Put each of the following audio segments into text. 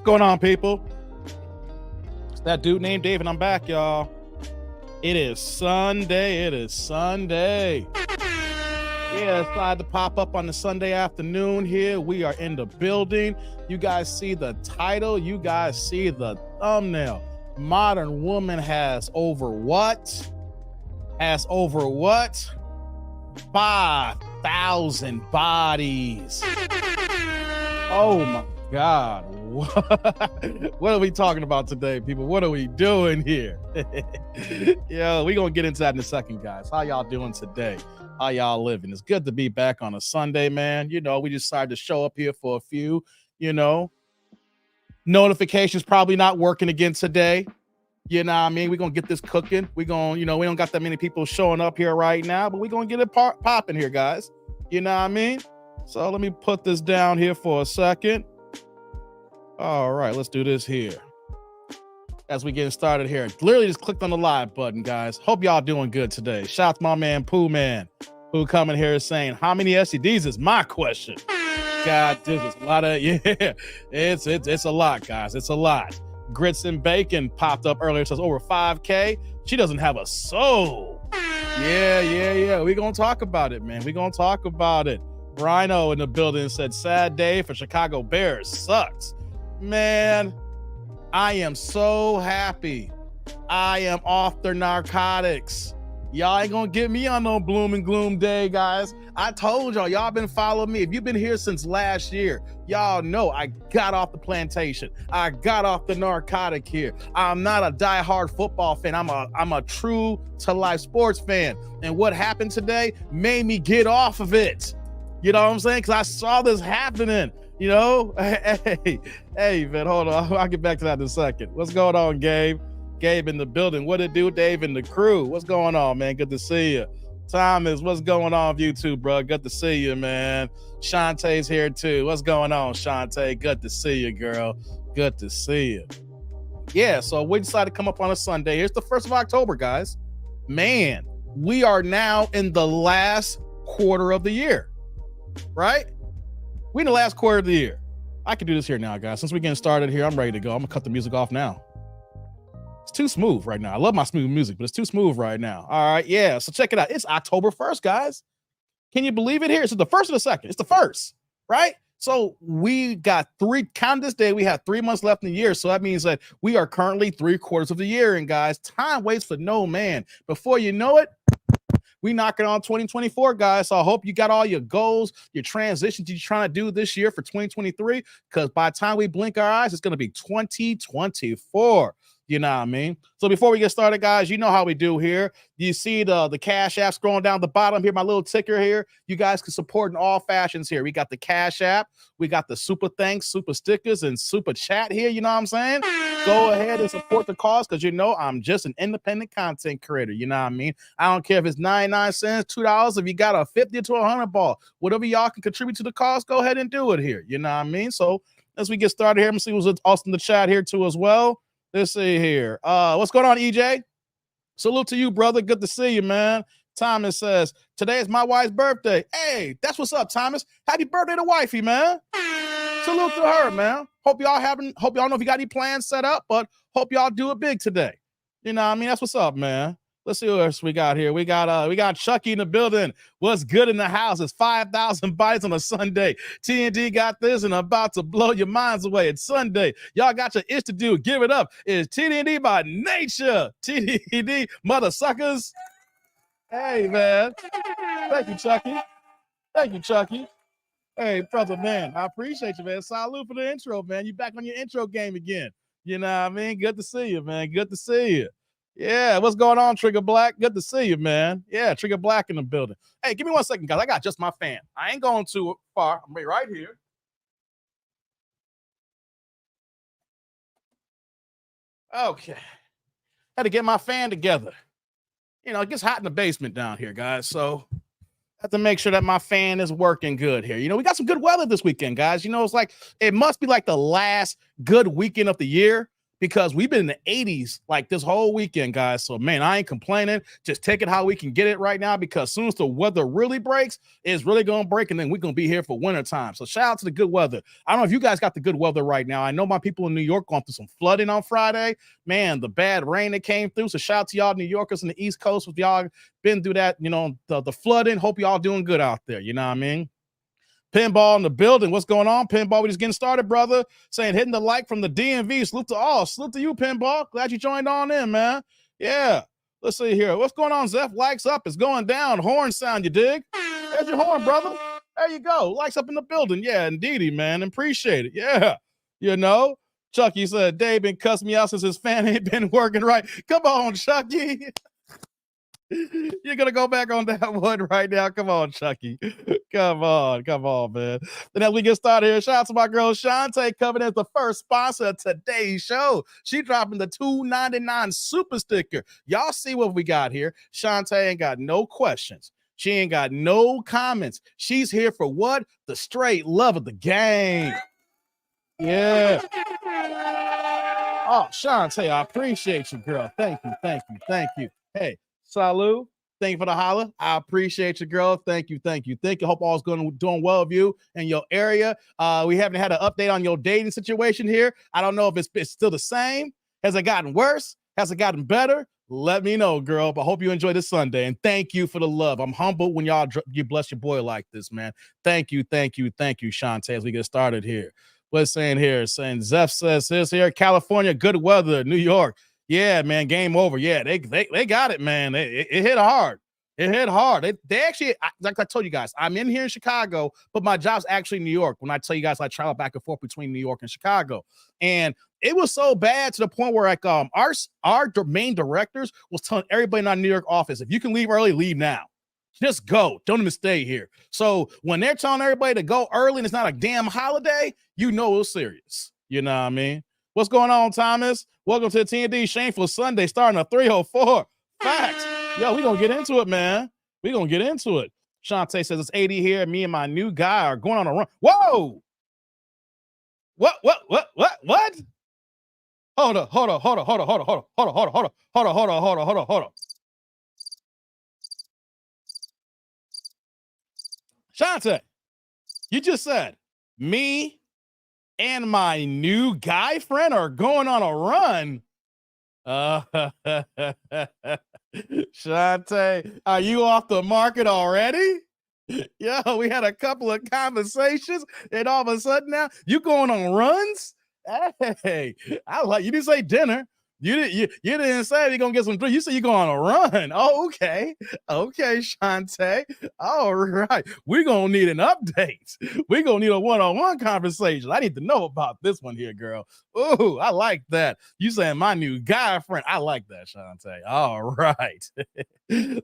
going on, people? It's that dude named Dave, and I'm back, y'all. It is Sunday. It is Sunday. Yeah, decided to pop up on the Sunday afternoon here. We are in the building. You guys see the title. You guys see the thumbnail. Modern Woman has over what? 5,000 bodies. Oh my God. What are we talking about today, people? What are we doing here? Yeah, we're going to get into that in a second, guys. How y'all doing today? How y'all living? It's good to be back on a Sunday, man. You know, we decided to show up here for a few, notifications probably not working again today. You know what I mean? We're going to get this cooking. We're going, we don't got that many people showing up here right now, but we're going to get it popping here, guys. You know what I mean? So let me put this down here for a second. All right, let's do this here. As we get started here, literally just clicked on the live button, guys. Hope y'all doing good today. Shout out to my man Pooh Man, who coming here saying, how many STDs is my question? God, this is a lot of, it's a lot, guys. It's a lot. Grits and Bacon popped up earlier. It says over 5K. She doesn't have a soul. Yeah. We're going to talk about it, man. We're going to talk about it. Rhino in the building said, sad day for Chicago Bears. Sucks. Man, I am so happy. I am off their narcotics. Y'all ain't gonna get me on no bloom and gloom day, guys. I told y'all been following me. If you've been here since last year, y'all know I got off the plantation. I got off the narcotic here. I'm not a diehard football fan. I'm a true to life sports fan. And what happened today made me get off of it. You know what I'm saying? Because I saw this happening. Hey, man, hold on. I'll get back to that in a second. What's going on, Gabe? Gabe in the building. What it do, Dave and the crew? What's going on, man? Good to see you. Thomas, what's going on with you too, bro? Good to see you, man. Shantae's here too. What's going on, Shantae? Good to see you, girl. Good to see you. Yeah, so we decided to come up on a Sunday. Here's the 1st of October, guys. Man, we are now in the last quarter of the year, right? We in the last quarter of the year. I can do this here now, guys. Since we're getting started here, I'm ready to go. I'm gonna cut the music off now. It's too smooth right now. I love my smooth music, but it's too smooth right now. All right, yeah. So check it out. It's October 1st, guys. Can you believe it here? It's the 1st or the 2nd. It's the 1st, right? So we got count this day. We have 3 months left in the year. So that means that we are currently 3/4 of the year. And guys, time waits for no man. Before you know it, we knocking on 2024, guys. So I hope you got all your goals, your transitions you're trying to do this year for 2023, because by the time we blink our eyes, it's going to be 2024. You know what I mean? So before we get started, guys, you know how we do here. You see the Cash App scrolling down the bottom here, my little ticker here. You guys can support in all fashions here. We got the Cash App. We got the super thanks, super stickers, and super chat here. You know what I'm saying? Go ahead and support the cause, because I'm just an independent content creator. You know what I mean? I don't care if it's 99 cents, $2, if you got a 50 to 100 ball, whatever y'all can contribute to the cause, go ahead and do it here. You know what I mean? So as we get started here, I'm going to see what's also in the chat here too as well. Let's see here. What's going on, EJ? Salute to you, brother. Good to see you, man. Thomas says, today is my wife's birthday. Hey, that's what's up, Thomas. Happy birthday to wifey, man. Salute to her, man. Hope y'all know if you got any plans set up, but hope y'all do it big today. You know what I mean? That's what's up, man. Let's see what else we got here. We got Chucky in the building. What's good in the house? It's 5,000 bites on a Sunday. TND got this and about to blow your minds away. It's Sunday. Y'all got your itch to do. Give it up. It's TND by nature. TND, mother suckers. Hey, man. Thank you, Chucky. Thank you, Chucky. Hey, brother, man. I appreciate you, man. Salute for the intro, man. You back on your intro game again. You know what I mean? Good to see you, man. Good to see you. Yeah, what's going on, Trigger Black? Good to see you, man. Yeah, Trigger Black in the building. Hey, give me 1 second, guys. I got just my fan. I ain't going too far. I'm right here. Okay. Had to get my fan together. It gets hot in the basement down here, guys. So I have to make sure that my fan is working good here. We got some good weather this weekend, guys. It must be like the last good weekend of the year, because we've been in the 80s like this whole weekend, guys. So, man, I ain't complaining. Just take it how we can get it right now, because as soon as the weather really breaks, it's really going to break, and then we're going to be here for winter time. So, shout out to the good weather. I don't know if you guys got the good weather right now. I know my people in New York going through some flooding on Friday. Man, the bad rain that came through. So, shout out to y'all New Yorkers in the East Coast. If y'all been through that, the flooding, hope y'all doing good out there. You know what I mean? Pinball in the building. What's going on, Pinball? We just getting started, brother. Saying hitting the like from the DMV. Salute to all. Salute to you, Pinball. Glad you joined on in, man. Yeah. Let's see here. What's going on, Zeph? Likes up. It's going down. Horn sound, you dig? There's your horn, brother. There you go. Likes up in the building. Yeah, indeedy, man. Appreciate it. Yeah. Chucky said, Dave been cussing me out since his fan ain't been working right. Come on, Chucky. You're going to go back on that one right now. Come on, Chucky. Come on, man. And as we get started here, shout out to my girl Shantae coming as the first sponsor of today's show. She dropping the $2.99 super sticker. Y'all see what we got here. Shantae ain't got no questions. She ain't got no comments. She's here for what? The straight love of the game. Yeah. Oh, Shantae, I appreciate you, girl. Thank you. Hey, Salud. Thank you for the holla. I appreciate you, girl. Thank you. Hope all's doing well with you and your area. We haven't had an update on your dating situation here. I don't know if it's still the same. Has it gotten worse? Has it gotten better? Let me know, girl. But I hope you enjoy this Sunday. And thank you for the love. I'm humbled when you bless your boy like this, man. Thank you, Shantae, as we get started here. What's saying here? Saying Zeph says this here. California, good weather. New York. Yeah, man, game over. Yeah, they got it, man. It hit hard. It hit hard. They actually, like I told you guys, I'm in here in Chicago, but my job's actually in New York. When I tell you guys, I travel back and forth between New York and Chicago. And it was so bad to the point where like our main directors was telling everybody in our New York office, if you can leave early, leave now. Just go. Don't even stay here. So when they're telling everybody to go early and it's not a damn holiday, you know it was serious. You know what I mean? What's going on, Thomas? Welcome to the TND Shameful Sunday, starting at 3:04. Facts. Yo, we gonna get into it, man. We gonna get into it. Shantae says it's 80 here. Me and my new guy are going on a run. Whoa! What? Hold on. Shantae, you just said me and my new guy friend are going on a run. Shantae, are you off the market already? Yo, we had a couple of conversations, and all of a sudden now you going on runs? Hey, you didn't say dinner. You didn't say you're gonna get some drink. You said you're going on a run. Oh, okay, Shantae. All right, we're gonna need an update. We're gonna need a one-on-one conversation. I need to know about this one here, girl. Oh, I like that. You saying my new guy friend? I like that, Shantae. All right,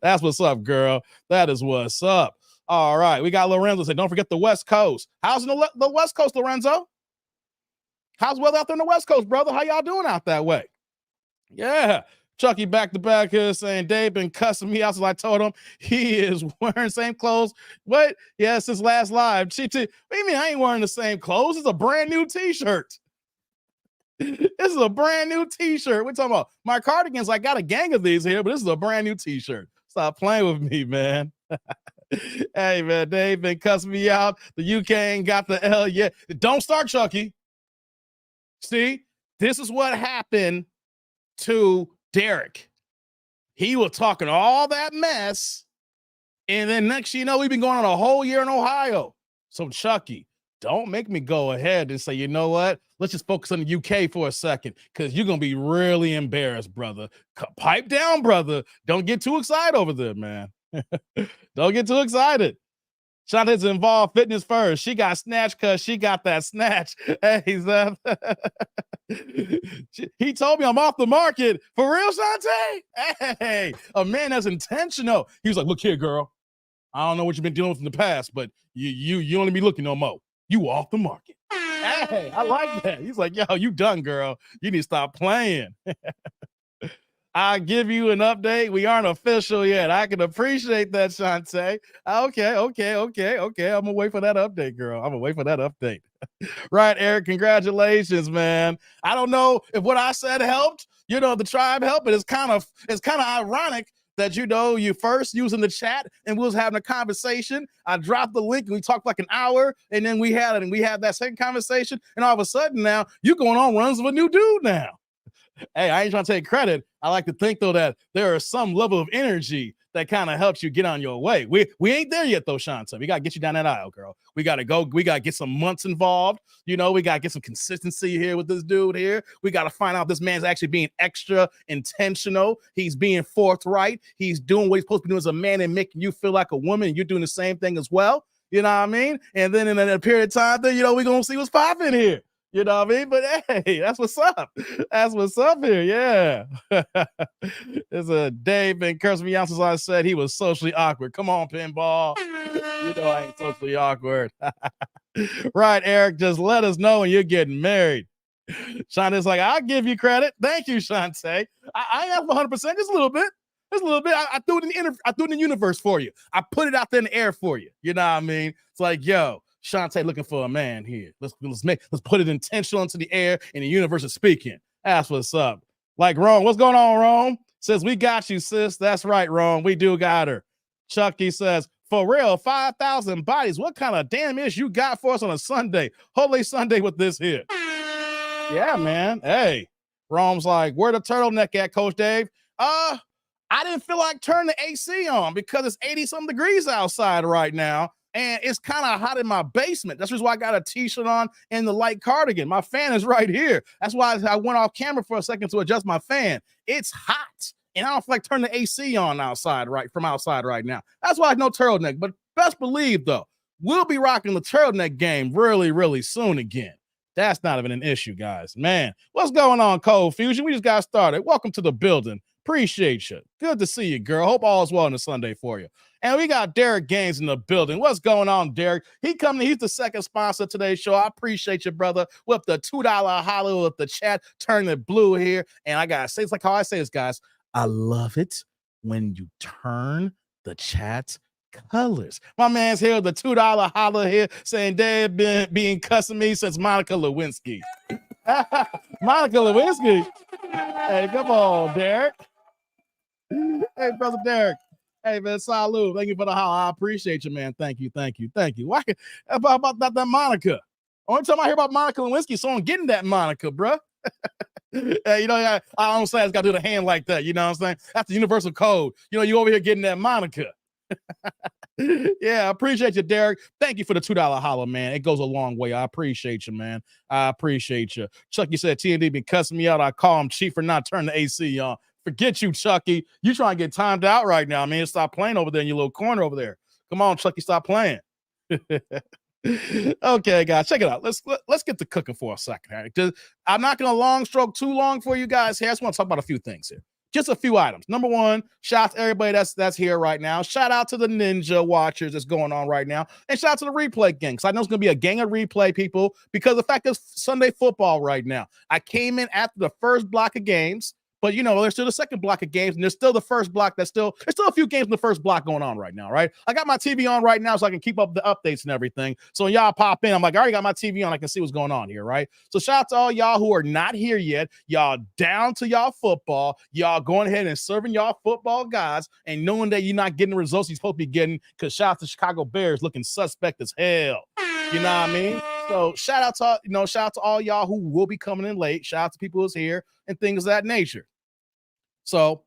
that's what's up, girl. That is what's up. All right, we got Lorenzo saying, don't forget the West Coast. How's the West Coast, Lorenzo? How's weather out there in the West Coast, brother? How y'all doing out that way? Yeah. Chucky back to back here saying Dave been cussing me out since I told him he is wearing same clothes. What? Yeah, since last live. What do you mean I ain't wearing the same clothes? It's a brand new t-shirt. This is a brand new t-shirt. We're talking about my cardigans. I got a gang of these here, but this is a brand new t-shirt. Stop playing with me, man. Hey, man, Dave been cussing me out. The UK ain't got the L yet. Don't start, Chucky. See, this is what happened to Derek. He was talking all that mess, and then next you know, we've been going on a whole year in Ohio. So Chucky, don't make me go ahead and say, you know what? Let's just focus on the UK for a second, because you're gonna be really embarrassed, brother. Pipe down, brother. Don't get too excited over there, man. Don't get too excited. Shantae's involved fitness first. She got snatched because she got that snatch. Hey, Zeph. He told me I'm off the market. For real, Shantae? Hey, a man that's intentional. He was like, look here, girl. I don't know what you've been dealing with in the past, but you only be looking no more. You off the market. Hey, I like that. He's like, yo, you done, girl. You need to stop playing. I'll give you an update. We aren't official yet. I can appreciate that, Shantae. Okay. I'm gonna wait for that update, girl. I'm gonna wait for that update. Right, Eric. Congratulations, man. I don't know if what I said helped. The tribe helped, but it's kind of ironic that you first using the chat and we was having a conversation. I dropped the link and we talked like an hour, and then we had that second conversation, and all of a sudden now you going on runs of a new dude now. Hey, I ain't trying to take credit. I like to think though that there is some level of energy that kind of helps you get on your way. We ain't there yet though, Shanta. We gotta get you down that aisle, girl. We gotta go. We gotta get some months involved. We gotta get some consistency here with this dude here. We gotta find out if this man's actually being extra intentional. He's being forthright. He's doing what he's supposed to be doing as a man and making you feel like a woman. And you're doing the same thing as well. You know what I mean? And then in a period of time, then we're gonna see what's popping here. You know what I mean? But hey, that's what's up. That's what's up here. Yeah. There's a Dave and Curse Me Younces. I said he was socially awkward. Come on, pinball. I ain't socially awkward. Right, Eric. Just let us know when you're getting married. Shantae's like, I'll give you credit. Thank you, Shantae. I ain't 100%, just a little bit. Just a little bit. I threw it in the universe for you. I put it out there in the air for you. You know what I mean? It's like, yo, Shantae looking for a man here. Let's put it intentional into the air, and the universe is speaking. That's what's up. Like Rome, what's going on, Rome? Says we got you, sis. That's right, Rome. We do got her. Chucky says, for real, 5,000 bodies. What kind of damn ish you got for us on a Sunday? Holy Sunday with this here. Yeah, man. Hey, Rome's like, where the turtleneck at, Coach Dave? I didn't feel like turning the AC on because it's 80-some degrees outside right now. And it's kind of hot in my basement. That's just why I got a t-shirt on and the light cardigan. My fan is right here. That's why I went off camera for a second to adjust my fan. It's hot. And I don't feel like turning the AC on from outside right now. That's why I no turtleneck. But best believe, though, we'll be rocking the turtleneck game really, really soon again. That's not even an issue, guys. Man, what's going on, Cold Fusion? We just got started. Welcome to the building. Appreciate you. Good to see you, girl. Hope all is well on the Sunday for you. And we got Derek Gaines in the building. What's going on, Derek? He's the second sponsor of today's show. I appreciate you, brother, with the $2 hollow with the chat turning it blue here. And I got to say, it's like how I say this, guys. I love it when you turn the chat colors. My man's here with the $2 holler here saying Dave being cussing me since Monica Lewinsky. Monica Lewinsky. Hey, come on, Derek. Hey, brother Derek. Hey, man, salute. Thank you for the holler. I appreciate you, man. Thank you. Why about that Monica? Only time I hear about Monica Lewinsky, someone getting that Monica, bruh. Hey, I don't say it's got to do the hand like that. You know what I'm saying? That's the universal code. You over here getting that Monica. Yeah, I appreciate you, Derek. Thank you for the $2 holler, man. It goes a long way. I appreciate you, man. I appreciate you. Chucky said TND been cussing me out. I call him cheap for not turning the AC on. Forget you, Chucky. You trying to get timed out right now, man. Stop playing over there in your little corner over there. Come on, Chucky, stop playing. Okay, guys, check it out. Let's get to cooking for a second. Right? I'm not going to long stroke too long for you guys here. I just want to talk about a few things here. Just a few items. Number one, shout out to everybody that's here right now. Shout out to the Ninja Watchers that's going on right now. And shout out to the replay gang. Because I know it's going to be a gang of replay people because the fact is Sunday football right now. I came in after the first block of games. But, there's still the second block of games, and there's still the first block there's still a few games in the first block going on right now, right? I got my TV on right now so I can keep up the updates and everything. So when y'all pop in, I'm like, I already got my TV on. I can see what's going on here, right? So shout out to all y'all who are not here yet. Y'all down to y'all football. Y'all going ahead and serving y'all football guys and knowing that you're not getting the results you're supposed to be getting because shout out to Chicago Bears looking suspect as hell. You know what I mean? So shout out to all y'all who will be coming in late. Shout out to people who's here and things of that nature. So,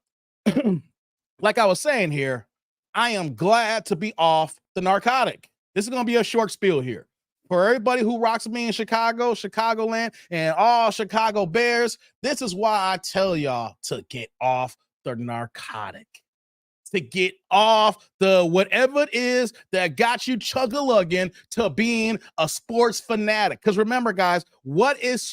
like I was saying here, I am glad to be off the narcotic. This is going to be a short spiel here. For everybody who rocks me in Chicago, Chicagoland, and all Chicago Bears, this is why I tell y'all to get off the narcotic. To get off the whatever it is that got you chug-a-lugging to being a sports fanatic. Because remember, guys, what is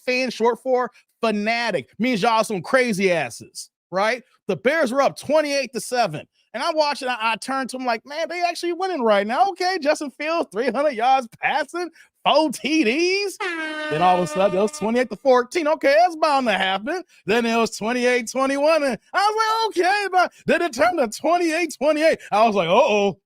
fan short for? Fanatic means y'all some crazy asses, right? The Bears were up 28-7. And I'm watching, I turned to him like, man, they actually winning right now. Okay, Justin Fields, 300 yards passing, 4 TDs. Then all of a sudden, it was 28-14. Okay, that's bound to happen. Then it was 28-21. And I was like, okay, but then it turned to 28-28. I was like, uh-oh,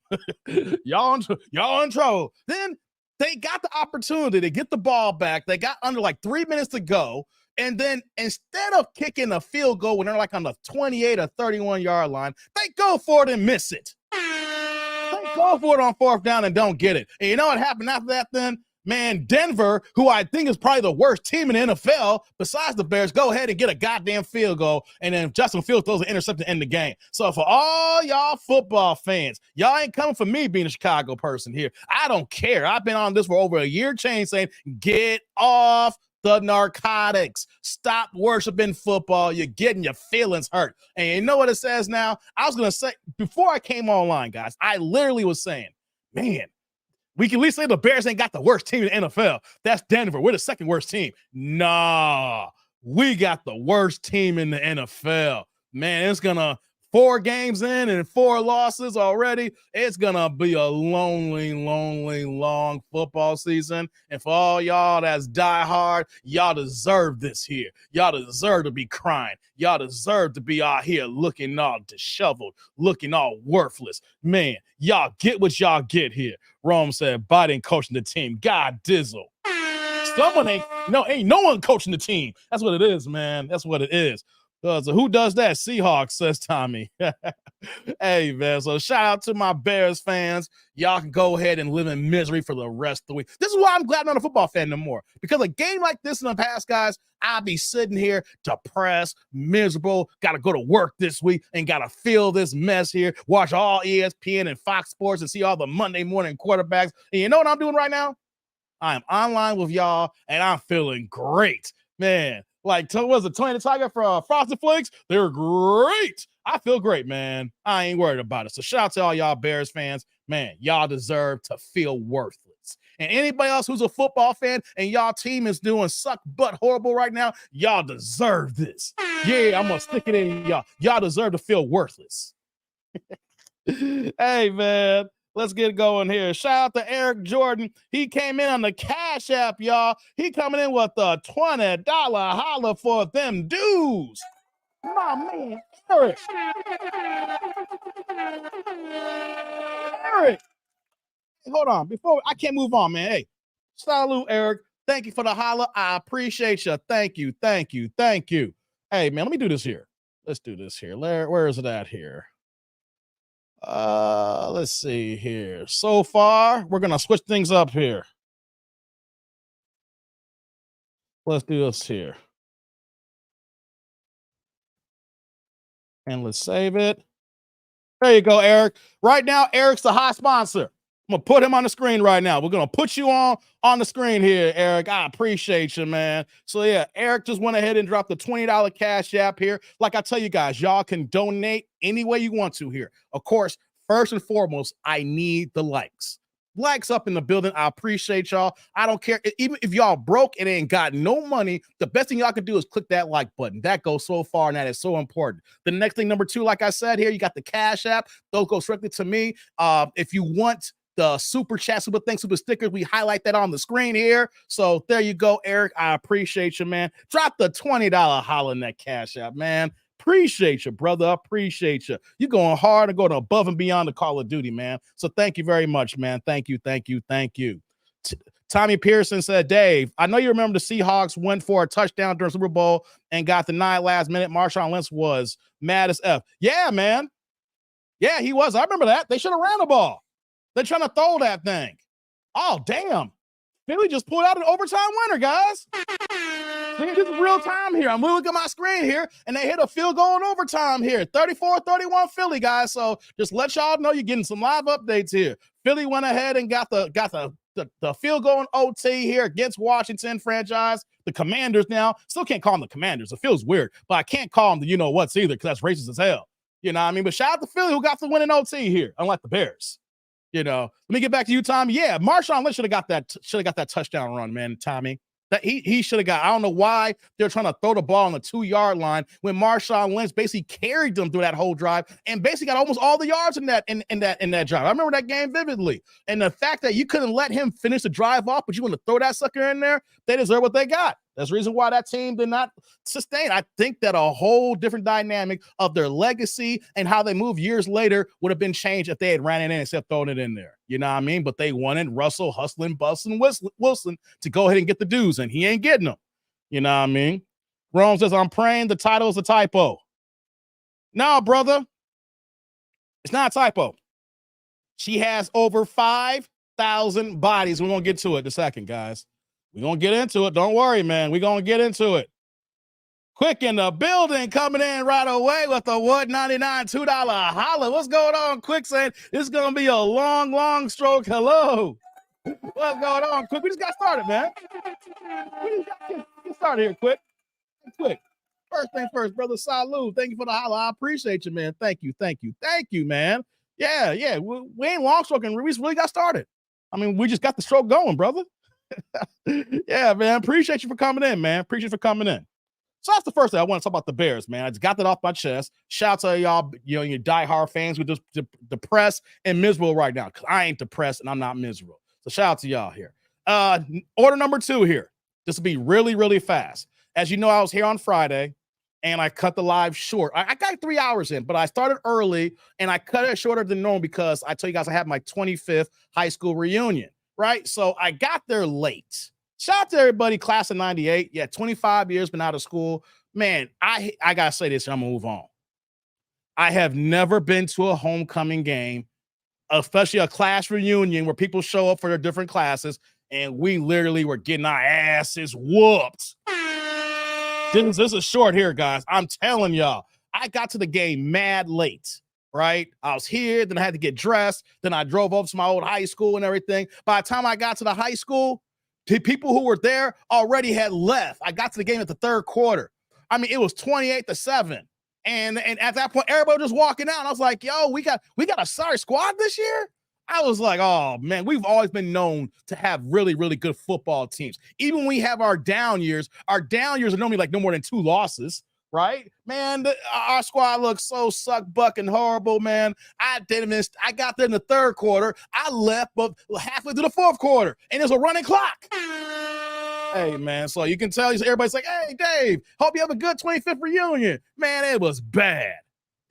y'all in trouble. Then they got the opportunity to get the ball back. They got under like 3 minutes to go. And then instead of kicking a field goal when they're like on the 28 or 31-yard line, they go for it and miss it. They go for it on 4th down and don't get it. And you know what happened after that then? Man, Denver, who I think is probably the worst team in the NFL, besides the Bears, go ahead and get a goddamn field goal, and then Justin Fields throws an interception to end the game. So for all y'all football fans, y'all ain't coming for me being a Chicago person here. I don't care. I've been on this for over a year change saying, get off the narcotics. Stop worshiping football. You're getting your feelings hurt. And you know what it says now? I was going to say, before I came online, guys, I literally was saying, man, we can at least say the Bears ain't got the worst team in the NFL. That's Denver. We're the second worst team. Nah, we got the worst team in the NFL. Man, it's going to 4 games in and 4 losses already. It's going to be a lonely, long football season. And for all y'all that's diehard, y'all deserve this here. Y'all deserve to be crying. Y'all deserve to be out here looking all disheveled, looking all worthless. Man, y'all get what y'all get here. Rome said, Biden coaching the team. God dizzle. Someone ain't no one coaching the team. That's what it is, man. That's what it is. So who does that? Seahawks, says Tommy. Hey, man. So shout out to my Bears fans. Y'all can go ahead and live in misery for the rest of the week. This is why I'm glad I'm not a football fan no more. Because a game like this in the past, guys, I'll be sitting here depressed, miserable, got to go to work this week and got to feel this mess here, watch all ESPN and Fox Sports and see all the Monday morning quarterbacks. And you know what I'm doing right now? I'm online with y'all, and I'm feeling great. Man, like, was it Tony the Tiger for Frosted Flakes? They're great. I feel great, man. I ain't worried about it. So shout out to all y'all Bears fans. Man, y'all deserve to feel worthless. And anybody else who's a football fan and y'all team is doing suck butt horrible right now, y'all deserve this. Yeah, I'm going to stick it in y'all. Y'all deserve to feel worthless. Hey, man. Let's get going here. Shout out to Eric Jordan. He came in on the Cash App, y'all. He coming in with a $20 holla for them dudes. My man, Eric. Eric. Hold on. Before I can't move on, man. Hey, salute, Eric. Thank you for the holla. I appreciate you. Thank you. Hey, man, let me do this here. Let's do this here. Where is it at here? Let's see here. So far, we're gonna switch things up here. Let's do this here. And let's save it. There you go, Eric. Right now, Eric's the hot sponsor. I'm gonna put him on the screen right now. We're gonna put you on the screen here, Eric. I appreciate you, man. So yeah, Eric just went ahead and dropped the $20 Cash App here. Like I tell you guys, y'all can donate any way you want to here. Of course, first and foremost, I need the likes. Likes up in the building. I appreciate y'all. I don't care. Even if y'all broke and ain't got no money, the best thing y'all can do is click that like button. That goes so far, and that is so important. The next thing, number 2, like I said here, you got the Cash App. Those go strictly to me. If you want the super chat, super thanks, super stickers, we highlight that on the screen here. So there you go, Eric. I appreciate you, man. Drop the $20 holla in that Cash App, man. Appreciate you, brother. Appreciate you. You're going hard and going above and beyond the Call of Duty, man. So thank you very much, man. Thank you. Tommy Pearson said, Dave, I know you remember the Seahawks went for a touchdown during Super Bowl and got denied last minute. Marshawn Lynch was mad as F. Yeah, man. Yeah, he was. I remember that. They should have ran the ball. They're trying to throw that thing. Oh, damn. Philly just pulled out an overtime winner, guys. This is real time here. I'm looking at my screen here, and they hit a field goal in overtime here. 34-31 Philly, guys. So just let y'all know you're getting some live updates here. Philly went ahead and got the field goal in OT here against Washington franchise. The Commanders now. Still can't call them the Commanders. It feels weird, but I can't call them the you-know-whats either because that's racist as hell. You know what I mean? But shout out to Philly who got the win in OT here, unlike the Bears. You know, let me get back to you, Tommy. Yeah, Marshawn Lynch should have got that touchdown run, man, Tommy. That he should have got. I don't know why they're trying to throw the ball on the 2-yard line when Marshawn Lynch basically carried them through that whole drive and basically got almost all the yards in that drive. I remember that game vividly. And the fact that you couldn't let him finish the drive off, but you want to throw that sucker in there, they deserve what they got. That's the reason why that team did not sustain. I think that a whole different dynamic of their legacy and how they move years later would have been changed if they had ran it in instead of throwing it in there. You know what I mean? But they wanted Russell hustling, busting Wilson to go ahead and get the dues, and he ain't getting them. You know what I mean? Rome says, I'm praying the title is a typo. No, brother. It's not a typo. She has over 5,000 bodies. We're going to get to it in a second, guys. We're going to get into it. Don't worry, man. We're going to get into it. Quick in the building, coming in right away with the $1.99 $2 holla. What's going on, Quick? Saying this is going to be a long stroke. Hello. What's going on, Quick? We just got started, man. We just got get started here, Quick. First thing first, brother. Salud. Thank you for the holla. I appreciate you, man. Thank you, man. Yeah. We ain't long stroking. We really got started. I mean, we just got the stroke going, brother. Yeah, man. Appreciate you for coming in, man. So that's the first thing I want to talk about the Bears, man. I just got that off my chest. Shout out to y'all, you know, your diehard fans who just depressed and miserable right now. Because I ain't depressed and I'm not miserable. So shout out to y'all here. Order number 2 here. This will be really fast. As you know, I was here on Friday and I cut the live short. I got 3 hours in, but I started early and I cut it shorter than normal because I told you guys I had my 25th high school reunion, right? So I got there late. Shout out to everybody, class of 98. Yeah, 25 years, been out of school. Man, I got to say this and I'm going to move on. I have never been to a homecoming game, especially a class reunion where people show up for their different classes, and we literally were getting our asses whooped. This is short here, guys. I'm telling y'all, I got to the game mad late, right? I was here, then I had to get dressed, then I drove up to my old high school and everything. By the time I got to the high school, the people who were there already had left. I got to the game at the third quarter. I mean, it was 28-7. And at that point, everybody was just walking out. And I was like, yo, we got a sorry squad this year. I was like, oh man, we've always been known to have really good football teams. Even when we have our down years are normally like no more than 2 losses, right? Man, our squad looks so buck and horrible, man. I got there in the third quarter. I left but halfway through the fourth quarter, and there's a running clock. Hey, man, so you can tell everybody's like, hey, Dave, hope you have a good 25th reunion. Man, it was bad.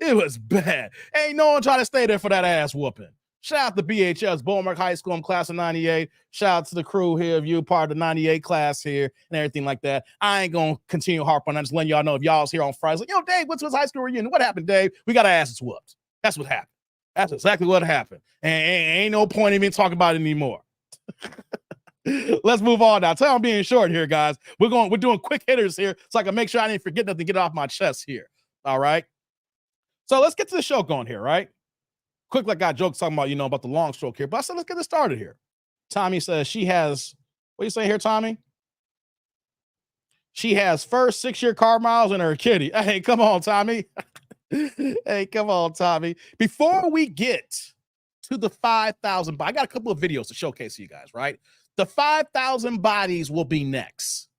Ain't no one trying to stay there for that ass whooping. Shout out to BHS, Beaumark High School. I'm class of 98. Shout out to the crew here, if you're part of the 98 class here and everything like that. I ain't going to continue to harp on that. Just letting y'all know if y'all's here on Friday. Like, yo, Dave, what's his high school reunion? What happened, Dave? We got our asses whooped. That's what happened. That's exactly what happened. And ain't no point in even talking about it anymore. Let's move on now. Tell I'm being short here, guys. We're doing quick hitters here so I can make sure I didn't forget nothing to get it off my chest here. All right. So let's get to the show going here, right? Quick, like I joked talking about, about the long stroke here, but I said, let's get this started here. Tommy says she has, what are you saying here, Tommy? She has first 6-year car miles in her kitty. Hey, come on, Tommy. Before we get to the 5,000, I got a couple of videos to showcase you guys, right? The 5,000 bodies will be next.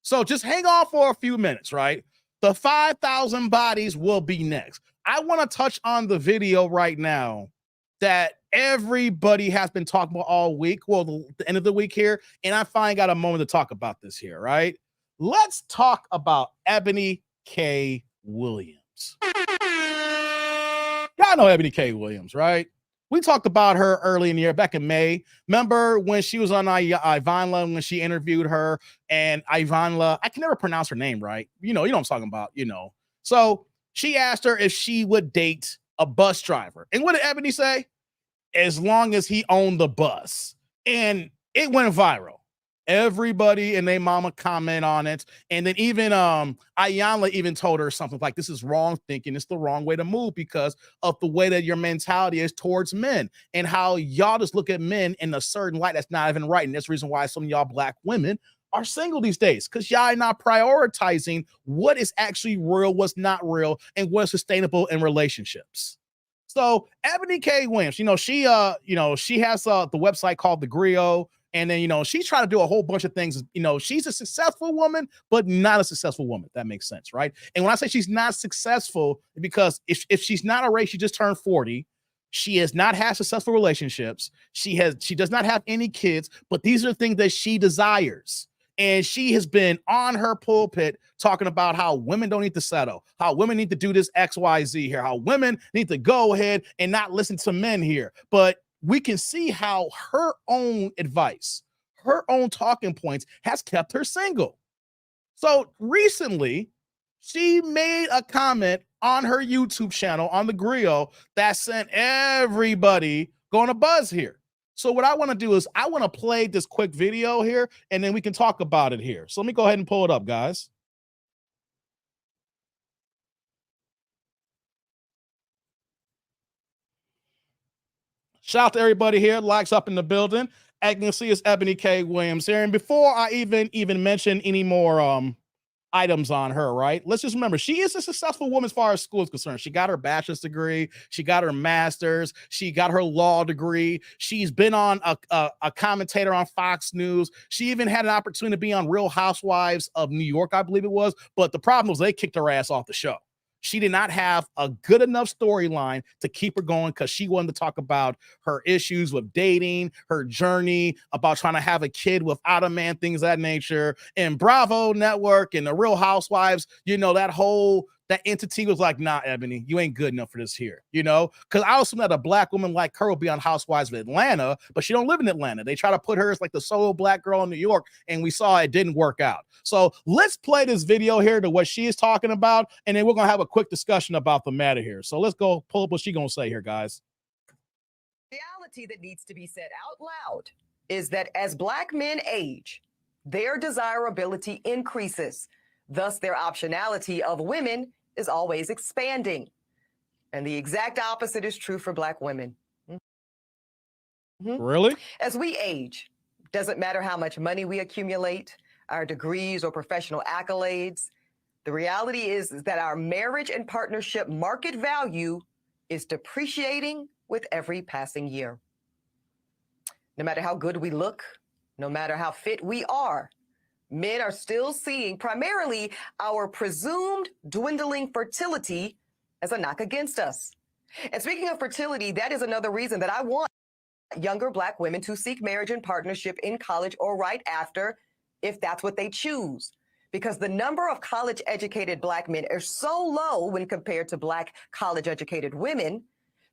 So just hang on for a few minutes, right? The 5,000 bodies will be next. I want to touch on the video right now that everybody has been talking about all week. Well, the end of the week here. And I finally got a moment to talk about this here, right? Let's talk about Ebony K. Williams. Y'all know Ebony K. Williams, right? We talked about her early in the year, back in May. Remember when she was on Ivanla, when she interviewed her, and Ivanla, I can never pronounce her name right. You know what I'm talking about, So she asked her if she would date a bus driver. And what did Ebony say? As long as he owned the bus. And it went viral. Everybody and their mama comment on it. And then even Ayanla even told her something like, this is wrong thinking. It's the wrong way to move because of the way that your mentality is towards men and how y'all just look at men in a certain light that's not even right. And that's the reason why some of y'all black women are single these days, because y'all are not prioritizing what is actually real, what's not real, and what's sustainable in relationships. So Ebony K. Williams, she has the website called The Griot. And then, she's trying to do a whole bunch of things. She's a successful woman, but not a successful woman. That makes sense, right? And when I say she's not successful, because if she's not a race, she just turned 40. She has not had successful relationships. She does not have any kids, but these are the things that she desires. And she has been on her pulpit talking about how women don't need to settle, how women need to do this XYZ here, how women need to go ahead and not listen to men here. But we can see how her own advice, her own talking points has kept her single. So recently, she made a comment on her YouTube channel on the Griot that sent everybody going to buzz here. So what I want to do is I want to play this quick video here, and then we can talk about it here. So let me go ahead and pull it up, guys. Shout out to everybody here. Likes up in the building. As you can see, it's Ebony K. Williams here. And before I even mention any more items on her, right? Let's just remember, she is a successful woman as far as school is concerned. She got her bachelor's degree. She got her master's. She got her law degree. She's been on a commentator on Fox News. She even had an opportunity to be on Real Housewives of New York, I believe it was. But the problem was they kicked her ass off the show. She did not have a good enough storyline to keep her going because she wanted to talk about her issues with dating, her journey, about trying to have a kid without a man, things of that nature. And Bravo Network and the Real Housewives, that entity was like, nah, Ebony, you ain't good enough for this here, because I assume that a black woman like her will be on Housewives of Atlanta, but she don't live in Atlanta. They try to put her as like the solo black girl in New York, and we saw it didn't work out. So let's play this video here to what she is talking about, and then we're going to have a quick discussion about the matter here. So let's go pull up what she's going to say here, guys. Reality that needs to be said out loud is that as black men age, their desirability increases. Thus, their optionality of women is always expanding. And the exact opposite is true for black women. Really? As we age, doesn't matter how much money we accumulate, our degrees or professional accolades, the reality is that our marriage and partnership market value is depreciating with every passing year. No matter how good we look, no matter how fit we are, men are still seeing primarily our presumed dwindling fertility as a knock against us. And speaking of fertility, that is another reason that I want younger black women to seek marriage and partnership in college or right after, if that's what they choose. Because the number of college-educated black men are so low when compared to black college-educated women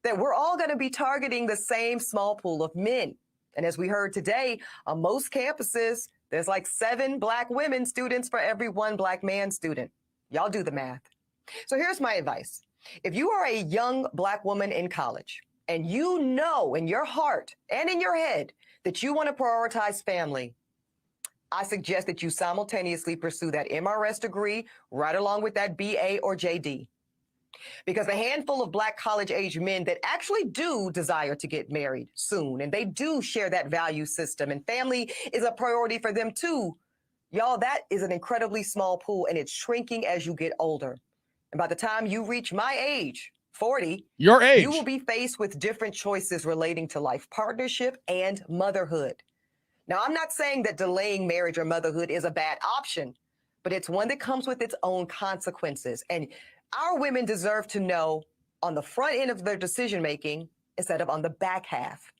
that we're all going to be targeting the same small pool of men. And as we heard today, on most campuses, there's like 7 black women students for every 1 black man student. Y'all do the math. So here's my advice. If you are a young black woman in college and you know in your heart and in your head that you want to prioritize family, I suggest that you simultaneously pursue that MRS degree right along with that BA or JD. Because a handful of black college-age men that actually do desire to get married soon, and they do share that value system, and family is a priority for them too, y'all, that is an incredibly small pool, and it's shrinking as you get older. And by the time you reach my age, 40, your age, you will be faced with different choices relating to life partnership and motherhood. Now, I'm not saying that delaying marriage or motherhood is a bad option, but it's one that comes with its own consequences. And our women deserve to know on the front end of their decision-making instead of on the back half.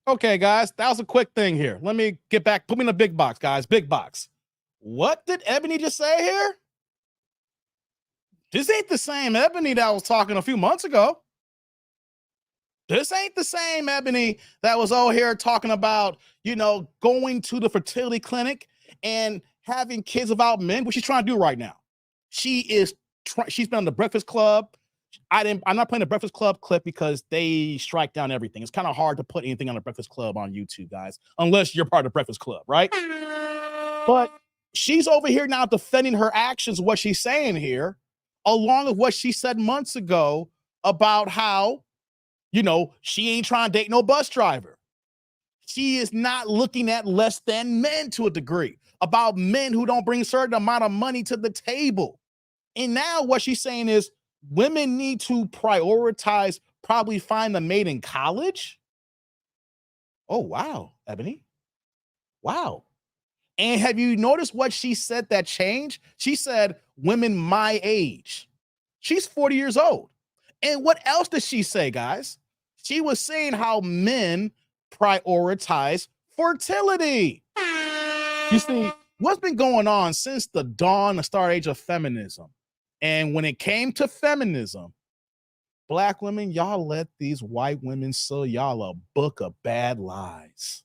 Okay, guys, that was a quick thing here. Let me get back. Put me in the big box, guys. Big box. What did Ebony just say here? This ain't the same Ebony that was talking a few months ago. This ain't the same Ebony that was over here talking about, going to the fertility clinic and having kids without men, what she's trying to do right now. She's been on the Breakfast Club. I'm not playing the Breakfast Club clip because they strike down everything. It's kind of hard to put anything on the Breakfast Club on YouTube, guys, unless you're part of the Breakfast Club, right? But she's over here now defending her actions, what she's saying here, along with what she said months ago about how, she ain't trying to date no bus driver. She is not looking at less than men to a degree, about men who don't bring a certain amount of money to the table. And now what she's saying is women need to prioritize, probably find a mate in college. Oh, wow, Ebony. Wow. And have you noticed what she said that changed? She said, women my age. She's 40 years old. And what else did she say, guys? She was saying how men prioritize fertility. You see, what's been going on since the dawn, the star age of feminism? And when it came to feminism, black women, y'all let these white women sell y'all a book of bad lies.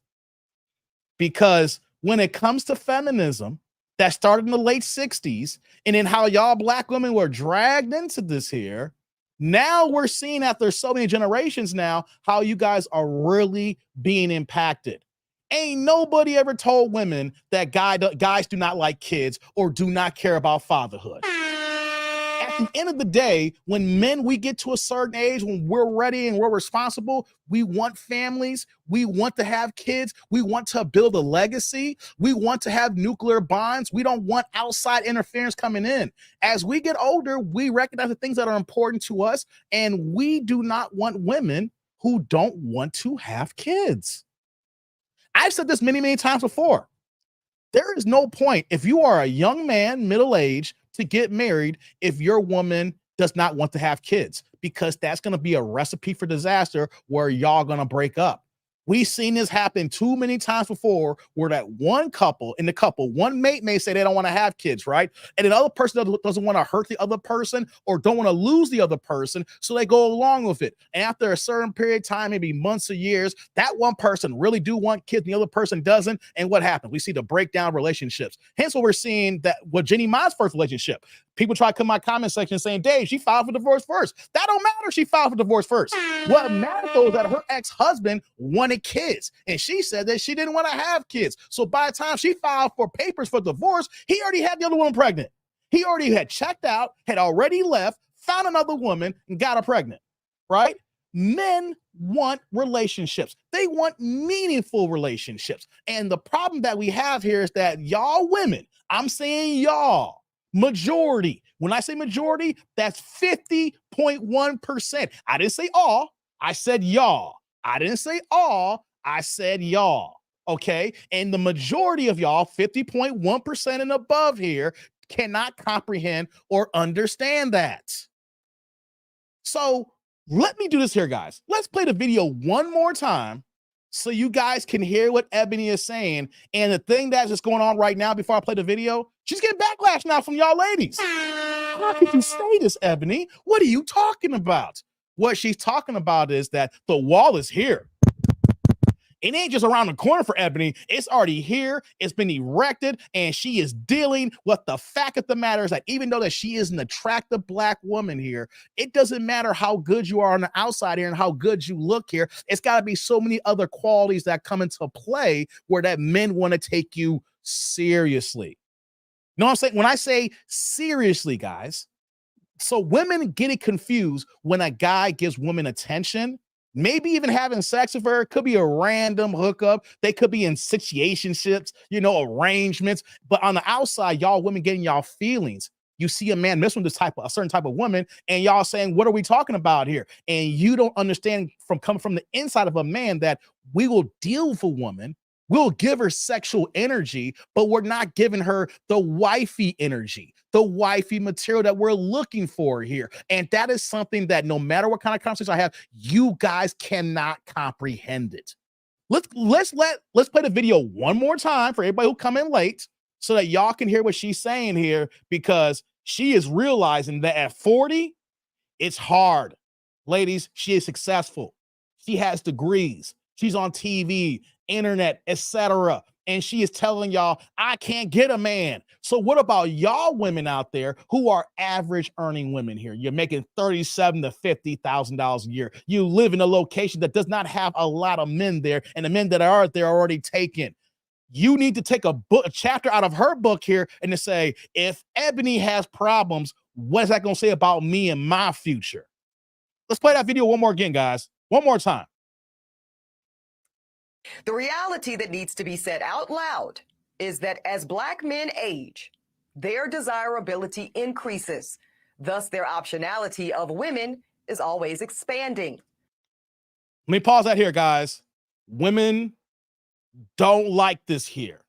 Because when it comes to feminism, that started in the late 60s, and then how y'all black women were dragged into this here, now we're seeing after so many generations now how you guys are really being impacted. Ain't nobody ever told women that guys do not like kids or do not care about fatherhood. At the end of the day, when men, we get to a certain age, when we're ready and we're responsible, we want families, we want to have kids, we want to build a legacy, we want to have nuclear bonds, we don't want outside interference coming in. As we get older, we recognize the things that are important to us, and we do not want women who don't want to have kids. I've said this many, many times before. There is no point if you are a young man, middle age, to get married if your woman does not want to have kids, because that's going to be a recipe for disaster where y'all going to break up. We've seen this happen too many times before, where that one couple, one mate may say they don't want to have kids, right? And another person doesn't want to hurt the other person or don't want to lose the other person, so they go along with it. And after a certain period of time, maybe months or years, that one person really do want kids, and the other person doesn't. And what happens? We see the breakdown relationships. Hence what we're seeing that with Jenny Ma's first relationship. People try to come in my comment section saying, Dave, she filed for divorce first. That don't matter if she filed for divorce first. What matters though is that her ex-husband wanted kids, and she said that she didn't want to have kids. So by the time she filed for papers for divorce, he already had the other woman pregnant. He already had checked out, had already left, found another woman, and got her pregnant, right? Men want relationships. They want meaningful relationships. And the problem that we have here is that y'all women, I'm saying y'all, majority. When I say majority, that's 50.1%. I didn't say all, I said y'all. I didn't say all, I said y'all. Okay. And the majority of y'all, 50.1% and above here, cannot comprehend or understand that. So let me do this here, guys. Let's play the video one more time so you guys can hear what Ebony is saying. And the thing that's just going on right now before I play the video, she's getting backlash now from y'all ladies. How could you say this, Ebony? What are you talking about? What she's talking about is that the wall is here. It ain't just around the corner for Ebony. It's already here. It's been erected, and she is dealing with the fact of the matter is that even though that she is an attractive black woman here, it doesn't matter how good you are on the outside here and how good you look here. It's got to be so many other qualities that come into play where that men want to take you seriously. You know what I'm saying? When I say seriously, guys, so women get it confused when a guy gives women attention. Maybe even having sex with her. It could be a random hookup. They could be in situationships, arrangements. But on the outside, y'all women getting y'all feelings. You see a man messing with a certain type of woman, and y'all saying, what are we talking about here? And you don't understand coming from the inside of a man that we will deal with a woman. We'll give her sexual energy, but we're not giving her the wifey energy, the wifey material that we're looking for here. And that is something that no matter what kind of conversation I have, you guys cannot comprehend it. Let's play the video one more time for everybody who come in late so that y'all can hear what she's saying here, because she is realizing that at 40, it's hard. Ladies, she is successful. She has degrees. She's on TV, internet, etc. And she is telling y'all, I can't get a man. So what about y'all women out there who are average earning women here? You're making $37,000 to $50,000 a year. You live in a location that does not have a lot of men there, and the men that are there are already taken. You need to take a chapter out of her book here and to say, if Ebony has problems, what is that going to say about me and my future? Let's play that video one more again, guys. One more time. The reality that needs to be said out loud is that as black men age, their desirability increases. Thus, their optionality of women is always expanding. Let me pause that here, guys. Women don't like this here.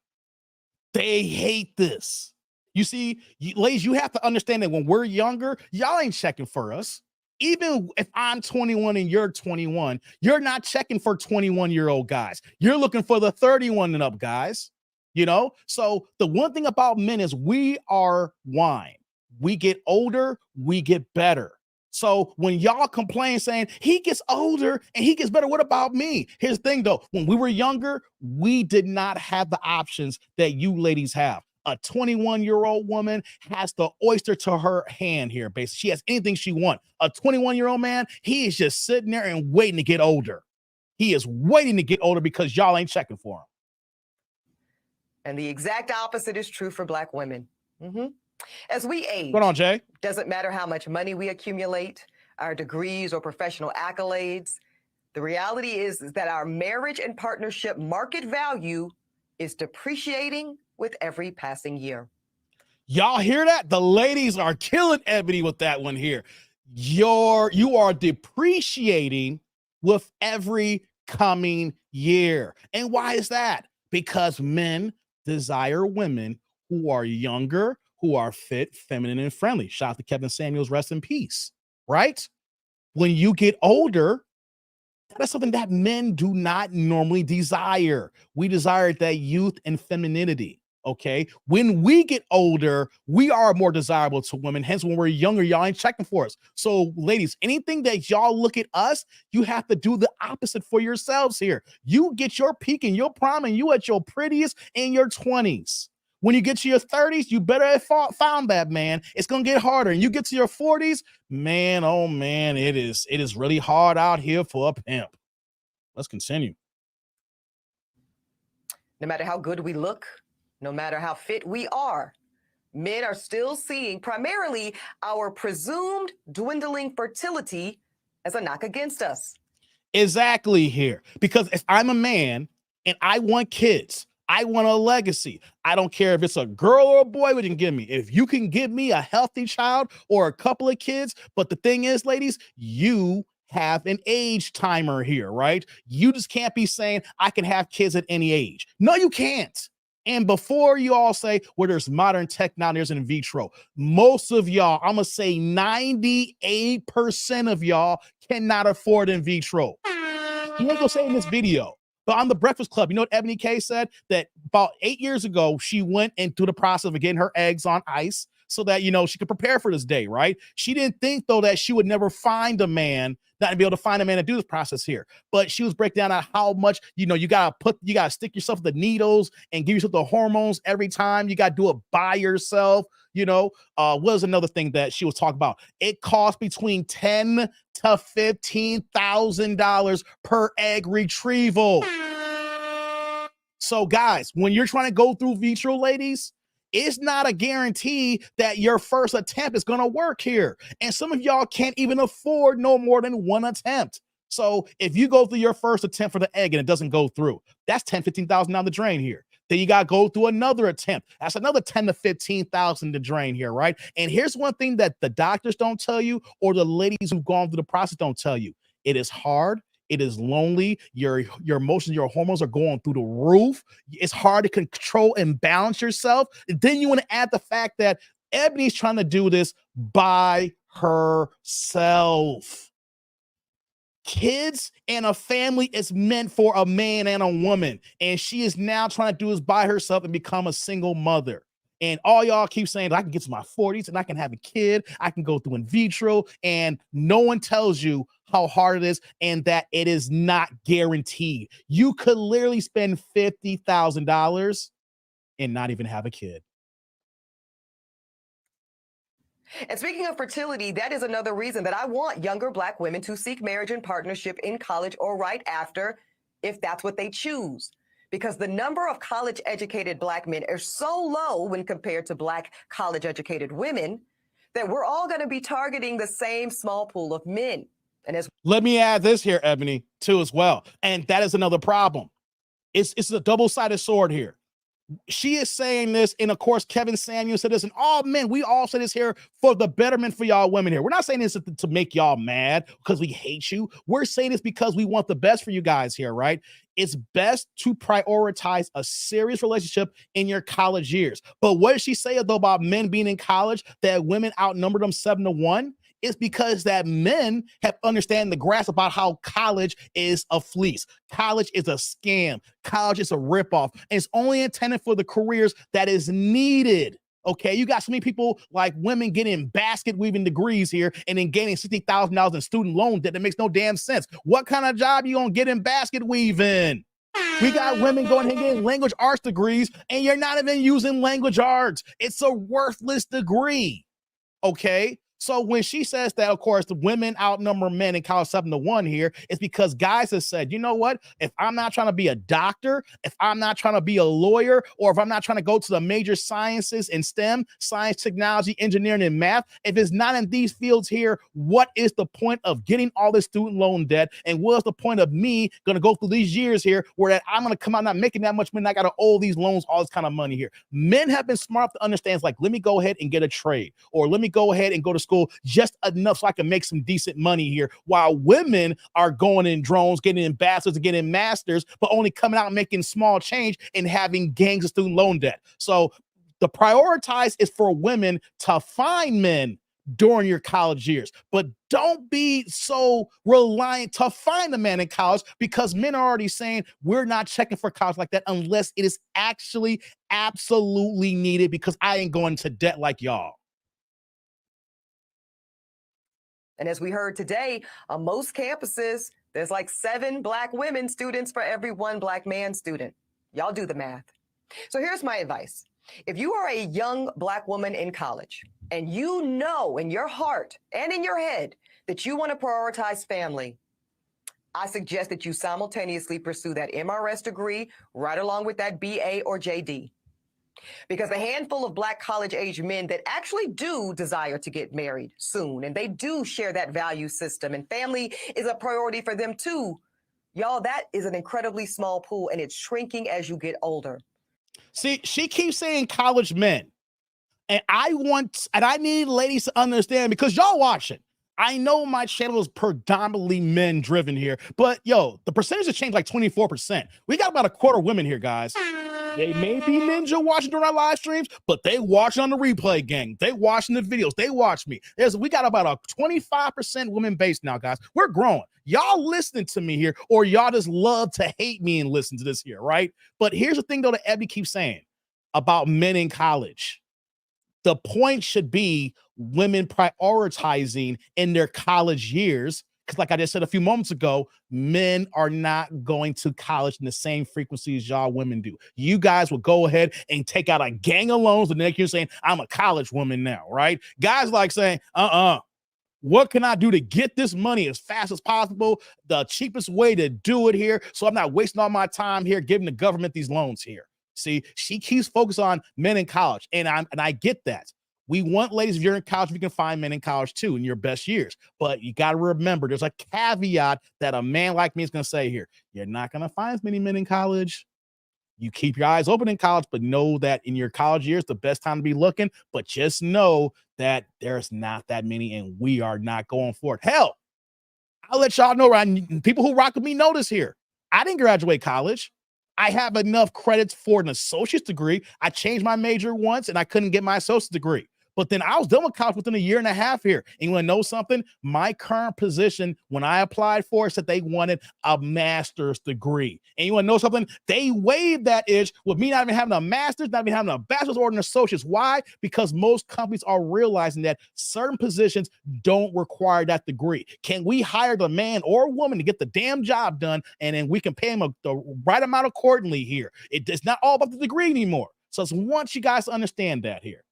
They hate this. You see, ladies, you have to understand that when we're younger, y'all ain't checking for us. Even if I'm 21 and you're 21, you're not checking for 21-year-old guys. You're looking for the 31 and up guys, you know? So the one thing about men is we are wine. We get older, we get better. So when y'all complain saying he gets older and he gets better, what about me? Here's the thing though, when we were younger, we did not have the options that you ladies have. A 21-year-old woman has the oyster to her hand here, basically. She has anything she wants. A 21-year-old man, he is just sitting there and waiting to get older. He is waiting to get older because y'all ain't checking for him. And the exact opposite is true for Black women. As we age, What's going on, Jay? Doesn't matter how much money we accumulate, our degrees or professional accolades. The reality is that our marriage and partnership market value is depreciating with every passing year. Y'all hear that? The ladies are killing Ebony with that one here. You are depreciating with every coming year. And why is that? Because men desire women who are younger, who are fit, feminine, and friendly. Shout out to Kevin Samuels, rest in peace, right? When you get older, that's something that men do not normally desire. We desire that youth and femininity. Okay. When we get older, we are more desirable to women. Hence, when we're younger, y'all ain't checking for us. So, ladies, anything that y'all look at us, you have to do the opposite for yourselves here. You get your peak and your prime, and you at your prettiest in your 20s. When you get to your 30s, you better have found that, man. It's gonna get harder. And you get to your 40s, man, oh man, it is really hard out here for a pimp. Let's continue. No matter how good we look, no matter how fit we are, men are still seeing primarily our presumed dwindling fertility as a knock against us. Exactly here. Because if I'm a man and I want kids, I want a legacy. I don't care if it's a girl or a boy, what you can give me. If you can give me a healthy child or a couple of kids, but the thing is, ladies, you have an age timer here, right? You just can't be saying I can have kids at any age. No, you can't. And before you all say, well, there's modern tech now, there's in vitro. Most of y'all, I'm going to say 98% of y'all cannot afford in vitro. He ain't going to say in this video. But on the Breakfast Club, you know what Ebony K said? That about 8 years ago, she went into the process of getting her eggs on ice so that, you know, she could prepare for this day, right? She didn't think, though, that she would never find a man, not to be able to find a man to do this process here. But she was breaking down on how much, you know, you got to stick yourself with the needles and give yourself the hormones every time. You got to do it by yourself. You know, what was another thing that she was talking about? It costs between $10,000 to $15,000 per egg retrieval. So, guys, when you're trying to go through vitro, ladies, it's not a guarantee that your first attempt is going to work here. And some of y'all can't even afford no more than one attempt. So if you go through your first attempt for the egg and it doesn't go through, that's $10,000, $15,000 down the drain here. Then you got to go through another attempt. That's another $10,000 to $15,000 to drain here, right? And here's one thing that the doctors don't tell you, or the ladies who've gone through the process don't tell you. It is hard. It is lonely. Your emotions, your hormones are going through the roof. It's hard to control and balance yourself. And then you want to add the fact that Ebony's trying to do this by herself. Kids and a family is meant for a man and a woman. And she is now trying to do this by herself and become a single mother. And all y'all keep saying, I can get to my 40s and I can have a kid. I can go through in vitro. And no one tells you how hard it is and that it is not guaranteed. You could literally spend $50,000 and not even have a kid. And speaking of fertility, that is another reason that I want younger Black women to seek marriage and partnership in college or right after, if that's what they choose. Because the number of college-educated Black men is so low when compared to Black college-educated women that we're all going to be targeting the same small pool of men. And as let me add this here, Ebony, too, as well. And that is another problem. It's a double-sided sword here. She is saying this, and of course, Kevin Samuels said this, and all men, we all say this here for the betterment for y'all women here. We're not saying this to make y'all mad because we hate you. We're saying this because we want the best for you guys here, right? It's best to prioritize a serious relationship in your college years. But what did she say though about men being in college that women outnumber them 7-1? It's because that men have understand the grasp about how college is a fleece. College is a scam. College is a ripoff. And it's only intended for the careers that is needed. Okay, you got so many people like women getting basket weaving degrees here and then gaining $60,000 in student loan debt. That makes no damn sense. What kind of job you gonna get in basket weaving? We got women going and getting language arts degrees, and you're not even using language arts. It's a worthless degree. Okay. So when she says that, of course, the women outnumber men in college 7-1 here, it's because guys have said, you know what? If I'm not trying to be a doctor, if I'm not trying to be a lawyer, or if I'm not trying to go to the major sciences in STEM, science, technology, engineering, and math, if it's not in these fields here, what is the point of getting all this student loan debt? And what's the point of me going to go through these years here where that I'm going to come out not making that much money? I got to owe these loans all this kind of money here. Men have been smart to understand, it's like, let me go ahead and get a trade, or let me go ahead and go to school just enough so I can make some decent money here, while women are going in drones, getting in bachelors and getting masters, but only coming out and making small change and having gangs of student loan debt. So the prioritize is for women to find men during your college years, but don't be so reliant to find a man in college, because men are already saying we're not checking for college like that unless it is actually absolutely needed, because I ain't going to debt like y'all. And as we heard today, on most campuses, there's like 7 Black women students for every 1 Black man student. Y'all do the math. So here's my advice. If you are a young Black woman in college and you know in your heart and in your head that you want to prioritize family, I suggest that you simultaneously pursue that MRS degree right along with that BA or JD. Because a handful of Black college-age men that actually do desire to get married soon, and they do share that value system, and family is a priority for them too, y'all, that is an incredibly small pool, and it's shrinking as you get older. See, she keeps saying college men. And I need ladies to understand, because y'all watching. I know my channel is predominantly men driven here, but yo, the percentage has changed like 24%. We got about a quarter women here, guys. They may be ninja watching during our live streams, but they watching on the replay, gang. They watching the videos. They watch me. We got about a 25% women base now, guys. We're growing. Y'all listening to me here, or y'all just love to hate me and listen to this here, right? But here's the thing, though, that Ebby keeps saying about men in college. The point should be women prioritizing in their college years, because like I just said a few moments ago, men are not going to college in the same frequency as y'all women do. You guys will go ahead and take out a gang of loans, and then you're saying, I'm a college woman now, right? Guys like saying, what can I do to get this money as fast as possible? The cheapest way to do it here, so I'm not wasting all my time here giving the government these loans here. See, she keeps focused on men in college, and I get that. We want ladies, if you're in college, we can find men in college too in your best years. But you got to remember, there's a caveat that a man like me is going to say here. You're not going to find as many men in college. You keep your eyes open in college, but know that in your college years, the best time to be looking. But just know that there's not that many, and we are not going for it. Hell, I'll let y'all know, right? People who rock with me know this here. I didn't graduate college. I have enough credits for an associate's degree. I changed my major once and I couldn't get my associate's degree. But then I was done with college within a year and a half here. And you want to know something? My current position, when I applied for it, said they wanted a master's degree. And you want to know something? They waived that itch with me not even having a master's, not even having a bachelor's or an associate's. Why? Because most companies are realizing that certain positions don't require that degree. Can we hire the man or woman to get the damn job done, and then we can pay them the right amount accordingly here? It's not all about the degree anymore. So I want you guys to understand that here.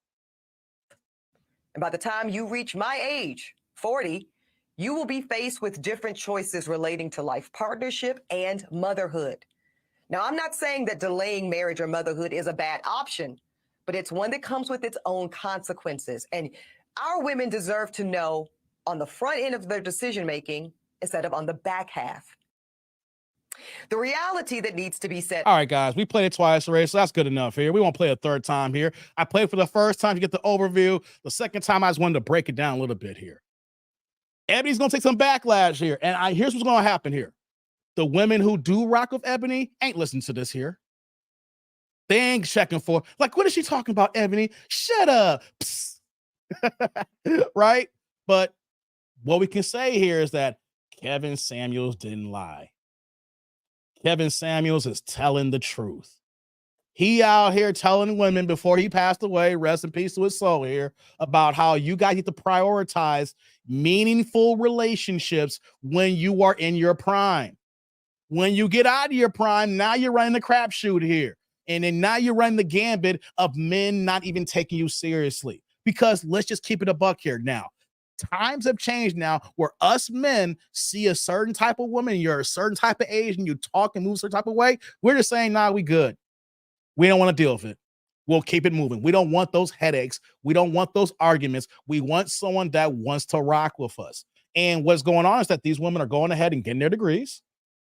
And by the time you reach my age, 40, you will be faced with different choices relating to life partnership and motherhood. Now, I'm not saying that delaying marriage or motherhood is a bad option, but it's one that comes with its own consequences. And our women deserve to know on the front end of their decision making instead of on the back half. The reality that needs to be said. All right, guys, we played it twice already, so that's good enough here. We won't play a third time here. I played for the first time to get the overview. The second time, I just wanted to break it down a little bit here. Ebony's going to take some backlash here, and here's what's going to happen here. The women who do rock with Ebony ain't listening to this here. They ain't checking for, like, what is she talking about, Ebony? Shut up. Right? But what we can say here is that Kevin Samuels didn't lie. Kevin Samuels is telling the truth. He out here telling women before he passed away, rest in peace to his soul here, about how you guys need to prioritize meaningful relationships when you are in your prime. When you get out of your prime, now you're running the crapshoot here. And then now you're running the gambit of men not even taking you seriously. Because let's just keep it a buck here now. Times have changed now where us men see a certain type of woman, you're a certain type of age, and you talk and move a certain type of way. We're just saying, nah, we good. We don't want to deal with it. We'll keep it moving. We don't want those headaches. We don't want those arguments. We want someone that wants to rock with us. And what's going on is that these women are going ahead and getting their degrees,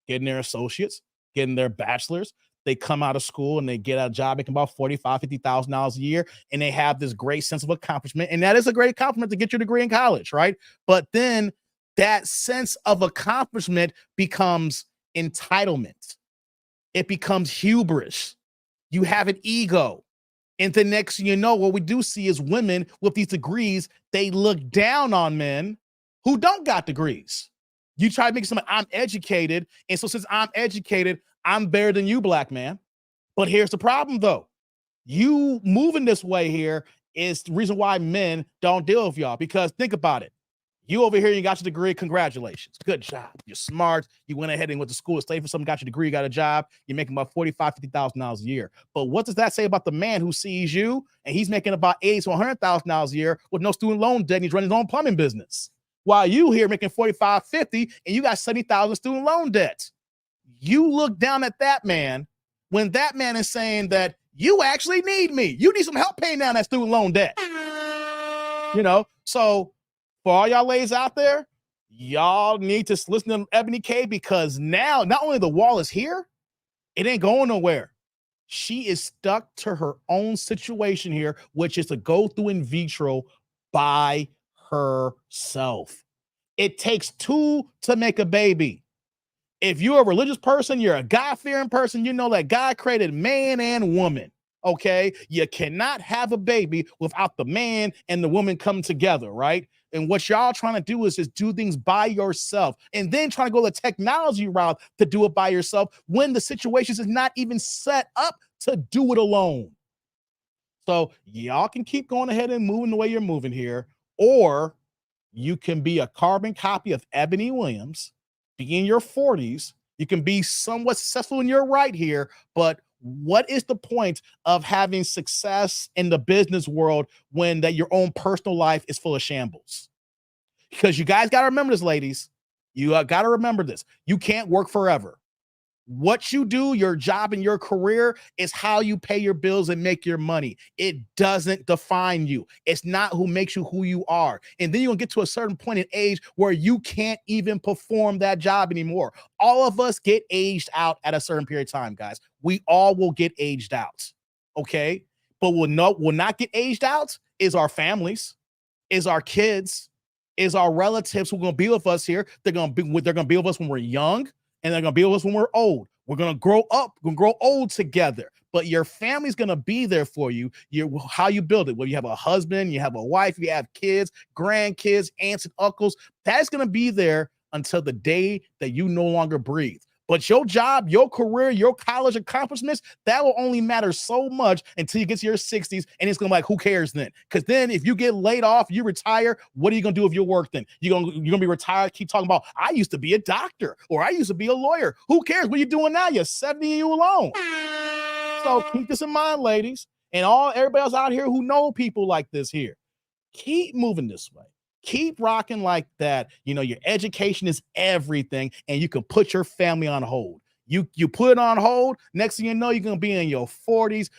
getting their associates, getting their bachelors. They come out of school and they get a job making about $45,000, $50,000 a year, and they have this great sense of accomplishment. And that is a great accomplishment to get your degree in college, right? But then that sense of accomplishment becomes entitlement. It becomes hubris. You have an ego. And the next thing you know, what we do see is women with these degrees, they look down on men who don't got degrees. You try to make something, I'm educated. And so since I'm educated, I'm better than you, black man. But here's the problem, though. You moving this way here is the reason why men don't deal with y'all. Because think about it. You over here, you got your degree. Congratulations. Good job. You're smart. You went ahead and went to school, stayed for something, got your degree, got a job. You're making about $45,000, $50,000 a year. But what does that say about the man who sees you and he's making about $80,000 to $100,000 a year with no student loan debt and he's running his own plumbing business? While you here making $45,000, $50,000 and you got $70,000 student loan debt. You look down at that man when that man is saying that you actually need me. You need some help paying down that student loan debt. So for all y'all ladies out there, y'all need to listen to Ebony K, because now not only the wall is here, it ain't going nowhere. She is stuck to her own situation here, which is to go through in vitro by herself. It takes two to make a baby. If you're a religious person, you're a God-fearing person, you know that God created man and woman, okay? You cannot have a baby without the man and the woman coming together, right? And what y'all trying to do is just do things by yourself and then trying to go the technology route to do it by yourself when the situation is not even set up to do it alone. So y'all can keep going ahead and moving the way you're moving here, or you can be a carbon copy of Ebony Williams, be in your 40s. You can be somewhat successful in your right here, but what is the point of having success in the business world when that your own personal life is full of shambles? Because you guys got to remember this, ladies. You got to remember this. You can't work forever. What you do, your job and your career, is how you pay your bills and make your money. It doesn't define you. It's not who makes you who you are. And then you'll get to a certain point in age where you can't even perform that job anymore. All of us get aged out at a certain period of time, guys. We all will get aged out. Okay. But will not get aged out is our families, is our kids, is our relatives who are going to be with us here. They're going to be with us when we're young. And they're going to be with us when we're old. We're going to grow up. We're going to grow old together. But your family's going to be there for you. How you build it. Well, you have a husband, you have a wife, you have kids, grandkids, aunts and uncles. That's going to be there until the day that you no longer breathe. But your job, your career, your college accomplishments, that will only matter so much until you get to your 60s. And it's going to be like, who cares then? Because then if you get laid off, you retire, what are you going to do with your work then? You're going to be retired, keep talking about, I used to be a doctor or I used to be a lawyer. Who cares? What are you doing now? You're 70 and you alone. So keep this in mind, ladies, and everybody else out here who know people like this here. Keep moving this way. Keep rocking like that. Your education is everything, and you can put your family on hold. You put it on hold. Next thing you know, you're gonna be in your 40s,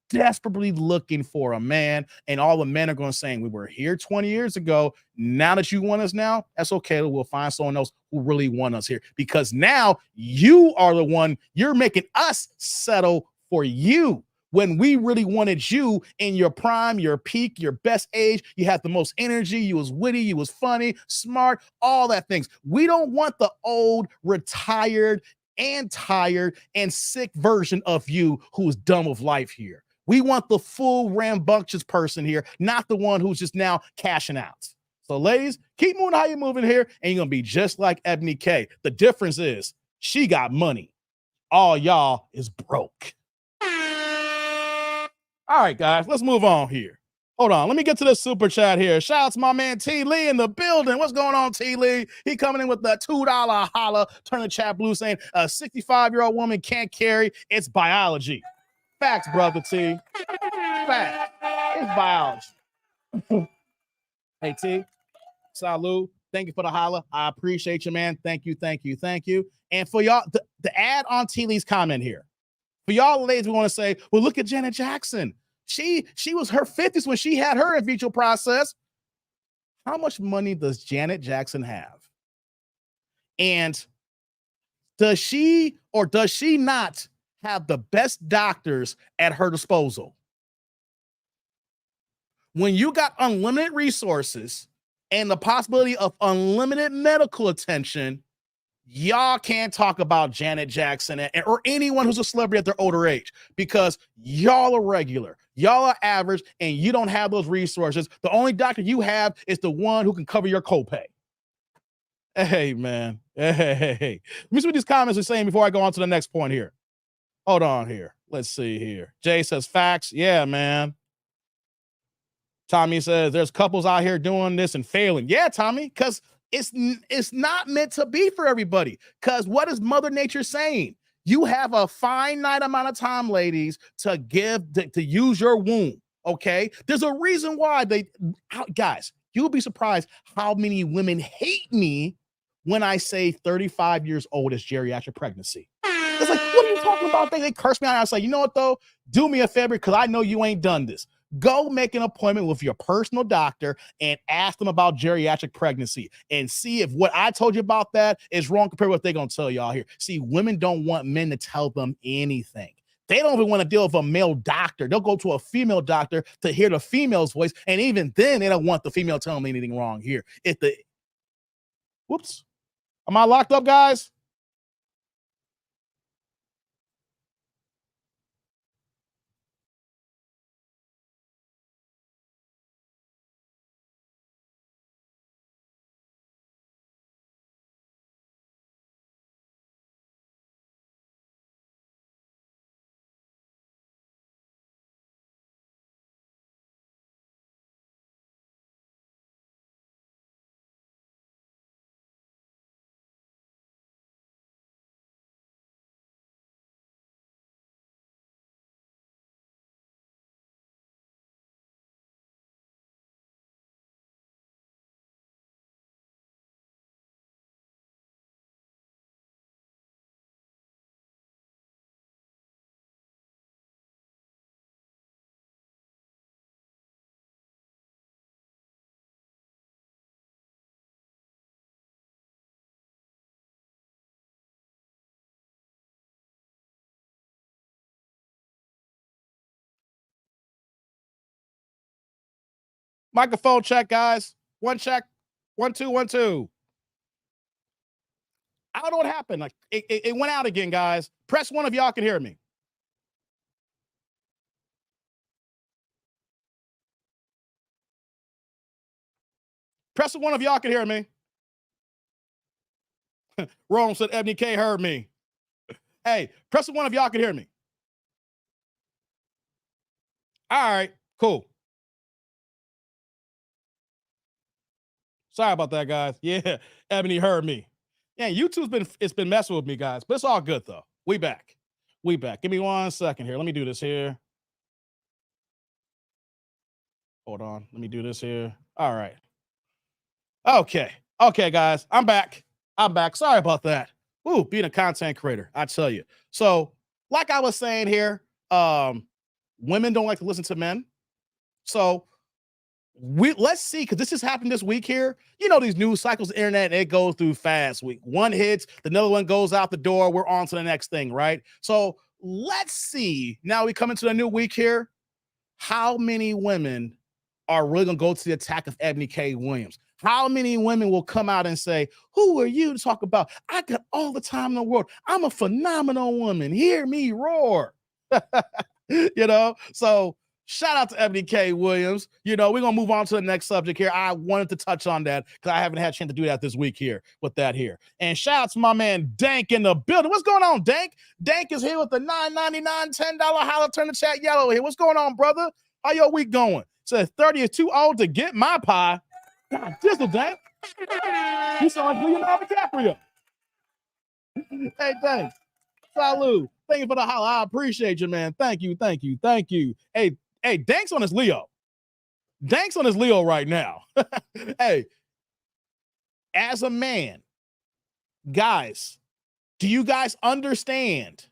desperately looking for a man, and all the men are going to say, we were here 20 years ago. Now that you want us now, that's okay. We'll find someone else who really want us here, because now you are the one, you're making us settle for you when we really wanted you in your prime, your peak, your best age. You had the most energy. You was witty. You was funny, smart, all that things. We don't want the old, retired, and tired and sick version of you who's done with life here. We want the full rambunctious person here, not the one who's just now cashing out. So, ladies, keep moving how you're moving here, and you're going to be just like Ebony K. The difference is she got money. All y'all is broke. All right, guys, let's move on here. Hold on. Let me get to the super chat here. Shout out to my man T. Lee in the building. What's going on, T. Lee? He coming in with the $2 holla. Turn the chat blue, saying a 65-year-old woman can't carry. It's biology. Facts, brother T. Facts. It's biology. Hey, T. Salud. Thank you for the holla. I appreciate you, man. Thank you, thank you, thank you. And for y'all, to add on T. Lee's comment here, for y'all ladies, we want to say, well, look at Janet Jackson. She was her 50s when she had her in vitro process. How much money does Janet Jackson have? And does she or does she not have the best doctors at her disposal? When you got unlimited resources and the possibility of unlimited medical attention, y'all can't talk about Janet Jackson or anyone who's a celebrity at their older age, because y'all are regular, y'all are average, and you don't have those resources. The only doctor you have is the one who can cover your copay. Hey, man. Hey. Let me see what these comments are saying before I go on to the next point here. Hold on here. Let's see here. Jay says facts. Yeah, man. Tommy says there's couples out here doing this and failing. Yeah, Tommy, because it's not meant to be for everybody. Because what is Mother Nature saying? You have a finite amount of time, ladies, to use your womb. Okay, there's a reason why guys, you'll be surprised how many women hate me when I say 35 years old is geriatric pregnancy. It's like, what are you talking about? They curse me out. I was like, you know what though? Do me a favor, because I know you ain't done this. Go make an appointment with your personal doctor and ask them about geriatric pregnancy and see if what I told you about that is wrong compared to what they're going to tell y'all here. See, women don't want men to tell them anything. They don't even want to deal with a male doctor. They'll go to a female doctor to hear the female's voice. And even then, they don't want the female telling them anything wrong here. Whoops. Am I locked up, guys? Microphone check, guys. One check. 1 2 1 2. I don't know what happened. Like it went out again, guys. Press 1 if y'all can hear me. Press 1 if y'all can hear me. Rome said Ebony K heard me. Hey, press 1 if y'all can hear me. All right, cool. Sorry about that, guys. Yeah, Ebony heard me. Yeah, YouTube's been messing with me, guys, but it's all good though. We back. Give me 1 second here. Let me do this here. Hold on. Let me do this here. All right. Okay, guys, I'm back. Sorry about that. Ooh, being a content creator, I tell you. So, like I was saying here, women don't like to listen to men. So let's see, because this just happened this week here. You know, these news cycles, the internet, it goes through fast. One hits, another one goes out the door. We're on to the next thing, right? So let's see. Now we come into the new week here. How many women are really gonna go to the attack of Ebony K. Williams? How many women will come out and say, who are you to talk about? I got all the time in the world. I'm a phenomenal woman. Hear me roar. You know, so shout out to Ebony K. Williams. You know, we're going to move on to the next subject here. I wanted to touch on that because I haven't had a chance to do that this week here with that here. And shout out to my man Dank in the building. What's going on, Dank? Dank is here with the $9.99, $10 holla, turn the chat yellow here. What's going on, brother? How your week going? Says 30 is too old to get my pie. God, dizzle, Dank. You sound like Leonardo DiCaprio. Hey, thanks. Salud. Thank you for the holla. I appreciate you, man. Thank you, thank you, thank you. Hey, Dank's on his Leo. Dank's on his Leo right now. Hey, as a man, guys, do you guys understand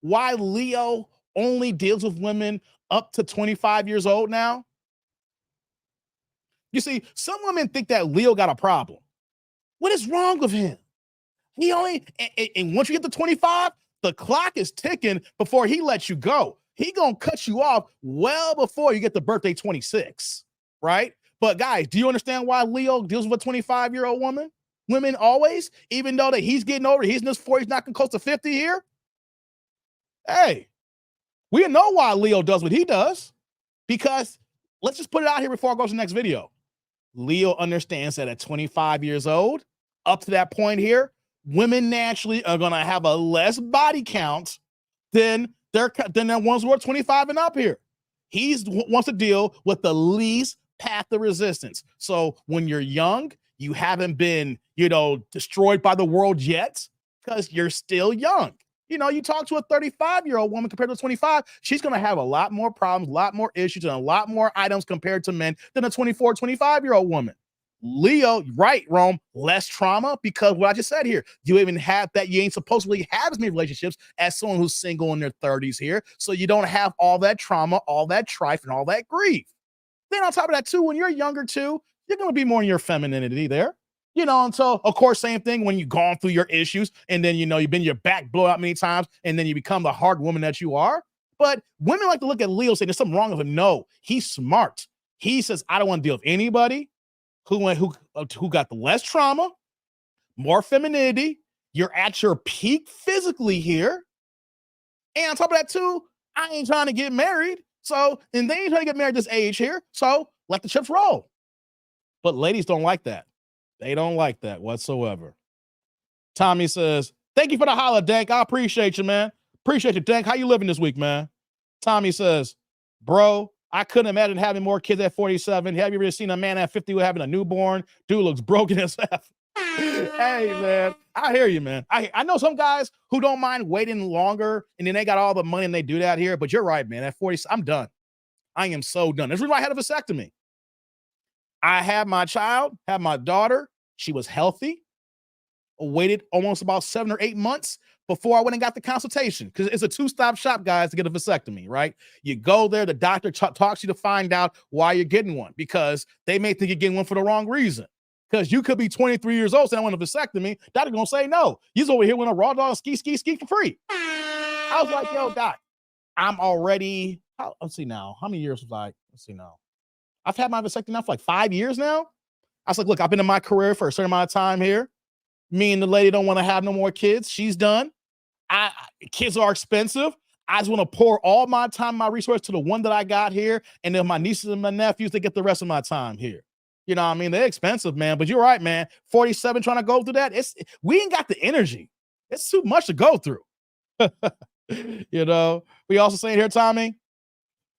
why Leo only deals with women up to 25 years old now? You see, some women think that Leo got a problem. What is wrong with him? He only, and once you get to 25, the clock is ticking before he lets you go. He gonna cut you off well before you get to birthday 26, right? But guys, do you understand why Leo deals with a 25-year-old woman? Women always, even though that he's getting older, he's in his 40s, not close to 50 here. Hey, we know why Leo does what he does, because let's just put it out here before I go to the next video. Leo understands that at 25 years old, up to that point here, women naturally are going to have a less body count than their ones who are 25 and up here. He wants to deal with the least path of resistance. So when you're young, you haven't been, destroyed by the world yet because you're still young. You know, you talk to a 35-year-old woman compared to a 25, she's going to have a lot more problems, a lot more issues, and a lot more items compared to men than a 24, 25-year-old woman. Leo, right, Rome, less trauma, because what I just said here, you even have that, you ain't supposedly have as many relationships as someone who's single in their 30s here, so you don't have all that trauma, all that strife, and all that grief. Then on top of that, too, when you're younger, too, you're going to be more in your femininity there. And so, of course, same thing when you've gone through your issues and then, you've been your back blown out many times and then you become the hard woman that you are. But women like to look at Leo and say there's something wrong with him. No, he's smart. He says, I don't want to deal with anybody who got the less trauma, more femininity. You're at your peak physically here. And on top of that, too, I ain't trying to get married. So, and they ain't trying to get married this age here. So let the chips roll. But ladies don't like that. They don't like that whatsoever. Tommy says, thank you for the holla, Dank. I appreciate you, man. Appreciate you, Dank. How you living this week, man? Tommy says, bro, I couldn't imagine having more kids at 47. Have you ever seen a man at 50 having a newborn? Dude looks broken as F. Hey, man, I hear you, man. I know some guys who don't mind waiting longer, and then they got all the money and they do that here. But you're right, man. At 40, I'm done. I am so done. That's the reason why I had a vasectomy. I had my child, had my daughter. She was healthy. Waited almost about 7 or 8 months before I went and got the consultation, because it's a two-stop shop, guys, to get a vasectomy, right? You go there, the doctor talks to you to find out why you're getting one, because they may think you're getting one for the wrong reason. Because you could be 23 years old saying I want a vasectomy. Doctor's going to say no. He's over here with a raw dog ski for free. I was like, yo, doc, I'm already, let's see now. How many years was I? Let's see now. I've had my vasectomy now for like 5 years now. I was like, look, I've been in my career for a certain amount of time here. Me and the lady don't want to have no more kids. She's done. Kids are expensive. I just want to pour all my time, my resources to the one that I got here. And then my nieces and my nephews, they get the rest of my time here. You know what I mean? They're expensive, man. But you're right, man. 47 trying to go through that. We ain't got the energy. It's too much to go through. We also saying here, Tommy,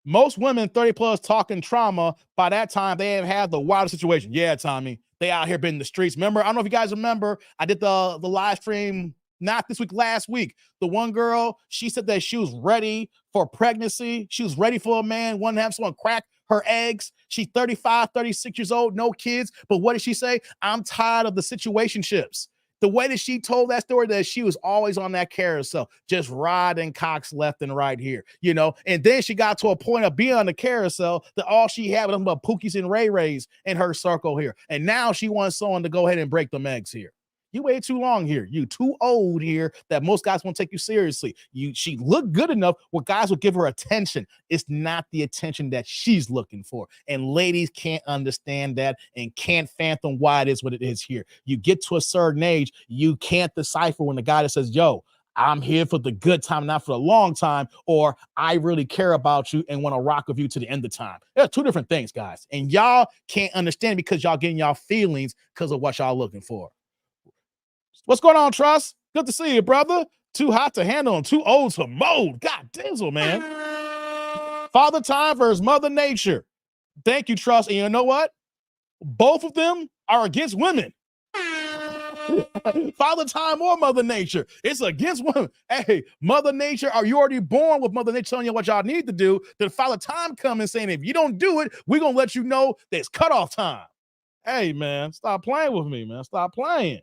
most women 30 plus talking trauma, by that time they have had the wildest situation. Yeah, Tommy, they out here been in the streets. Remember, I don't know if you guys remember, I did the live stream, not this week, last week. The one girl, she said that she was ready for pregnancy. She was ready for a man, wanted to have someone crack her eggs. She's 35, 36 years old, no kids. But what did she say? I'm tired of the situationships. The way that she told that story, that she was always on that carousel, just riding cocks left and right here, you know. And then she got to a point of being on the carousel that all she had was nothing but Pookies and Ray Rays in her circle here. And now she wants someone to go ahead and break them eggs here. You waited too long here. You too old here that most guys won't take you seriously. She looked good enough where guys will give her attention. It's not the attention that she's looking for. And ladies can't understand that and can't fathom why it is what it is here. You get to a certain age, you can't decipher when the guy that says, yo, I'm here for the good time, not for the long time, or I really care about you and want to rock with you to the end of time. There are two different things, guys. And y'all can't understand because y'all getting y'all feelings because of what y'all looking for. What's going on, Trust? Good to see you, brother. Too hot to handle and too old to mold. God dizzle, man. Father Time versus Mother Nature. Thank you, Trust. And you know what? Both of them are against women. Father Time or Mother Nature. It's against women. Hey, Mother Nature, are you already born with Mother Nature telling you what y'all need to do? Then Father Time coming saying, if you don't do it, we're going to let you know there's cutoff time. Hey, man, stop playing with me, man. Stop playing.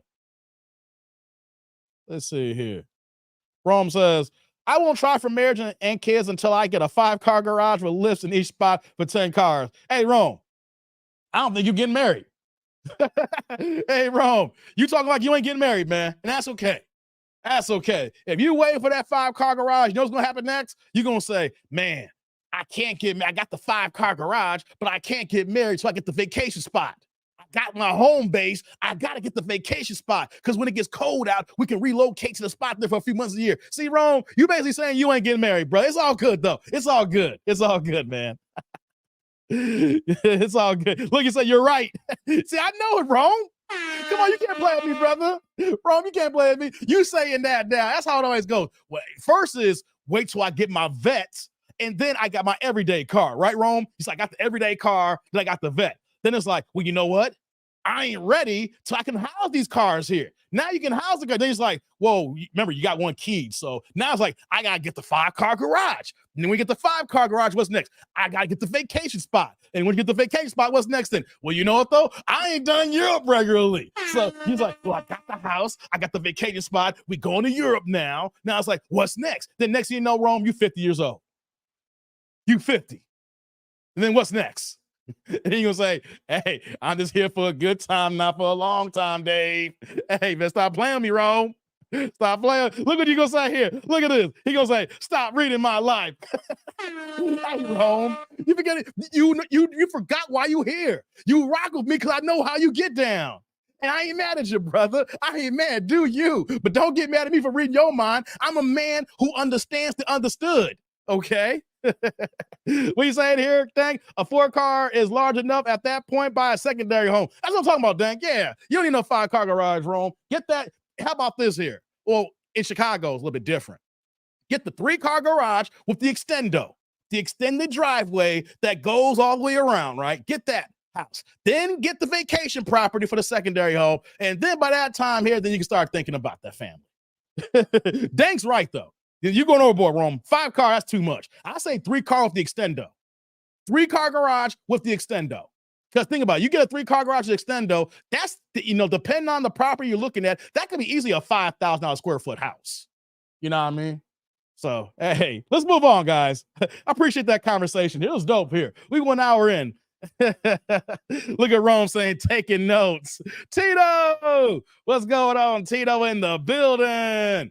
Let's see here. Rome says, I won't try for marriage and kids until I get a 5-car garage with lifts in each spot for 10 cars. Hey, Rome, I don't think you're getting married. Hey, Rome, you talking like you ain't getting married, man. And that's okay. That's okay. If you wait for that 5-car garage, you know what's going to happen next? You're going to say, man, I can't get married. I got the 5-car garage, but I can't get married so I get the vacation spot. Got my home base. I got to get the vacation spot because when it gets cold out, we can relocate to the spot there for a few months a year. See, Rome, you basically saying you ain't getting married, bro. It's all good, though. It's all good. It's all good, man. It's all good. Look, you say you're right. See, I know it, Rome. Come on, you can't play with me, brother. Rome, you can't play with me. You saying that now. That's how it always goes. Well, first is wait till I get my vet, and then I got my everyday car, right, Rome? He's like, I got the everyday car, then I got the vet. Then it's like, well, you know what? I ain't ready till I can house these cars here. Now you can house the car. Then it's like, whoa, remember, you got one key. So now it's like, I got to get the 5-car garage. And then we get the 5-car garage. What's next? I got to get the vacation spot. And when you get the vacation spot, what's next then? Well, you know what, though? I ain't done Europe regularly. So he's like, well, I got the house. I got the vacation spot. We going to Europe now. Now it's like, what's next? Then next thing you know, Rome, you 50 years old. You 50. And then what's next? And you're gonna say, hey, I'm just here for a good time, not for a long time, Dave. Hey, man, stop playing me, Rome. Stop playing. Look what you gonna say here. Look at this. He gonna say, stop reading my life. Hey, Rome, you forget it. You forgot why you here. You rock with me because I know how you get down. And I ain't mad at you, brother. I ain't mad. Do you? But don't get mad at me for reading your mind. I'm a man who understands the understood. Okay. What you saying here, Dang? A 4-car is large enough at that point by a secondary home. That's what I'm talking about, Dang. Yeah, you don't need no 5-car garage, Rome. Get that. How about this here? Well, in Chicago, it's a little bit different. Get the 3-car garage with the extendo, the extended driveway that goes all the way around, right? Get that house. Then get the vacation property for the secondary home. And then by that time here, then you can start thinking about that family. Dang's right, though. You're going overboard, Rome. 5-car, that's too much. I say 3-car with the extendo. 3-car garage with the extendo. Because think about it, you get a 3-car garage with extendo, that's, depending on the property you're looking at, that could be easily a $5,000 square foot house. You know what I mean? So, hey, let's move on, guys. I appreciate that conversation. It was dope here. We 1 hour in. Look at Rome saying, taking notes. Tito, what's going on? Tito in the building.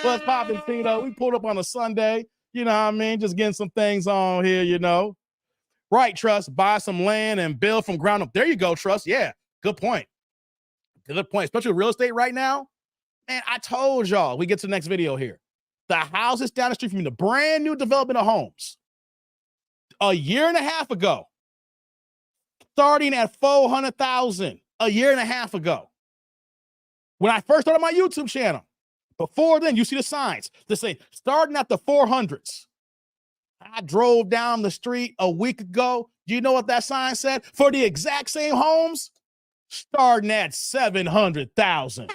What's popping, Tito? We pulled up on a Sunday. You know what I mean? Just getting some things on here, Right, Trust. Buy some land and build from ground up. There you go, Trust. Yeah, good point. Good point. Especially real estate right now. Man, I told y'all, we get to the next video here. The houses down the street from me, the brand new development of homes, a year and a half ago, starting at $400,000 a year and a half ago. When I first started my YouTube channel, before then, you see the signs that say starting at the 400s. I drove down the street a week ago. Do you know what that sign said? For the exact same homes, starting at 700,000.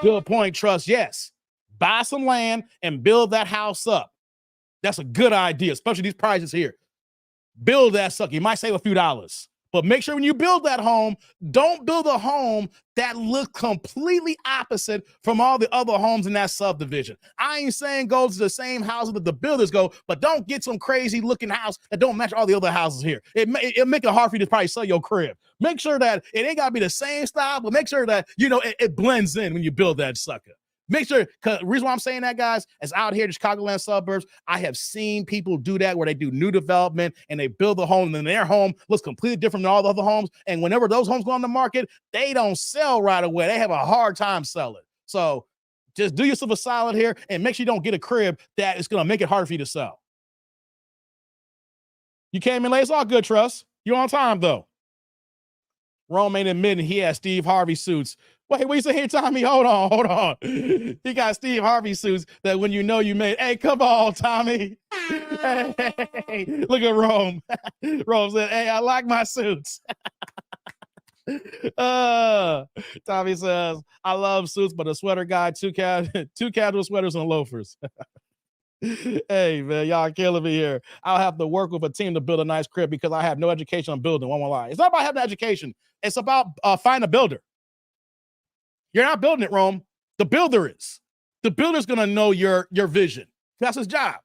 Good point, Trust. Yes. Buy some land and build that house up. That's a good idea, especially these prices here. Build that sucker. You might save a few dollars. But make sure when you build that home, don't build a home that looks completely opposite from all the other homes in that subdivision. I ain't saying go to the same houses that the builders go, but don't get some crazy looking house that don't match all the other houses here. It'll make it hard for you to probably sell your crib. Make sure that it ain't got to be the same style, but make sure that, it blends in when you build that sucker. Make sure, because the reason why I'm saying that, guys, is out here in the Chicagoland suburbs, I have seen people do that where they do new development and they build a home, and then their home looks completely different than all the other homes. And whenever those homes go on the market, they don't sell right away. They have a hard time selling. So just do yourself a solid here and make sure you don't get a crib that is going to make it hard for you to sell. You came in late. It's all good, Trust. You're on time, though. Rome ain't admitting he has Steve Harvey suits. Wait, what you say here, Tommy? Hold on. He got Steve Harvey suits that when you know you made. Hey, come on, Tommy. Hey, look at Rome. Rome said, hey, I like my suits. Tommy says, I love suits, but a sweater guy, two casual sweaters and loafers. Hey, man, y'all killing me here. I'll have to work with a team to build a nice crib because I have no education on building. One more lie. It's not about having education. It's about finding a builder. You're not building it, Rome. The builder is. The builder's going to know your vision. That's his job.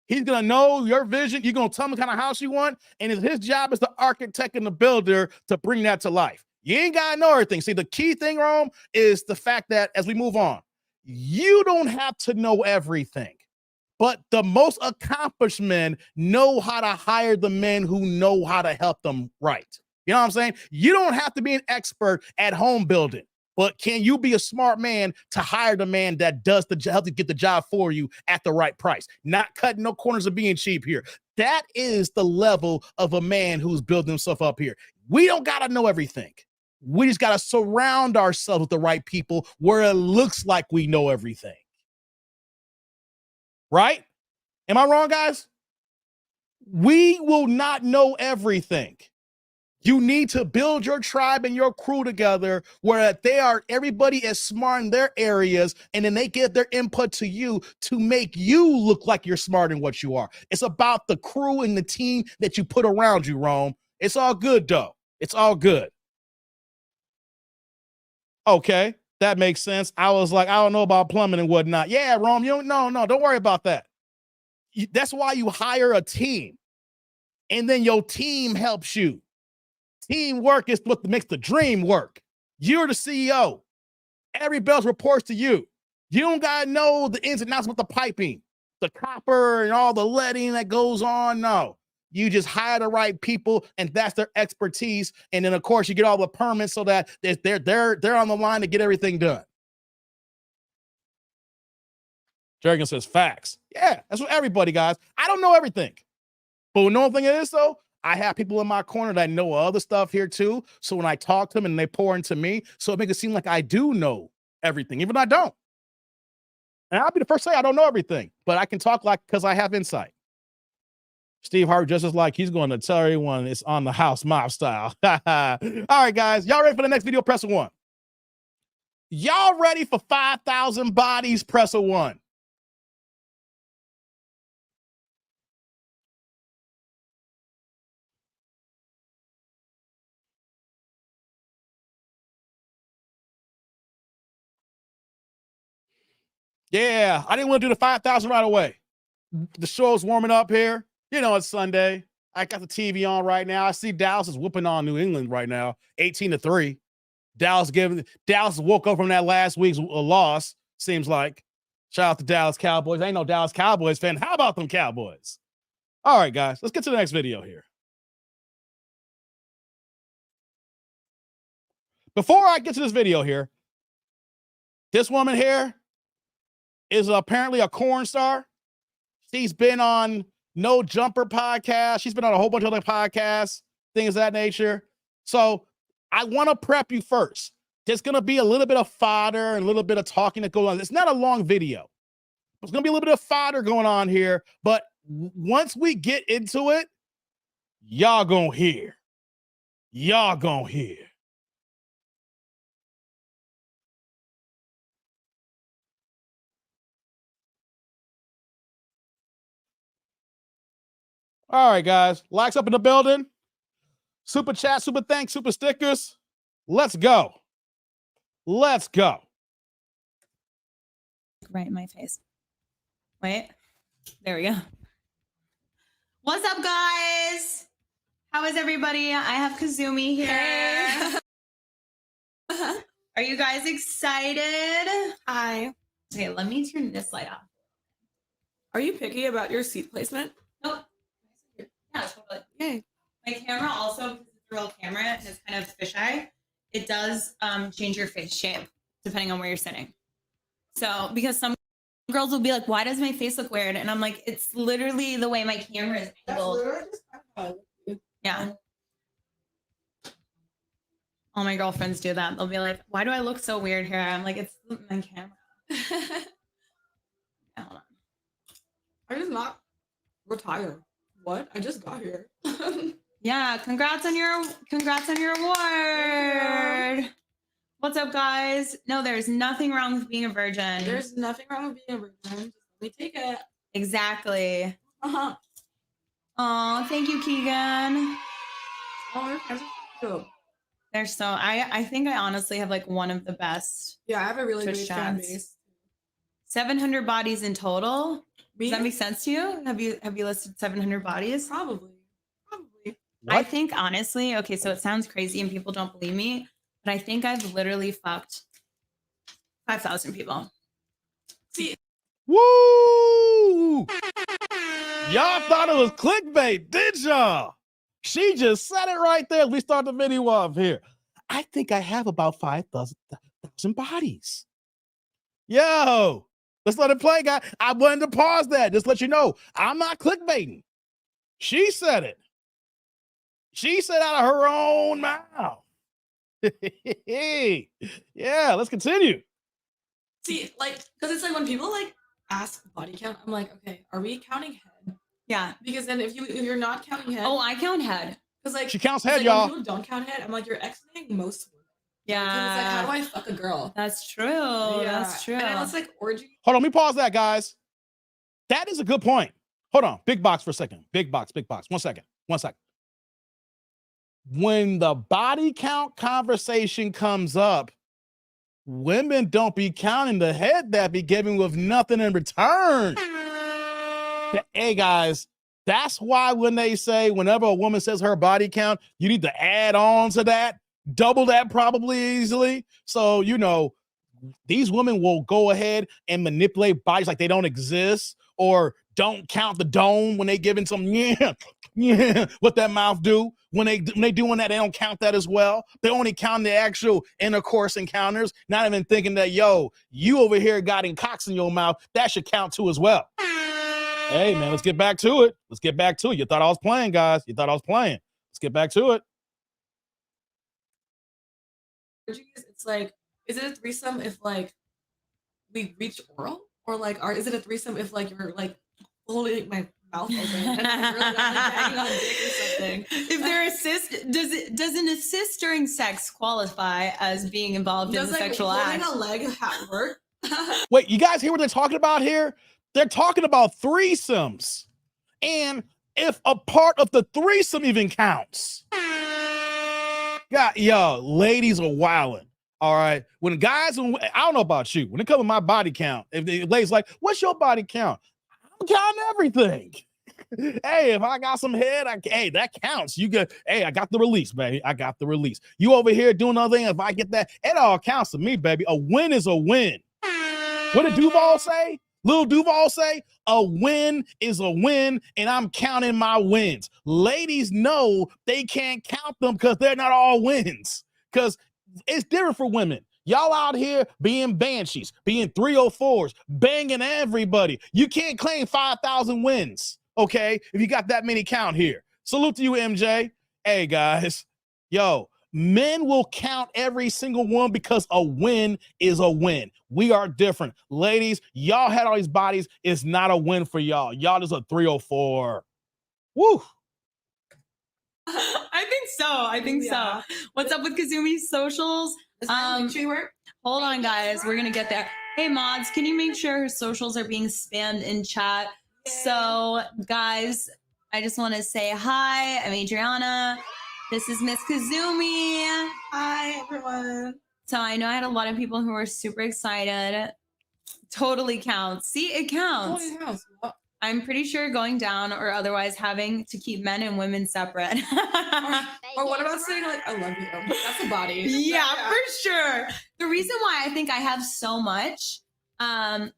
He's going to know your vision. You're going to tell him the kind of house you want. And his job is the architect and the builder to bring that to life. You ain't got to know everything. See, the key thing, Rome, is the fact that as we move on, you don't have to know everything. But the most accomplished men know how to hire the men who know how to help them right. You know what I'm saying? You don't have to be an expert at home building. But can you be a smart man to hire the man that does help to get the job for you at the right price? Not cutting no corners of being cheap here. That is the level of a man who's building himself up here. We don't got to know everything. We just got to surround ourselves with the right people where it looks like we know everything. Right? Am I wrong, guys? We will not know everything. You need to build your tribe and your crew together where everybody is smart in their areas, and then they give their input to you to make you look like you're smart in what you are. It's about the crew and the team that you put around you, Rome. It's all good, though. It's all good. Okay, that makes sense. I was like, I don't know about plumbing and whatnot. Yeah, Rome, don't worry about that. That's why you hire a team, and then your team helps you. Teamwork is what makes the dream work. You're the CEO. Every bell reports to you. You don't got to know the ins and outs with the piping, the copper, and all the leading that goes on. No, you just hire the right people, and that's their expertise. And then, of course, you get all the permits so that they're on the line to get everything done. Jerrigan says facts. Yeah, that's what everybody, guys. I don't know everything, but the one thing is though, I have people in my corner that know other stuff here too. So when I talk to them and they pour into me, so it makes it seem like I do know everything, even though I don't. And I'll be the first to say I don't know everything, but I can talk because I have insight. Steve Harvey just is like he's going to tell everyone it's on the house mob style. All right, guys, y'all ready for the next video? Press a 1. Y'all ready for 5,000 bodies? Press a 1. Yeah, I didn't want to do the 5,000 right away. The show's warming up here. It's Sunday. I got the TV on right now. I see Dallas is whooping on New England right now, 18-3. Dallas woke up from that last week's loss, seems like. Shout out to Dallas Cowboys. I ain't no Dallas Cowboys fan. How about them Cowboys? All right, guys, let's get to the next video here. Before I get to this video here, this woman here is apparently a corn star. She's been on No Jumper podcast. She's been on a whole bunch of other podcasts, things of that nature. So I want to prep you first. There's going to be a little bit of fodder and a little bit of talking that goes on. It's not a long video. There's going to be a little bit of fodder going on here. But once we get into it, y'all going to hear. Y'all going to hear. All right, guys. Likes up in the building. Super chat, super thanks, super stickers. Let's go. Let's go. Right in my face. Wait. There we go. What's up, guys? How is everybody? I have Kazumi here. Are you guys excited? Hi. Okay, let me turn this light off. Are you picky about your seat placement? Nope. Yeah, totally. Yay. My camera also, because it's a real camera, and it's kind of fisheye. It does change your face shape depending on where you're sitting. So, because some girls will be like, why does my face look weird? And I'm like, it's literally the way my camera is angled. Yeah. All my girlfriends do that. They'll be like, why do I look so weird here? I'm like, it's my camera. Yeah, hold on. I just not retired. What? I just got here. Yeah, congrats on your award. What's up, guys? No, there's nothing wrong with being a virgin. There's nothing wrong with being a virgin. Just let me take it. Exactly. Uh-huh. Oh, thank you, Keegan. Oh, your friends are so. They're so I think I honestly have like one of the best Yeah, I have a really Twitch great fan chats. base. 700 bodies in total. Me? Does that make sense to you? Have you listed 700 bodies? Probably. I think honestly, okay, so it sounds crazy and people don't believe me, but I think I've literally fucked 5,000 people. See, Woo! Y'all thought it was clickbait, did y'all? She just said it right there. We start the video off here. I think I have about 5,000 bodies. Yo, let's let it play, guys. I wanted to pause that. Just let you know, I'm not clickbaiting. She said it. She said out of her own mouth. Yeah, let's continue. see, like, because it's like when people like ask body count, I'm like, okay, are we counting head? Yeah. Because then if you're not counting head, Oh, I count head. because like She counts it's head, like, y'all. when people don't count head, I'm like, you're exiting most women. Yeah. Because it's like, how do I fuck a girl? That's true. That's true. And then it's like orgy. Hold on, let me pause that, guys. That is a good point. Hold on, big box for a second. Big box. 1 second. When the body count conversation comes up, women don't be counting the head that be giving with nothing in return. Hey, guys, that's why when they say whenever a woman says her body count, you need to add on to that, double that probably easily. So, you know, these women will go ahead and manipulate bodies like they don't exist, or don't count the dome when they giving some what that mouth do. When they doing that, they don't count that as well. They only count the actual intercourse encounters, not even thinking that, yo, you over here got in cocks in your mouth. That should count too as well. Hey, man, let's get back to it. You thought I was playing, guys. Let's get back to it. It's like, is it a threesome if like we reach oral, or like, is it a threesome if like you're like holding my mouth open and like, really not like banging on a dick or something? If they're does an assist during sex qualify as being involved in the like, sexual act? holding a leg work? Wait, you guys hear what they're talking about here? They're talking about threesomes. And if a part of the threesome even counts. God, yo, ladies are wilding. All right. When guys, I don't know about you, when it comes to my body count, if the ladies like, what's your body count? I'm counting everything. Hey, if I got some head, hey, that counts. You get, hey, I got the release, baby. I got the release. You over here doing other things, if I get that, it all counts to me, baby. A win is a win. What did Duval say? Lil Duval say, a win is a win, and I'm counting my wins. Ladies know they can't count them because they're not all wins. Because it's different for women. Y'all out here being banshees, being 304s, banging everybody. You can't claim 5,000 wins, okay, if you got that many count here. Salute to you, MJ. Hey, guys. Yo, men will count every single one because a win is a win. We are different. Ladies, y'all had all these bodies. It's not a win for y'all. Y'all is a 304. Woo. I think so. What's up with Kazumi's socials? Hold on, guys. We're gonna get there. Hey, mods, can you make sure her socials are being spammed in chat? So, guys, I just want to say hi. I'm Adriana. This is Miss Kazumi. Hi, everyone. So I know I had a lot of people who were super excited. Totally counts. See, it counts. Holy house. I'm pretty sure going down or otherwise having to keep men and women separate. Or what about saying like, I love you? That's a body. Yeah, for sure. The reason why I think I have so much, I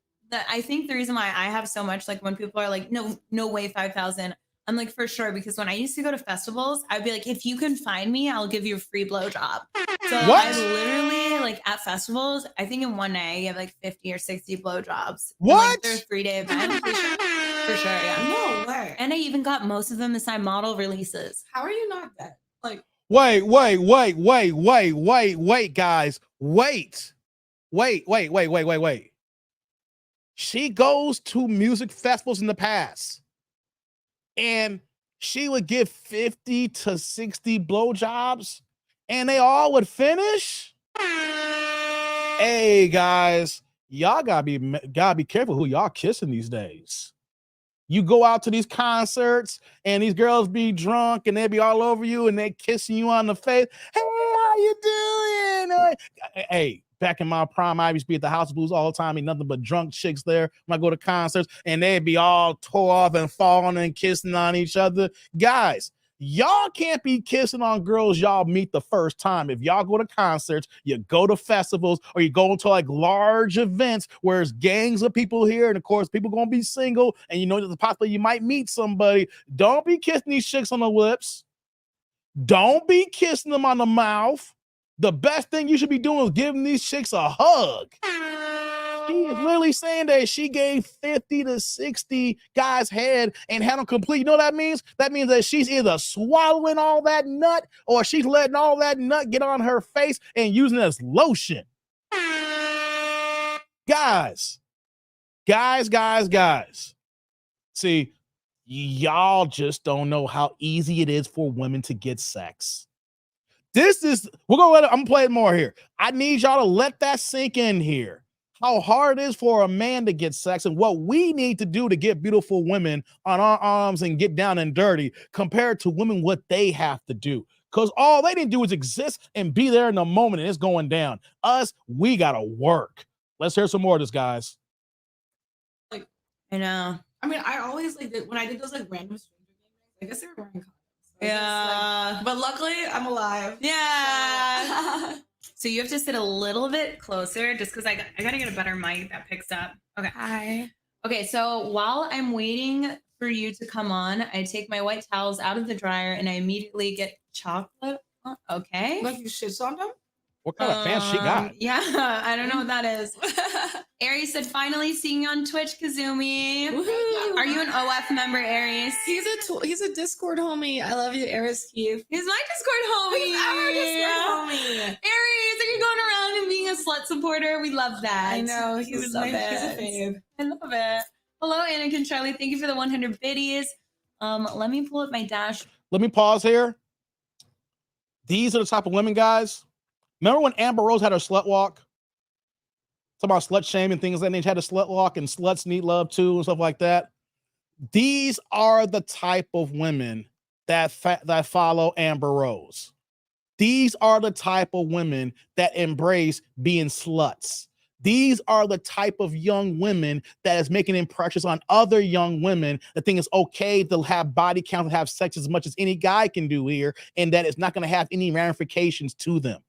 think the reason why I have so much, like when people are like, no way, 5,000. I'm like, for sure, because when I used to go to festivals, I'd be like, if you can find me, I'll give you a free blowjob. So What? I literally, like at festivals, I think in one night you have like 50 or 60 blowjobs. What? Like, they're 3-day events. For sure, yeah. No way. And I even got most of them to sign model releases. How are you not dead? Like, Wait, guys. Wait. She goes to music festivals in the past, and she would give 50 to 60 blowjobs, and they all would finish. Hey, guys, y'all gotta be careful who y'all kissing these days. You go out to these concerts and these girls be drunk and they be all over you and they kissing you on the face. Hey, how you doing? Hey, back in my prime, I used to be at the House of Blues all the time. Ain't nothing but drunk chicks there when I go to concerts, and they'd be all tore off and falling and kissing on each other. Guys, y'all can't be kissing on girls y'all meet the first time. If y'all go to concerts, you go to festivals, or you go into like large events where there's gangs of people here, and of course people gonna be single, and you know there's a possibility you might meet somebody. Don't be kissing these chicks on the lips. Don't be kissing them on the mouth. The best thing you should be doing is giving these chicks a hug. She is literally saying that she gave 50 to 60 guys head and had them complete. You know what that means? That means that she's either swallowing all that nut or she's letting all that nut get on her face and using it as lotion. Guys. See, y'all just don't know how easy it is for women to get sex. I'm gonna play it more here. I need y'all to let that sink in here. How hard it is for a man to get sex and what we need to do to get beautiful women on our arms and get down and dirty compared to women, what they have to do. Because all they didn't do is exist and be there in the moment and it's going down. Us, we gotta work. Let's hear some more of this, guys. like, I know. I mean, I always like when I did those like random stranger games, I guess they were wearing condoms. So Yeah. but luckily, I'm alive. Yeah. So you have to sit a little bit closer just because I got to get a better mic that picks up. Okay. Hi. Okay. So while I'm waiting for you to come on, I take my white towels out of the dryer and I immediately get chocolate. Okay. Like you shit on them? What kind of fans she got? Yeah. I don't know what that is. Aries said, finally seeing you on Twitch, Kazumi. Woohoo. Are you an OF member, Aries? He's a Discord homie. I love you, Aris Keith. He's my Discord homie. He's our Discord homie. Aries, are you going around and being a slut supporter? We love that. I know We he's love a it. fave. I love it. Hello, Anakin Charlie. Thank you for the 100 biddies. Let me pull up my dash. Let me pause here. These are the type of women, guys. Remember when Amber Rose had her slut walk? Talking about slut shame and things like that. She had a slut walk and sluts need love too and stuff like that. These are the type of women that follow Amber Rose. These are the type of women that embrace being sluts. These are the type of young women that is making impressions on other young women that think it's okay to have body count and have sex as much as any guy can do here, and that it's not going to have any ramifications to them.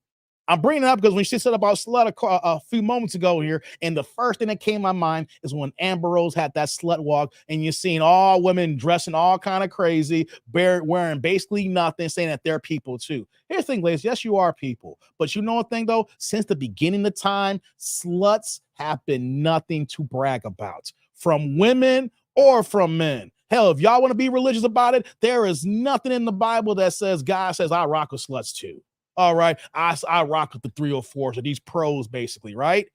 I'm bringing it up because when she said about slut a few moments ago here, and the first thing that came to my mind is when Amber Rose had that slut walk, and you're seeing all women dressing all kind of crazy, wearing basically nothing, saying that they're people too. Here's the thing, ladies. Yes, you are people. But you know what thing, though? Since the beginning of time, sluts have been nothing to brag about from women or from men. Hell, if y'all want to be religious about it, there is nothing in the Bible that says God says I rock with sluts too. All right, I rock with the 304s or these pros, basically, right?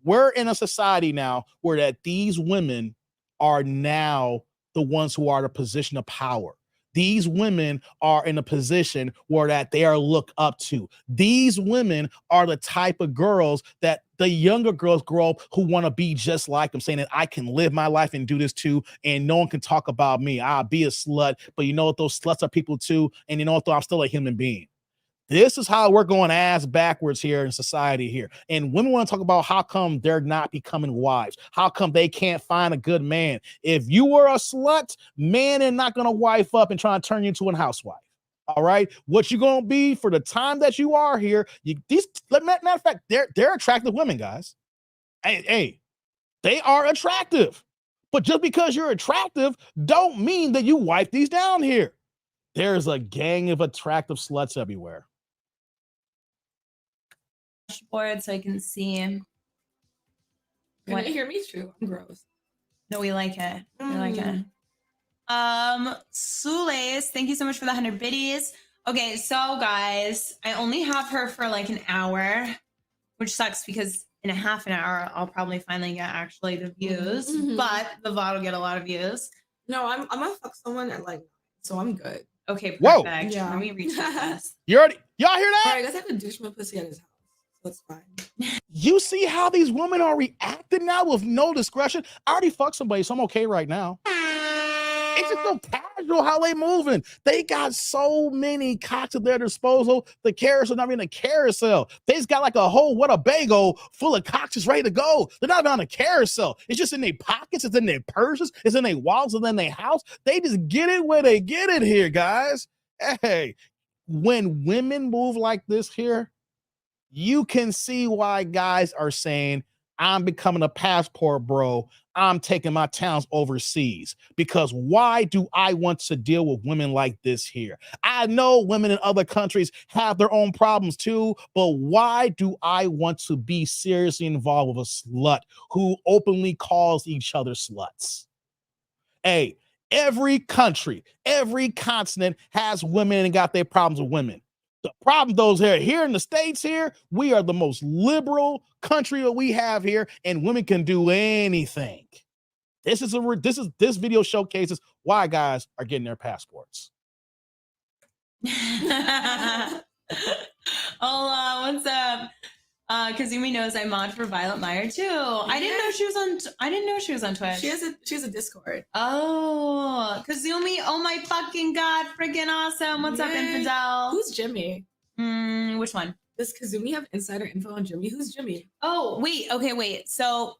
We're in a society now where that these women are now the ones who are in a position of power. these women are in a position where that they are looked up to. These women are the type of girls that the younger girls grow up who want to be just like them, saying that I can live my life and do this too, and no one can talk about me. I'll be a slut, but you know what? Those sluts are people too, and you know what? Though I'm still a human being. This is how we're going ass backwards here in society here. And women want to talk about how come they're not becoming wives. How come they can't find a good man? If you were a slut, man are not going to wife up and try to turn you into a housewife. All right. What you going to be for the time that you are here. Matter of fact, they're attractive women, guys. Hey, they are attractive. But just because you're attractive don't mean that you wipe these down here. There's a gang of attractive sluts everywhere. Board so I can see. Can What? you hear me? True. I'm gross. No, we like it. We like it. Sules, thank you so much for the 100 biddies. Okay, so guys, I only have her for like an hour, which sucks because in a half an hour, I'll probably finally get actually the views, but the VOD will get a lot of views. No, I'm gonna fuck someone at like 9, so I'm good. Okay, Whoa. perfect. Yeah. Let me reach this. Y'all hear that? Sorry, I guess I have to douche my pussy at his house. So it's fine. You see how these women are reacting now with no discretion? I already fucked somebody, so I'm okay right now. It's just so casual how they moving. They got so many cocks at their disposal. The carousel not even a carousel. They just got like a whole bagel full of cocks just ready to go. They're not on a carousel. It's just in their pockets. It's in their purses. It's in their wallets. It's in their house. They just get it where they get it here, guys. Hey, when women move like this here, you can see why guys are saying, I'm becoming a passport bro. I'm taking my towns overseas. Because why do I want to deal with women like this here? I know women in other countries have their own problems too, but why do I want to be seriously involved with a slut who openly calls each other sluts? Hey, every country, every continent has women and got their problems with women. The problem, those here in the States here, we are the most liberal country that we have here, and women can do anything. This video showcases why guys are getting their passports. Hola, what's up? Kazumi knows I mod for Violet Meyer too. I didn't know she was on Twitch. She has a Discord. Oh, Kazumi! Oh my fucking god! Freaking awesome! What's up, Infidel? Who's Jimmy? Which one? Does Kazumi have insider info on Jimmy? Who's Jimmy? Oh, wait. Okay, wait. So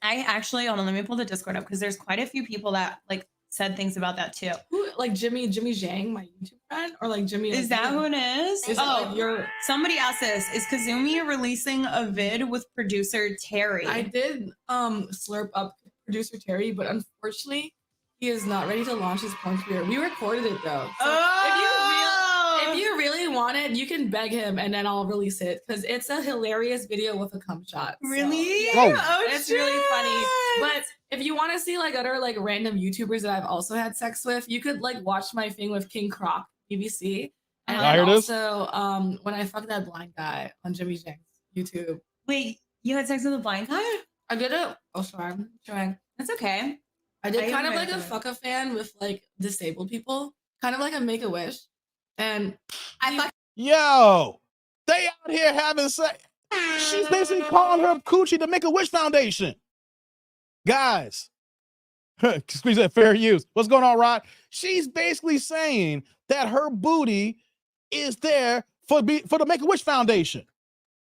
I actually hold on. Let me pull the Discord up because there's quite a few people that like said things about that too. Who, like Jimmy Zhang, my YouTube friend, or like Jimmy? Is that who it is? Is Oh, like your somebody else is Kazumi releasing a vid with producer Terry? I did slurp up producer Terry, but unfortunately, he is not ready to launch his porn career. We recorded it though. So if you really want it, you can beg him, and then I'll release it because it's a hilarious video with a cum shot. So, Really? Whoa. Oh, it's really funny. But if you want to see like other like random YouTubers that I've also had sex with, you could like watch my thing with King Croc BBC. And I then heard this. also when I fucked that blind guy on Jimmy Zhang's YouTube. Wait, you had sex with a blind guy? I did it. Oh, sorry. Trying. That's okay. I did I kind of haven't like a heard of it. fuck a fan with like disabled people, kind of like a Make-A-Wish. And I fuck. Yo, they out here having sex. She's basically calling her coochie to Make-A-Wish Foundation. Guys, squeeze that fair use. What's going on, Rod? She's basically saying that her booty is there for the Make-A-Wish Foundation.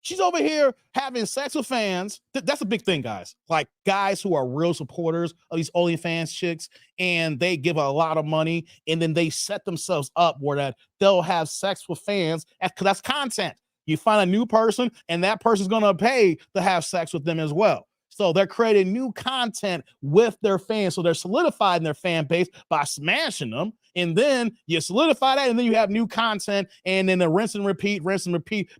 She's over here having sex with fans. That's a big thing, guys. Like guys who are real supporters of these OnlyFans chicks, and they give a lot of money, and then they set themselves up where that they'll have sex with fans. That's content. You find a new person, and that person's gonna pay to have sex with them as well. So they're creating new content with their fans. So they're solidifying their fan base by smashing them. And then you solidify that, and then you have new content, and then the rinse and repeat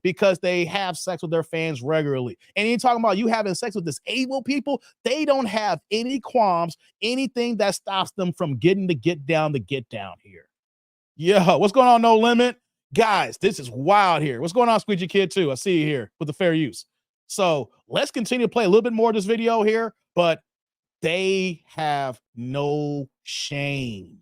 because they have sex with their fans regularly. And you're talking about you having sex with disabled people, they don't have any qualms, anything that stops them from getting to get down here. Yeah, what's going on, No Limit? Guys, this is wild here. What's going on, Squeegee Kid, too? I see you here with the fair use. So let's continue to play a little bit more of this video here, but they have no shame.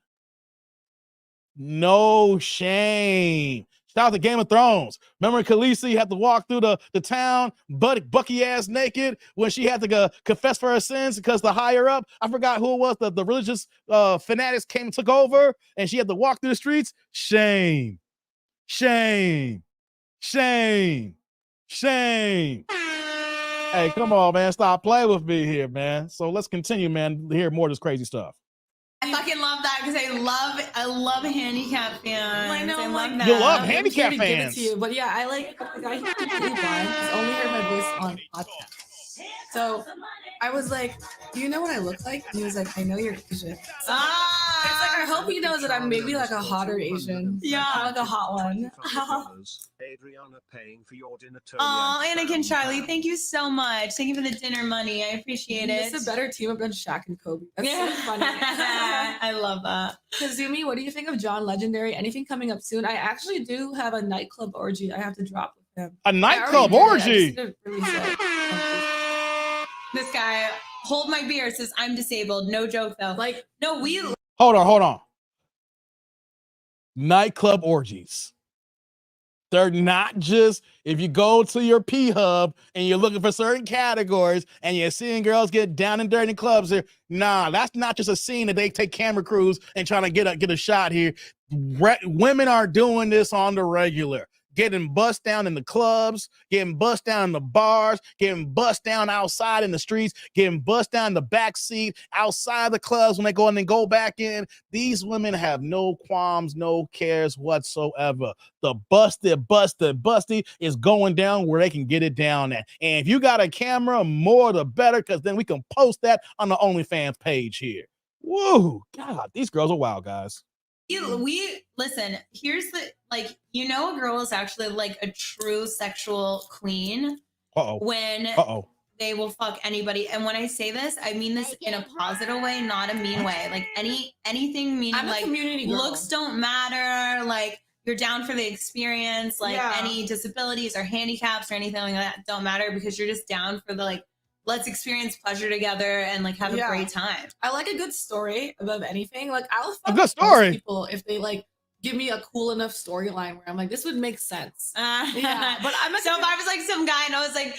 No shame. Shout out to Game of Thrones. Remember Khaleesi had to walk through the town, bucky ass naked, when she had to go confess for her sins because the higher up, I forgot who it was, the religious fanatics came and took over, and she had to walk through the streets. Shame. Shame. Shame. Shame. Hey, come on, man. Stop playing with me here, man. So let's continue, man, to hear more of this crazy stuff. I fucking love that because I love handicap fans. I know, I like, love that. You love I'm handicap here to give it fans. to you, but yeah, I like the guy who's completely blind. He's only heard my voice on podcast. So I was like, "Do you know what I look like?" And he was like, "I know you're Asian." So it's like I hope he knows that I'm maybe like a hotter Asian. Yeah. I'm like a hot one. Adriana paying for your dinner. Oh, Anakin Charlie, thank you so much. Thank you for the dinner money. I appreciate it. It's a better team up than Shaq and Kobe. That's so funny. I love that. Kazumi, what do you think of John Legendary? Anything coming up soon? I actually do have a nightclub orgy I have to drop with him. A nightclub I already orgy. did it. I just didn't release it. This guy, hold my beer, says I'm disabled. No joke though. Like, no, we Hold on. Nightclub orgies. They're not just if you go to your P Hub and you're looking for certain categories and you're seeing girls get down and dirty in clubs here. Nah, that's not just a scene that they take camera crews and trying to get a shot here. Women are doing this on the regular. Getting bust down in the clubs, getting bust down in the bars, getting bust down outside in the streets, getting bust down in the back seat outside the clubs when they go in and go back in. These women have no qualms, no cares whatsoever. The busty is going down where they can get it down at. And if you got a camera, more the better, because then we can post that on the OnlyFans page here. Woo! God, these girls are wild, guys. we listen, here's the a girl is actually like a true sexual queen when they will fuck anybody. And when I say this, I mean this in a positive way, not a mean way. Like anything meaning like looks don't matter, like you're down for the experience, like any disabilities or handicaps or anything like that don't matter, because you're just down for the let's experience pleasure together and have a great time. I like a good story above anything. Like I'll fuck a good story people if they give me a cool enough storyline where I'm like, this would make sense. But I'm so if I was like some guy and I was like,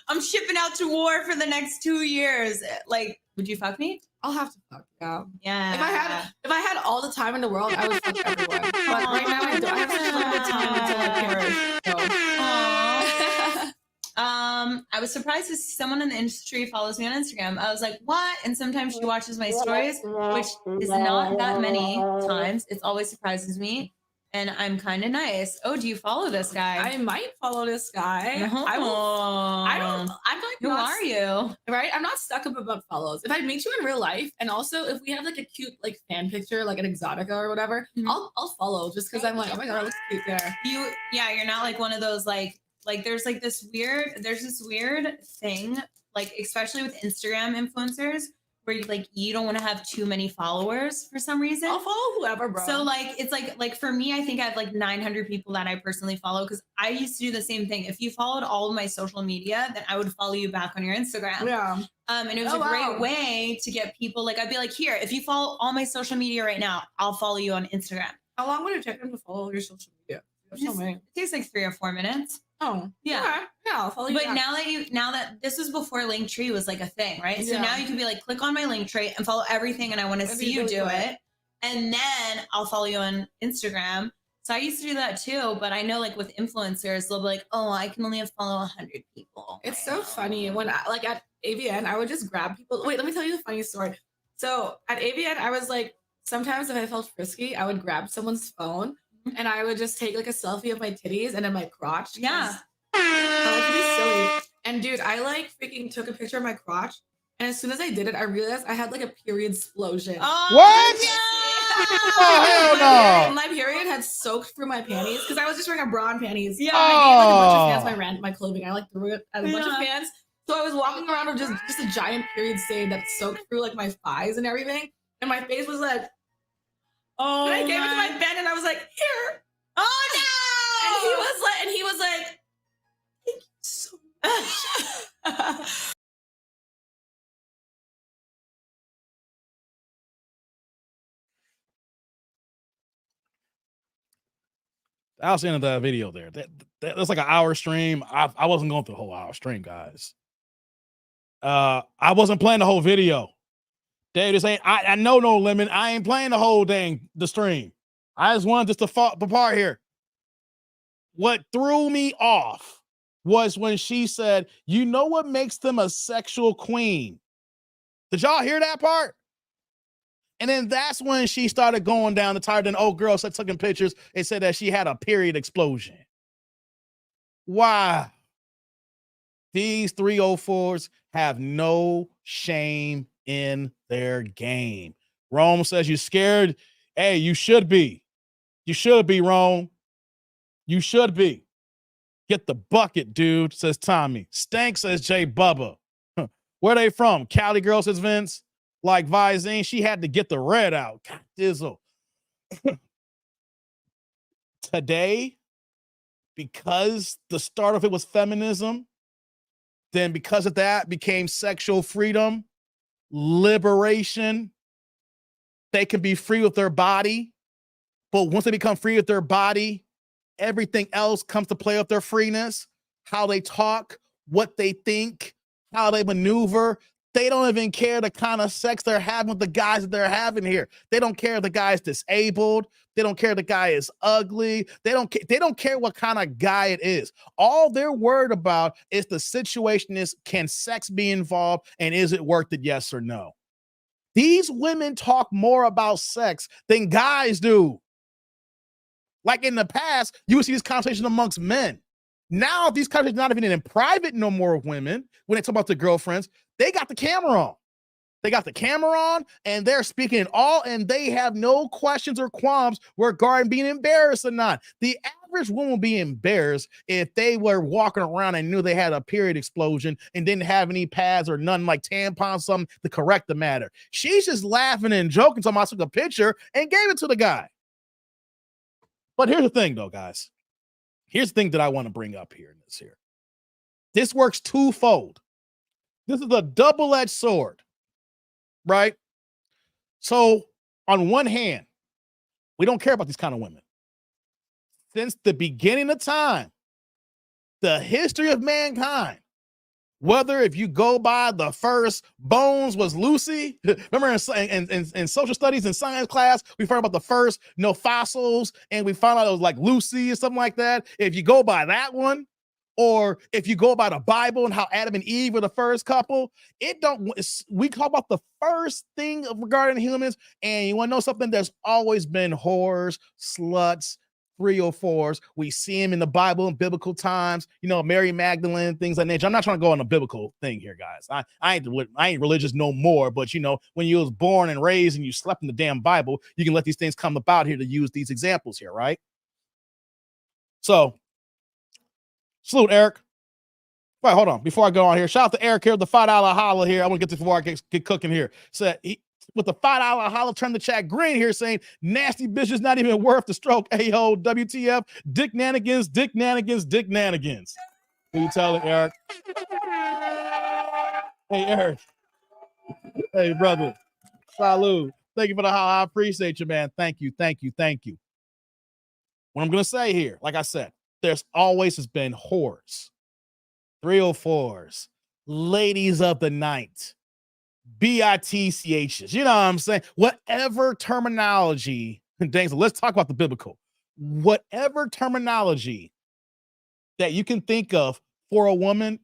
I'm shipping out to war for the next 2 years, would you fuck me? I'll have to fuck. Yeah. If I had all the time in the world, I would fuck everyone. But right now I don't. I have such limited time until I perish. I was surprised to see someone in the industry follows me on Instagram. I was like, what? And sometimes she watches my stories, which is not that many times. It always surprises me. And I'm kind of nice. Oh, do you follow this guy? I might follow this guy. I'm who are you? Right? I'm not stuck up about follows. If I meet you in real life, and also if we have a cute fan picture, like an Exotica or whatever, I'll follow just because I'm like, oh my god, it looks cute there. You're not one of those there's this weird thing, especially with Instagram influencers, where you don't want to have too many followers for some reason. I'll follow whoever, bro. So it's for me, I think I have 900 people that I personally follow, because I used to do the same thing. If you followed all of my social media, then I would follow you back on your Instagram. Yeah. And it was a great way to get people. I'd be like, here, if you follow all my social media right now, I'll follow you on Instagram. How long would it take them to follow your social media? It takes 3 or 4 minutes. Oh, yeah. Okay. Yeah, I'll follow you. But now that this was before Linktree was a thing, right? So now you can be click on my Linktree and follow everything, and I want to see you do it. And then I'll follow you on Instagram. So I used to do that too, but I know with influencers, they'll be like, oh, I can only follow 100 people. It's so funny when at AVN, I would just grab people. Wait, let me tell you the funny story. So at AVN, I was sometimes if I felt frisky, I would grab someone's phone and I would just take a selfie of my titties and then my crotch. Yeah. I like to be silly. And dude, I freaking took a picture of my crotch. And as soon as I did it, I realized I had a period explosion. Oh, what? Yeah. Oh, hell no. My period had soaked through my panties because I was just wearing a bra and panties. Yeah. I made a bunch of fans my clothing. I threw it at a bunch of fans. So I was walking around with just a giant period stain that soaked through my thighs and everything. And my face was oh. And I gave it to my Ben and I was like, here. Oh no. And he was like, thank you so much. That was the end of that video there. That's like an hour stream. I wasn't going through the whole hour stream, guys. I wasn't playing the whole video. Dave, this ain't, I know no limit. I ain't playing the whole the stream. I just wanted the part here. What threw me off was when she said, you know what makes them a sexual queen? Did y'all hear that part? And then that's when she started going down the tire. Then old girl started taking pictures and said that she had a period explosion. Wow. These 304s have no shame in their game. Rome says you scared. Hey, you should be. You should be, Rome. You should be. Get the bucket, dude, says Tommy. Stank, says Jay Bubba. Where they from? Cali girl, says Vince. Like Visine, she had to get the red out. God, Dizzle. Today, because the start of it was feminism, then because of that became sexual freedom, liberation. They can be free with their body. But once they become free with their body, everything else comes to play with their freeness. How they talk, what they think, how they maneuver. They don't even care the kind of sex they're having with the guys that they're having here. They don't care if the guy is disabled. They don't care if the guy is ugly. They don't care what kind of guy it is. All they're worried about is the situation is, can sex be involved and is it worth it, yes or no? These women talk more about sex than guys do. Like in the past, you would see this conversation amongst men. Now these conversations not even in private no more with women. When they talk about the girlfriends, they got the camera on. They got the camera on and they're speaking it all, and they have no questions or qualms regarding being embarrassed or not. The average woman would be embarrassed if they were walking around and knew they had a period explosion and didn't have any pads or nothing like tampons, something to correct the matter. She's just laughing and joking. So I took a picture and gave it to the guy. But here's the thing, though, guys. Here's the thing that I want to bring up here in this here. This works twofold. This is a double-edged sword, right? So on one hand, we don't care about these kind of women. Since the beginning of time, the history of mankind, whether if you go by the first bones was Lucy, remember in social studies and science class, we found about the first fossils, and we found out it was like Lucy or something like that. If you go by that one, or if you go by the Bible and how Adam and Eve were the first couple, we talk about the first thing regarding humans. And you want to know something? There's always been whores, sluts, 304s. We see them in the Bible in biblical times, Mary Magdalene, things like that. I'm not trying to go on a biblical thing here, guys. I ain't religious no more, but when you was born and raised and you slept in the damn Bible, you can let these things come about here to use these examples here, right? So, salute, Eric. Wait, hold on. Before I go on here, shout out to Eric here, the $5 holla here. I want to get this before I get cooking here. So with the $5 holla, turn the chat green here saying, nasty bitches not even worth the stroke. A-ho, WTF, Dick Nanigans, Dick Nanigans, Dick Nanigans. Who you telling, Eric? Hey, Eric. Hey, brother. Salute. Thank you for the holla. I appreciate you, man. Thank you, thank you, thank you. What I'm going to say here, like I said, there's always has been whores, 304s, ladies of the night, BITCHs. You know what I'm saying? Whatever terminology, dang, so let's talk about the biblical. Whatever terminology that you can think of for a woman,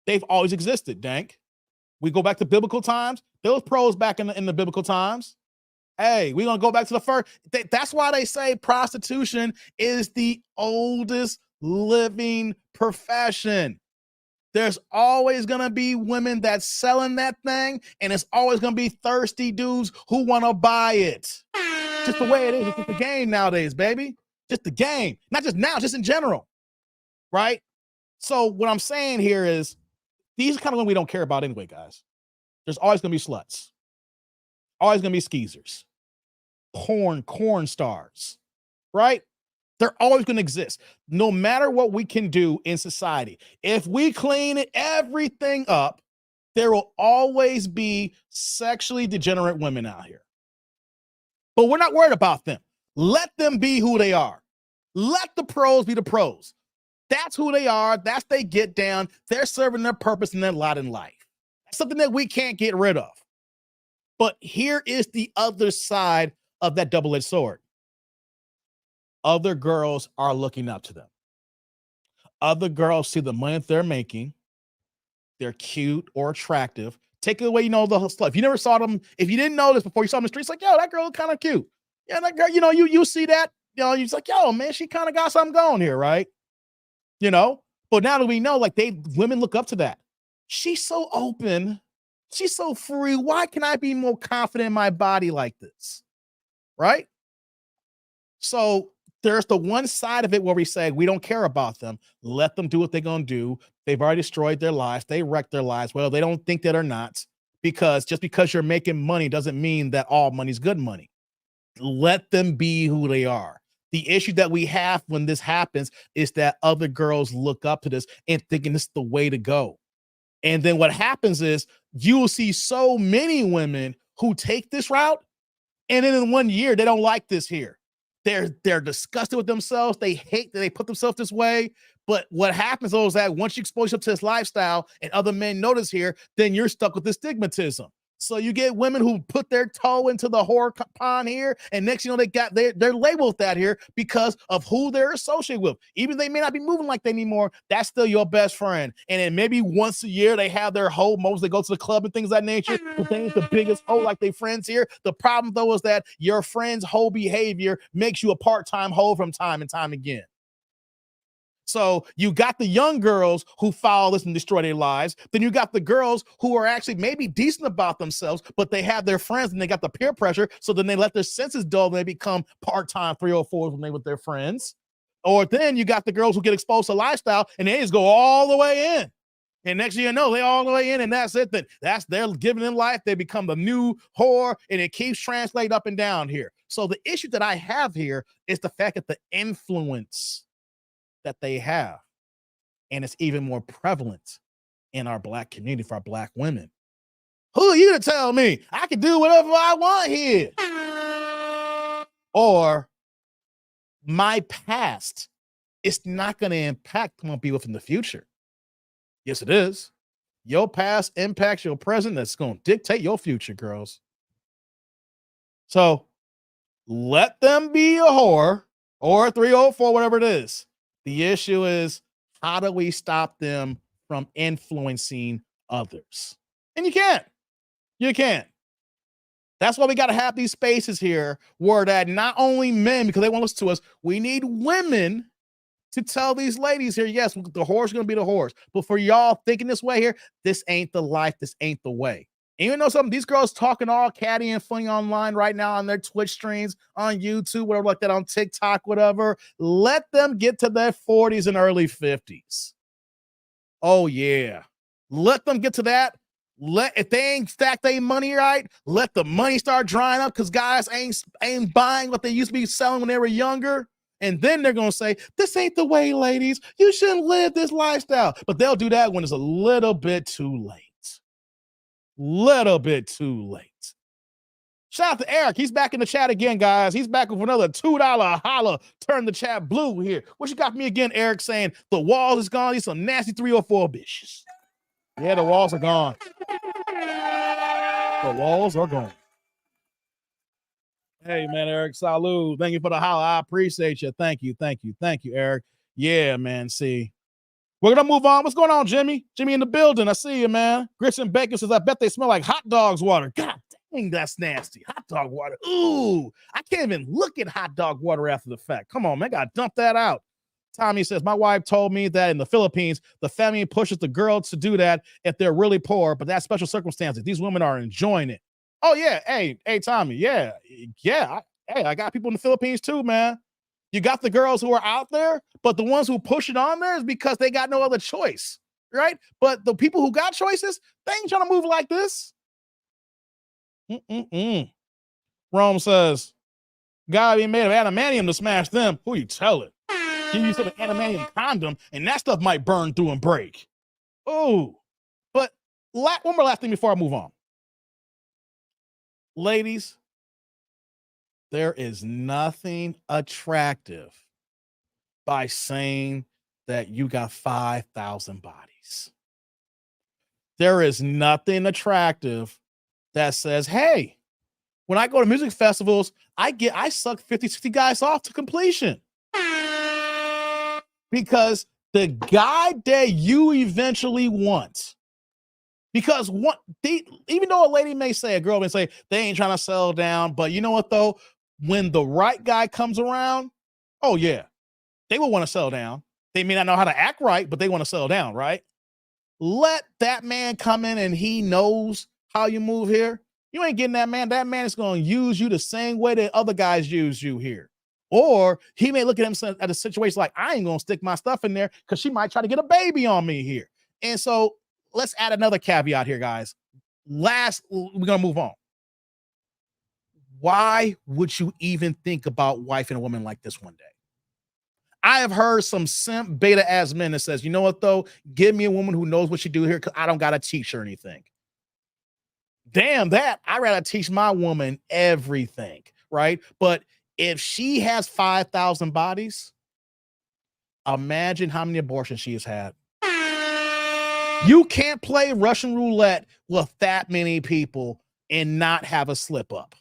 they've always existed, Dank. We go back to biblical times. There was pros back in the biblical times. Hey, we're going to go back to the first. That's why they say prostitution is the oldest living profession. There's always going to be women that's selling that thing, and it's always going to be thirsty dudes who want to buy it. Just the way it is. It's just the game nowadays, baby. Just the game. Not just now, just in general. Right? So what I'm saying here is these are kind of women we don't care about anyway, guys. There's always going to be sluts. Always going to be skeezers, porn stars, right? They're always going to exist, no matter what we can do in society. If we clean everything up, there will always be sexually degenerate women out here. But we're not worried about them. Let them be who they are. Let the pros be the pros. That's who they are. That's they get down. They're serving their purpose and their lot in life. That's something that we can't get rid of. But here is the other side of that double-edged sword. Other girls are looking up to them. Other girls see the money that they're making. They're cute or attractive. Take it away, the stuff. If you never saw them, if you didn't know this before you saw them in the streets, like, yo, that girl is kind of cute. Yeah, that girl, you see that, you're just like, yo, man, she kind of got something going here, right? But now that we know, like, women look up to that. She's so open. She's so free. Why can I be more confident in my body like this? Right? So there's the one side of it where we say, we don't care about them. Let them do what they're going to do. They've already destroyed their lives. They wrecked their lives. Well, they don't think that or not, because just because you're making money doesn't mean that all money's good money. Let them be who they are. The issue that we have when this happens is that other girls look up to this and thinking this is the way to go. And then what happens is you will see so many women who take this route, and then in 1 year, they don't like this here. They're disgusted with themselves. They hate that they put themselves this way. But what happens is that once you expose yourself to this lifestyle and other men notice here, then you're stuck with the stigmatism. So you get women who put their toe into the whore pond here, and next you know they're labeled that here because of who they're associated with. Even they may not be moving like that anymore, that's still your best friend. And then maybe once a year they have their hoe moments, they go to the club and things of that nature, but they ain't the biggest hoe like their friends here. The problem though is that your friend's hoe behavior makes you a part-time hoe from time and time again. So you got the young girls who follow this and destroy their lives. Then you got the girls who are actually maybe decent about themselves, but they have their friends and they got the peer pressure. So then they let their senses dull and they become part-time 304s when they with their friends. Or then you got the girls who get exposed to lifestyle and they just go all the way in. And next year, they all the way in, and that's it. They're giving them life. They become the new whore, and it keeps translating up and down here. So the issue that I have here is the fact that the influence that they have, and it's even more prevalent in our Black community for our Black women. Who are you to tell me I can do whatever I want here? Or my past is not going to impact who I'm be with in the future. Yes, it is. Your past impacts your present. That's going to dictate your future, girls. So let them be a whore or a 304, whatever it is. The issue is, how do we stop them from influencing others? And you can't. You can't. That's why we got to have these spaces here where that not only men, because they want to listen to us, we need women to tell these ladies here, yes, the whore's going to be the whores. But for y'all thinking this way here, this ain't the life. This ain't the way. Even though some of these girls talking all catty and funny online right now on their Twitch streams, on YouTube, whatever like that, on TikTok, whatever, let them get to their 40s and early 50s. Oh, yeah. Let them get to that. If they ain't stacked their money right, let the money start drying up because guys ain't buying what they used to be selling when they were younger. And then they're going to say, this ain't the way, ladies. You shouldn't live this lifestyle. But they'll do that when it's a little bit too late. Little bit too late. Shout out to Eric. He's back in the chat again, guys. He's back with another $2 holla. Turn the chat blue here. What you got for me again, Eric, saying the wall is gone? These some nasty 304 bitches. Yeah, the walls are gone. The walls are gone. Hey, man, Eric, salud. Thank you for the holla. I appreciate you. Thank you, Eric. Yeah, man, see. We're going to move on. What's going on, Jimmy? Jimmy in the building. I see you, man. Grits and Bacon says, I bet they smell like hot dogs water. God dang, that's nasty. Hot dog water. Ooh, I can't even look at hot dog water after the fact. Come on, man. Got to dump that out. Tommy says, my wife told me that in the Philippines, the family pushes the girls to do that if they're really poor, but that's special circumstances. These women are enjoying it. Oh, yeah. Hey, Tommy. Yeah. I got people in the Philippines too, man. You got the girls who are out there, but the ones who push it on there is because they got no other choice, right? But the people who got choices, they ain't trying to move like this. Rome says, gotta be made of adamantium to smash them. Who you telling? You use an adamantium condom, and that stuff might burn through and break. Oh, but one more last thing before I move on. Ladies, there is nothing attractive by saying that you got 5,000 bodies. There is nothing attractive that says, hey, when I go to music festivals, I suck 50, 60 guys off to completion. Because the guy that you eventually want, because even though a lady may say, a girl may say, they ain't trying to settle down, but you know what though? When the right guy comes around, oh yeah, they will want to settle down. They may not know how to act right, but they want to settle down, right? Let that man come in and he knows how you move here. You ain't getting that man. That man is going to use you the same way that other guys use you here. Or he may look at him at a situation like, I ain't going to stick my stuff in there because she might try to get a baby on me here. And so let's add another caveat here, guys. We're going to move on. Why would you even think about wifing a woman like this one day? I have heard some simp beta ass men that says, you know what though? Give me a woman who knows what she do here because I don't got to teach her anything. Damn that. I'd rather teach my woman everything, right? But if she has 5,000 bodies, imagine how many abortions she has had. You can't play Russian roulette with that many people and not have a slip up.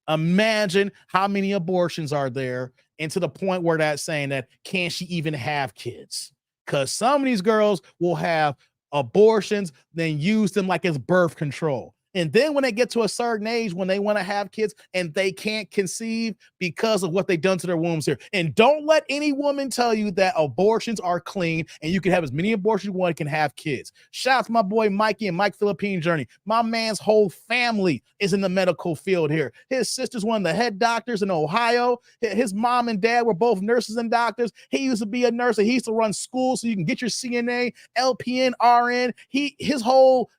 Imagine how many abortions are there, and to the point where that's saying that, can she even have kids? Because some of these girls will have abortions, then use them like as birth control. And then when they get to a certain age, when they want to have kids and they can't conceive because of what they've done to their wombs here. And don't let any woman tell you that abortions are clean and you can have as many abortions you want and can have kids. Shout out to my boy Mikey and Mike Philippine Journey. My man's whole family is in the medical field here. His sister's one of the head doctors in Ohio. His mom and dad were both nurses and doctors. He used to be a nurse and he used to run schools so you can get your CNA, LPN, RN. His whole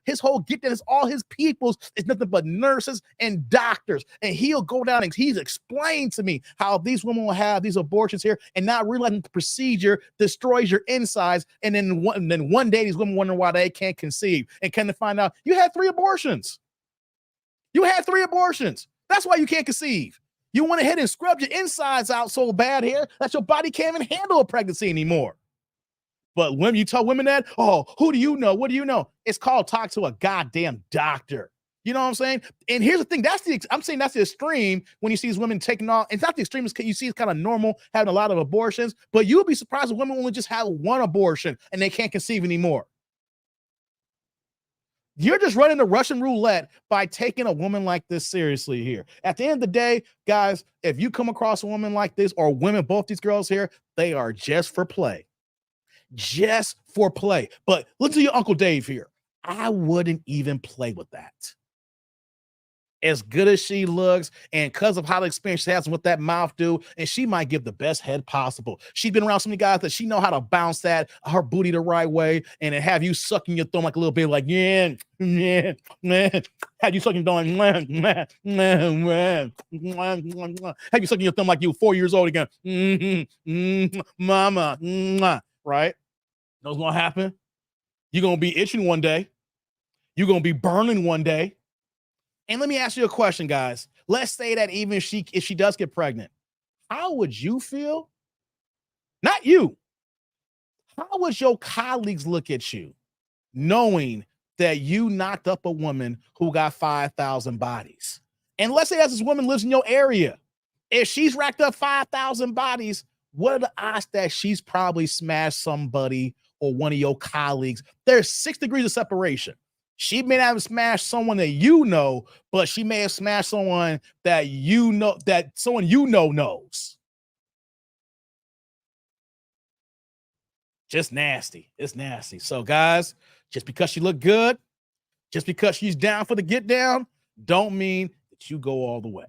get that is all his people. It's nothing but nurses and doctors. And he'll go down and he's explained to me how these women will have these abortions here and not realizing the procedure destroys your insides. And then one day these women wonder why they can't conceive. And can they find out you had 3 abortions? You had 3 abortions. That's why you can't conceive. You went ahead and scrubbed your insides out so bad here that your body can't even handle a pregnancy anymore. But when you tell women that, oh, who do you know? What do you know? It's called talk to a goddamn doctor. You know what I'm saying? And here's the thing. I'm saying that's the extreme when you see these women taking off. It's not the extreme. You see it's kind of normal having a lot of abortions, but you'll be surprised if women only just have 1 abortion and they can't conceive anymore. You're just running the Russian roulette by taking a woman like this seriously here. At the end of the day, guys, if you come across a woman like this or women, both these girls here, they are just for play. Just for play. But listen to your Uncle Dave here. I wouldn't even play with that. As good as she looks, and because of how the experience she has and what that mouth do, and she might give the best head possible. She's been around so many guys that she know how to bounce her booty the right way, and then have you sucking your thumb like a little bit, like yeah, have you sucking your thumb, have you sucking your thumb like you 4 years old again, mama, right? Know what's gonna happen? You're gonna be itching one day. You're gonna be burning one day. And let me ask you a question, guys. Let's say that even if she does get pregnant, how would you feel? Not you. How would your colleagues look at you knowing that you knocked up a woman who got 5,000 bodies? And let's say that this woman lives in your area. If she's racked up 5,000 bodies, what are the odds that she's probably smashed somebody or one of your colleagues? There's 6 degrees of separation. She may not have smashed someone that you know, but she may have smashed someone that you know, that someone you know knows. Just nasty. It's nasty. So, guys, just because she look good, just because she's down for the get down, don't mean that you go all the way.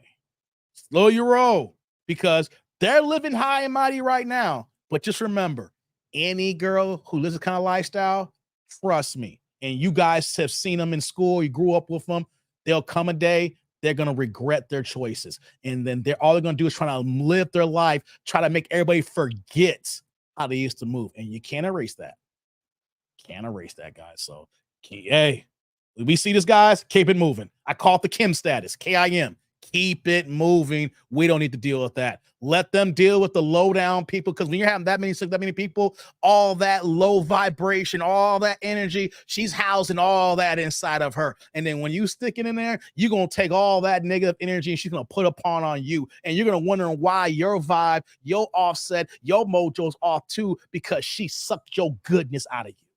Slow your roll, because they're living high and mighty right now. But just remember, any girl who lives a kind of lifestyle, trust me, and you guys have seen them in school, you grew up with them, there'll come a day they're going to regret their choices. And then all they're going to do is try to live their life, try to make everybody forget how they used to move. And you can't erase that. Can't erase that, guys. So, hey, we see this, guys, keep it moving. I call it the Kim status, Kim. Keep it moving. We don't need to deal with that. Let them deal with the low down people, because when you're having that many people, all that low vibration, all that energy, she's housing all that inside of her. And then when you stick it in there, you're going to take all that negative energy and she's going to put upon on you. And you're going to wonder why your vibe, your offset, your mojo's off too, because she sucked your goodness out of you.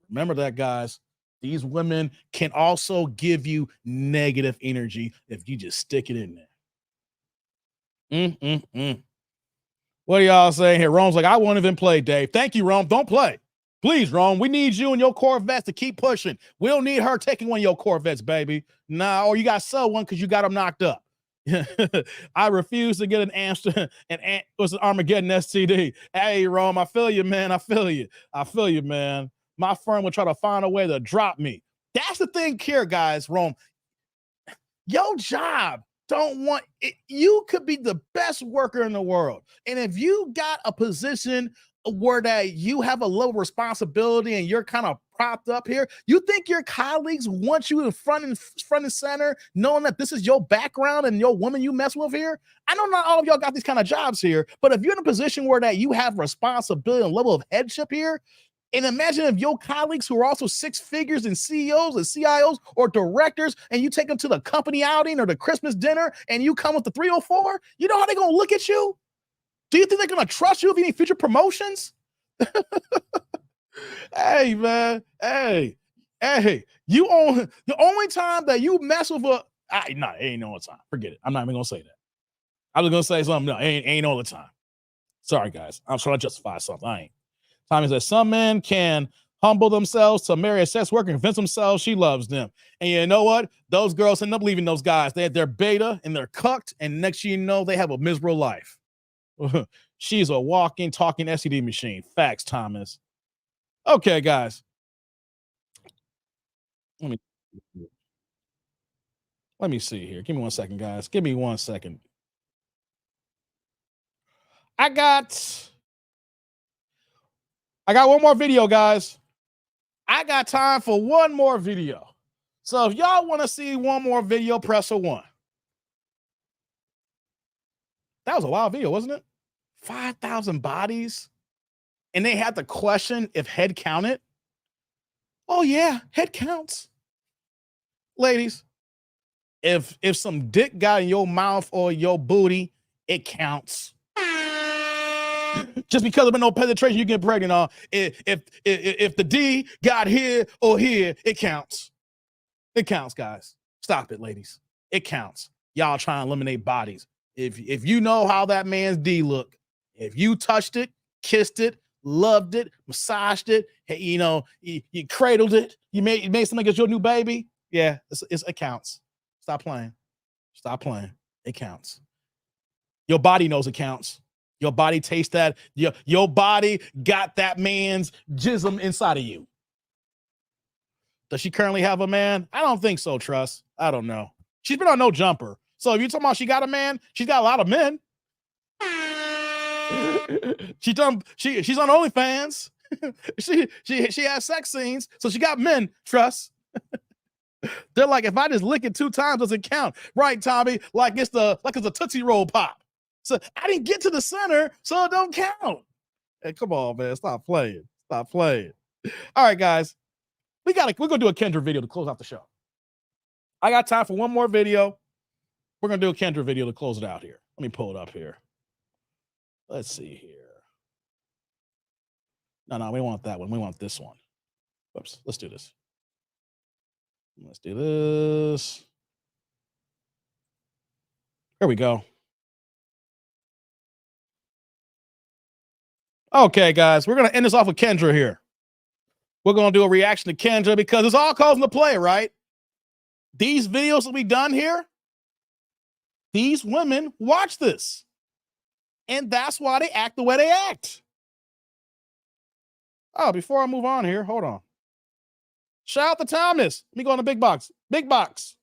Remember that, guys. These women can also give you negative energy if you just stick it in there. What are y'all saying here? Rome's like, I won't even play, Dave. Thank you, Rome. Don't play. Please, Rome. We need you and your Corvettes to keep pushing. We don't need her taking one of your Corvettes, baby. Nah, or you got to sell one because you got them knocked up. I refuse to get an Armageddon STD. Hey, Rome, I feel you, man. I feel you, man. My firm will try to find a way to drop me. That's the thing here, guys. Rome, your job don't want it. You could be the best worker in the world. And if you got a position where that you have a little responsibility and you're kind of propped up here, you think your colleagues want you in front and center, knowing that this is your background and your woman you mess with here? I know not all of y'all got these kind of jobs here, but if you're in a position where that you have responsibility and level of headship here, and imagine if your colleagues who are also six figures and CEOs and CIOs or directors, and you take them to the company outing or the Christmas dinner and you come with the 304, you know how they're going to look at you? Do you think they're going to trust you if you need future promotions? Hey, man. Hey, you own the only time that you mess with it ain't all the time. Forget it. I'm not even going to say that. I was going to say something. No, ain't all the time. Sorry, guys. I'm trying to justify something. I ain't. Tommy says some men can humble themselves to marry a sex worker and convince themselves she loves them. And you know what? Those girls end up leaving those guys. They're beta and they're cucked, and next you know, they have a miserable life. She's a walking, talking STD machine. Facts, Thomas. Okay, guys. Let me see here. Give me 1 second, guys. Give me 1 second. I got one more video, guys. I got time for one more video. So if y'all want to see one more video, press a 1. That was a wild video, wasn't it? 5,000 bodies. And they had to question if head counted. Oh yeah, head counts. Ladies, if some dick got in your mouth or your booty, it counts. Just because of no penetration, you get pregnant on. If the D got here or here, it counts. It counts, guys. Stop it, ladies. It counts. Y'all trying to eliminate bodies. If you know how that man's D look, if you touched it, kissed it, loved it, massaged it, you cradled it, you made something like it's your new baby, yeah, it counts. Stop playing. Stop playing. It counts. Your body knows it counts. Your body tastes that. Your body got that man's jism inside of you. Does she currently have a man? I don't think so, Truss. I don't know. She's been on No Jumper. So if you're talking about she got a man, she's got a lot of men. She's on OnlyFans. she has sex scenes, so she got men, Truss. They're like, if I just lick it 2 times, does it count? Right, Tommy? Like it's a Tootsie Roll Pop. So I didn't get to the center, so it don't count. Hey, come on, man. Stop playing. Stop playing. All right, guys. We're gonna do a Kendra video to close out the show. I got time for one more video. We're gonna do a Kendra video to close it out here. Let me pull it up here. Let's see here. No, we want that one. We want this one. Whoops. Let's do this. Let's do this. Here we go. Okay, guys, we're going to end this off with Kendra here. We're going to do a reaction to Kendra because it's all calls into play, right? These videos that we done here, these women watch this. And that's why they act the way they act. Oh, before I move on here, hold on. Shout out to Thomas. Let me go on the big box. Big box.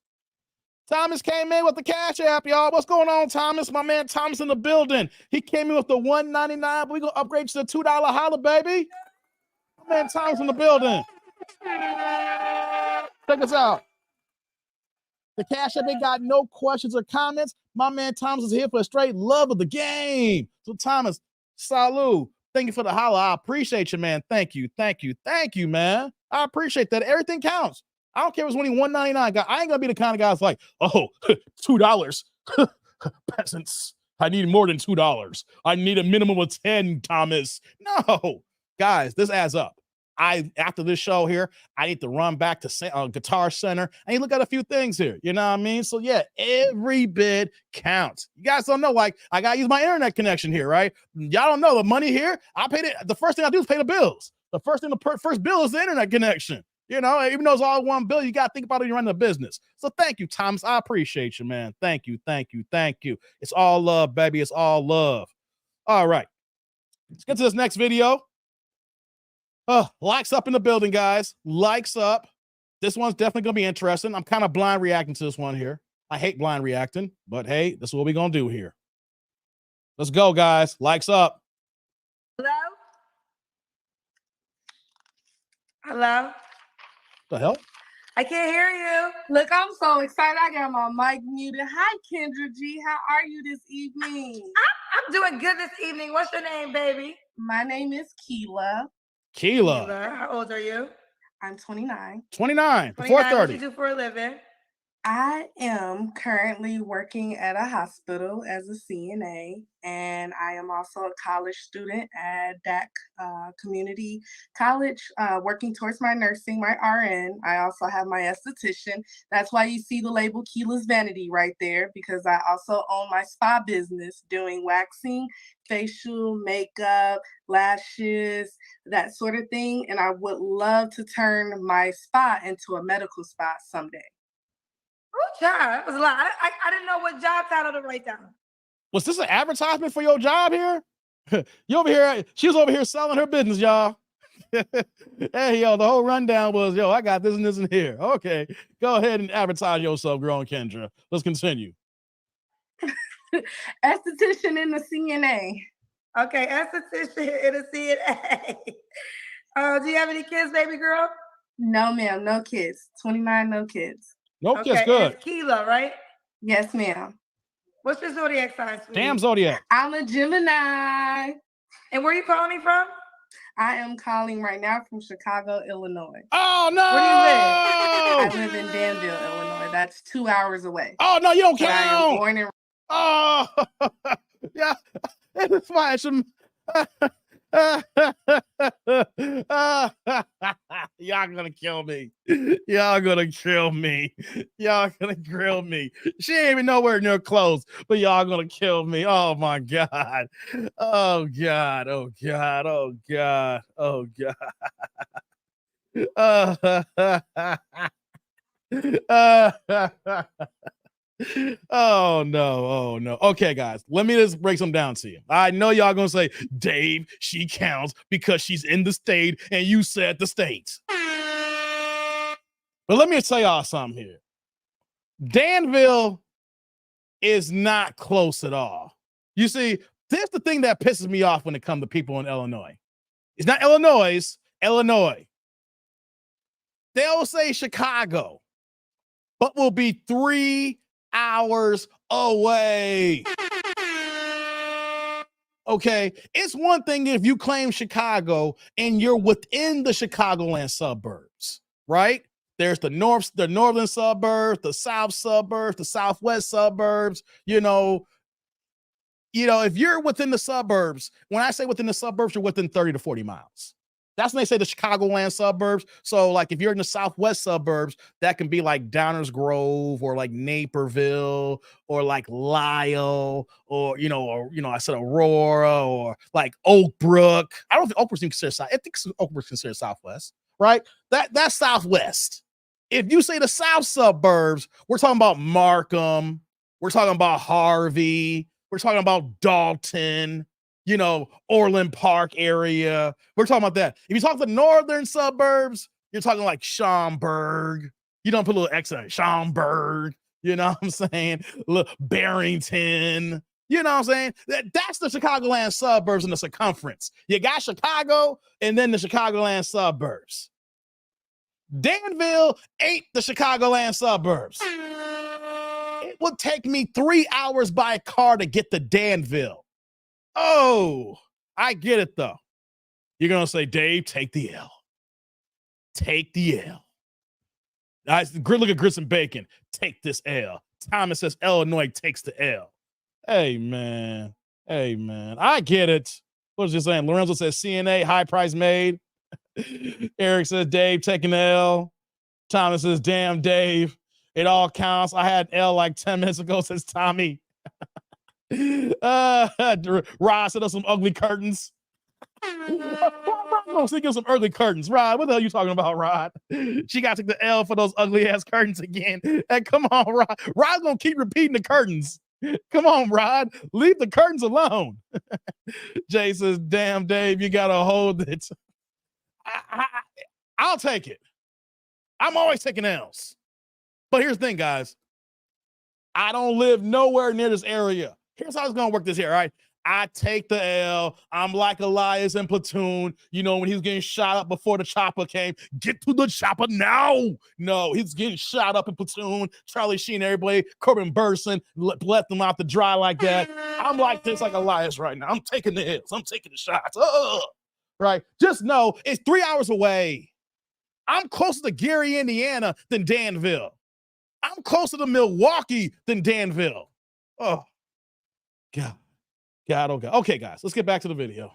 Thomas came in with the Cash App, y'all. What's going on, Thomas? My man Thomas in the building. He came in with the $1.99, but we're going to upgrade to the $2 holla, baby. My man Thomas in the building. Check us out. The Cash App ain't got no questions or comments. My man Thomas is here for a straight love of the game. So Thomas, salute. Thank you for the holla. I appreciate you, man. Thank you, man. I appreciate that. Everything counts. I don't care if it's only $1.99. I ain't gonna be the kind of guy that's like, oh, $2. Peasants. I need more than $2. I need a minimum of 10, Thomas. No, guys, this adds up. After this show here, I need to run back to Guitar Center. I need to look at a few things here. You know what I mean? So yeah, every bit counts. You guys don't know, like, I gotta use my internet connection here, right? Y'all don't know the money here. I paid it. The first thing I do is pay the bills. The first bill is the internet connection. You know, even though it's all one bill, you got to think about it when you're running a business. So thank you, Thomas. I appreciate you, man. Thank you. It's all love, baby. It's all love. All right. Let's get to this next video. Likes up in the building, guys. Likes up. This one's definitely going to be interesting. I'm kind of blind reacting to this one here. I hate blind reacting, but hey, this is what we're going to do here. Let's go, guys. Likes up. Hello? The hell? I can't hear you. Look, I'm so excited. I got my mic muted. Hi, Kendra G. How are you this evening? I'm doing good this evening. What's your name, baby? My name is Keela. Keela. How old are you? I'm 29. 29. 29. Before What 30. you do for a living? I am currently working at a hospital as a CNA, and I am also a college student at DAC Community College, working towards my nursing, my RN. I also have my esthetician. That's why you see the label Keela's Vanity right there, because I also own my spa business doing waxing, facial, makeup, lashes, that sort of thing. And I would love to turn my spa into a medical spa someday. Oh, child, that was a lot. I didn't know what job title to write down. Was this an advertisement for your job here? You over here, she was over here selling her business, y'all. Hey, yo, the whole rundown was, yo, I got this and this and here. Okay, go ahead and advertise yourself, girl, Kendra. Let's continue. Esthetician in the CNA. Okay, esthetician in a CNA. Do you have any kids, baby girl? No, ma'am, no kids. 29, no kids. Nope, Okay, just good. it's Keela, right? Yes, ma'am. What's your zodiac sign, sweetie? Damn Zodiac. I'm a Gemini. And where are you calling me from? I am calling right now from Chicago, Illinois. Oh, no. Where do you I live in Danville, Illinois. That's 2 hours away. Oh, no, you don't But I am count. born and Oh, yeah. It's fine. Y'all gonna kill me. Y'all gonna kill me. Y'all gonna grill me. She ain't even nowhere near close, but y'all gonna kill me. Oh my God. Oh God. Oh God. Oh God. Oh God. Oh no. Okay, guys, let me just break some down to you. I know y'all gonna say, Dave, she counts because she's in the state and you said the state. But let me tell y'all something here. Danville is not close at all. You see, there's the thing that pisses me off when it comes to people in Illinois. It's not Illinois, Illinois. They'll say Chicago, but will be 3 hours away. Okay, it's one thing if you claim Chicago and you're within the Chicagoland suburbs, right? There's the northern suburbs, the south suburbs, the southwest suburbs. You know, if you're within the suburbs, when I say within the suburbs, you're within 30 to 40 miles. That's when they say the Chicagoland suburbs. So like if you're in the southwest suburbs, that can be like Downers Grove or like Naperville or like Lisle or, I said Aurora or like Oak Brook. I don't think Oak Brook's considered south. I think Oak Brook's considered southwest, right? That's southwest. If you say the south suburbs, we're talking about Markham. We're talking about Harvey. We're talking about Dalton. Orland Park area. We're talking about that. If you talk the northern suburbs, you're talking like Schaumburg. You don't put a little X on it. Schaumburg. You know what I'm saying? Barrington. You know what I'm saying? That's the Chicagoland suburbs in the circumference. You got Chicago and then the Chicagoland suburbs. Danville ain't the Chicagoland suburbs. It would take me 3 hours by car to get to Danville. Oh, I get it though. You're going to say, Dave, take the L. Take the L. Look at Grits and Bacon. Take this L. Thomas says Illinois takes the L. Hey, man. Hey, man. I get it. What is this saying? Lorenzo says CNA, high price made. Eric says Dave taking the L. Thomas says, damn, Dave. It all counts. I had L like 10 minutes ago, says Tommy. Rod said, some ugly curtains. Rod thinking of some ugly curtains. Rod, what the hell are you talking about, Rod? She got to take the L for those ugly ass curtains again. Hey, come on, Rod. Rod's gonna keep repeating the curtains. Come on, Rod. Leave the curtains alone. Jay says, damn, Dave, you gotta hold it. I'll take it. I'm always taking L's. But here's the thing, guys. I don't live nowhere near this area. Here's how it's gonna work this here, all right? I take the L. I'm like Elias in Platoon, you know, when he was getting shot up before the chopper came. Get to the chopper now. No, he's getting shot up in Platoon. Charlie Sheen, everybody, Corbin Burson, let them out to dry like that. I'm like this, like Elias right now. I'm taking the L's. I'm taking the shots. Right? Just know it's 3 hours away. I'm closer to Gary, Indiana than Danville. I'm closer to Milwaukee than Danville. Oh, God. God, oh God. Okay, guys, let's get back to the video.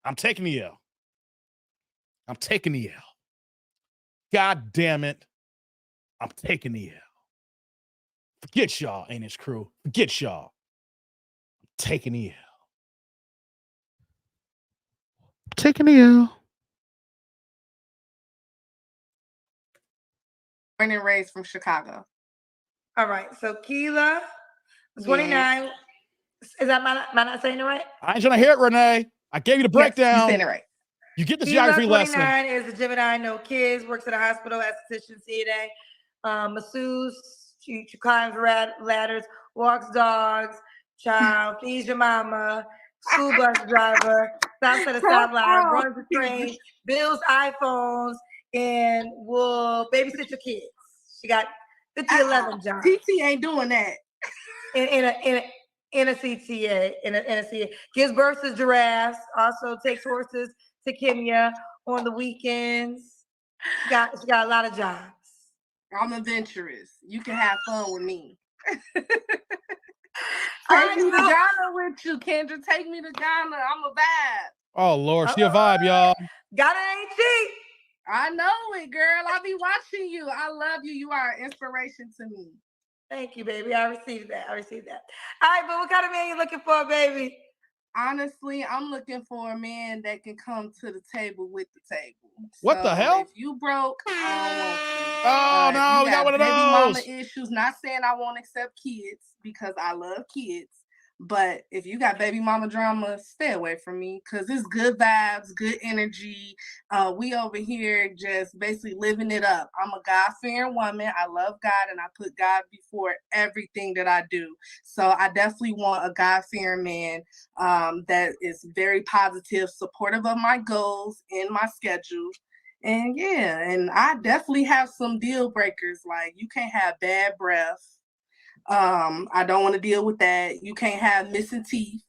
I'm taking the L. I'm taking the L. God damn it. I'm taking the L. Forget y'all, ain't his crew. Forget y'all. I'm taking the L. Taking the L. Born and raised from Chicago. All right. So Keela, 29. Is that am I not saying it right? I ain't trying to hear it, Renee. I gave you the breakdown. You're saying it right. You get the Keela, geography 29, lesson. is a Gemini, no kids, works at a hospital, esthetician, CNA, masseuse, she climbs ladders, walks dogs, child, feeds your mama, school bus driver, stops at a stoplight, runs a train, builds iPhones, and will babysit your kids. She got 50-11 jobs. TT ain't doing that. In a CTA, gives birth to giraffes, also takes horses to Kenya on the weekends. She got a lot of jobs. I'm adventurous. You can have fun with me. Take I me to know. Ghana with you, Kendra. Take me to Ghana. I'm a vibe. Oh, Lord, she a vibe, y'all. Ghana ain't cheap. I know it, girl. I be watching you. I love you. You are an inspiration to me. Thank you, baby. I received that. All right, but what kind of man you looking for, baby? Honestly, I'm looking for a man that can come to the table with the table. What the hell? If you broke, I don't want you. Oh, no, we got one of baby mama those. issues. Not saying I won't accept kids because I love kids. But if you got baby mama drama, stay away from me because it's good vibes, good energy. We over here just basically living it up. I'm a God-fearing woman. I love God and I put God before everything that I do. So I definitely want a God-fearing man that is very positive, supportive of my goals and my schedule. And yeah, and I definitely have some deal breakers. Like you can't have bad breath. I don't want to deal with that. You can't have missing teeth.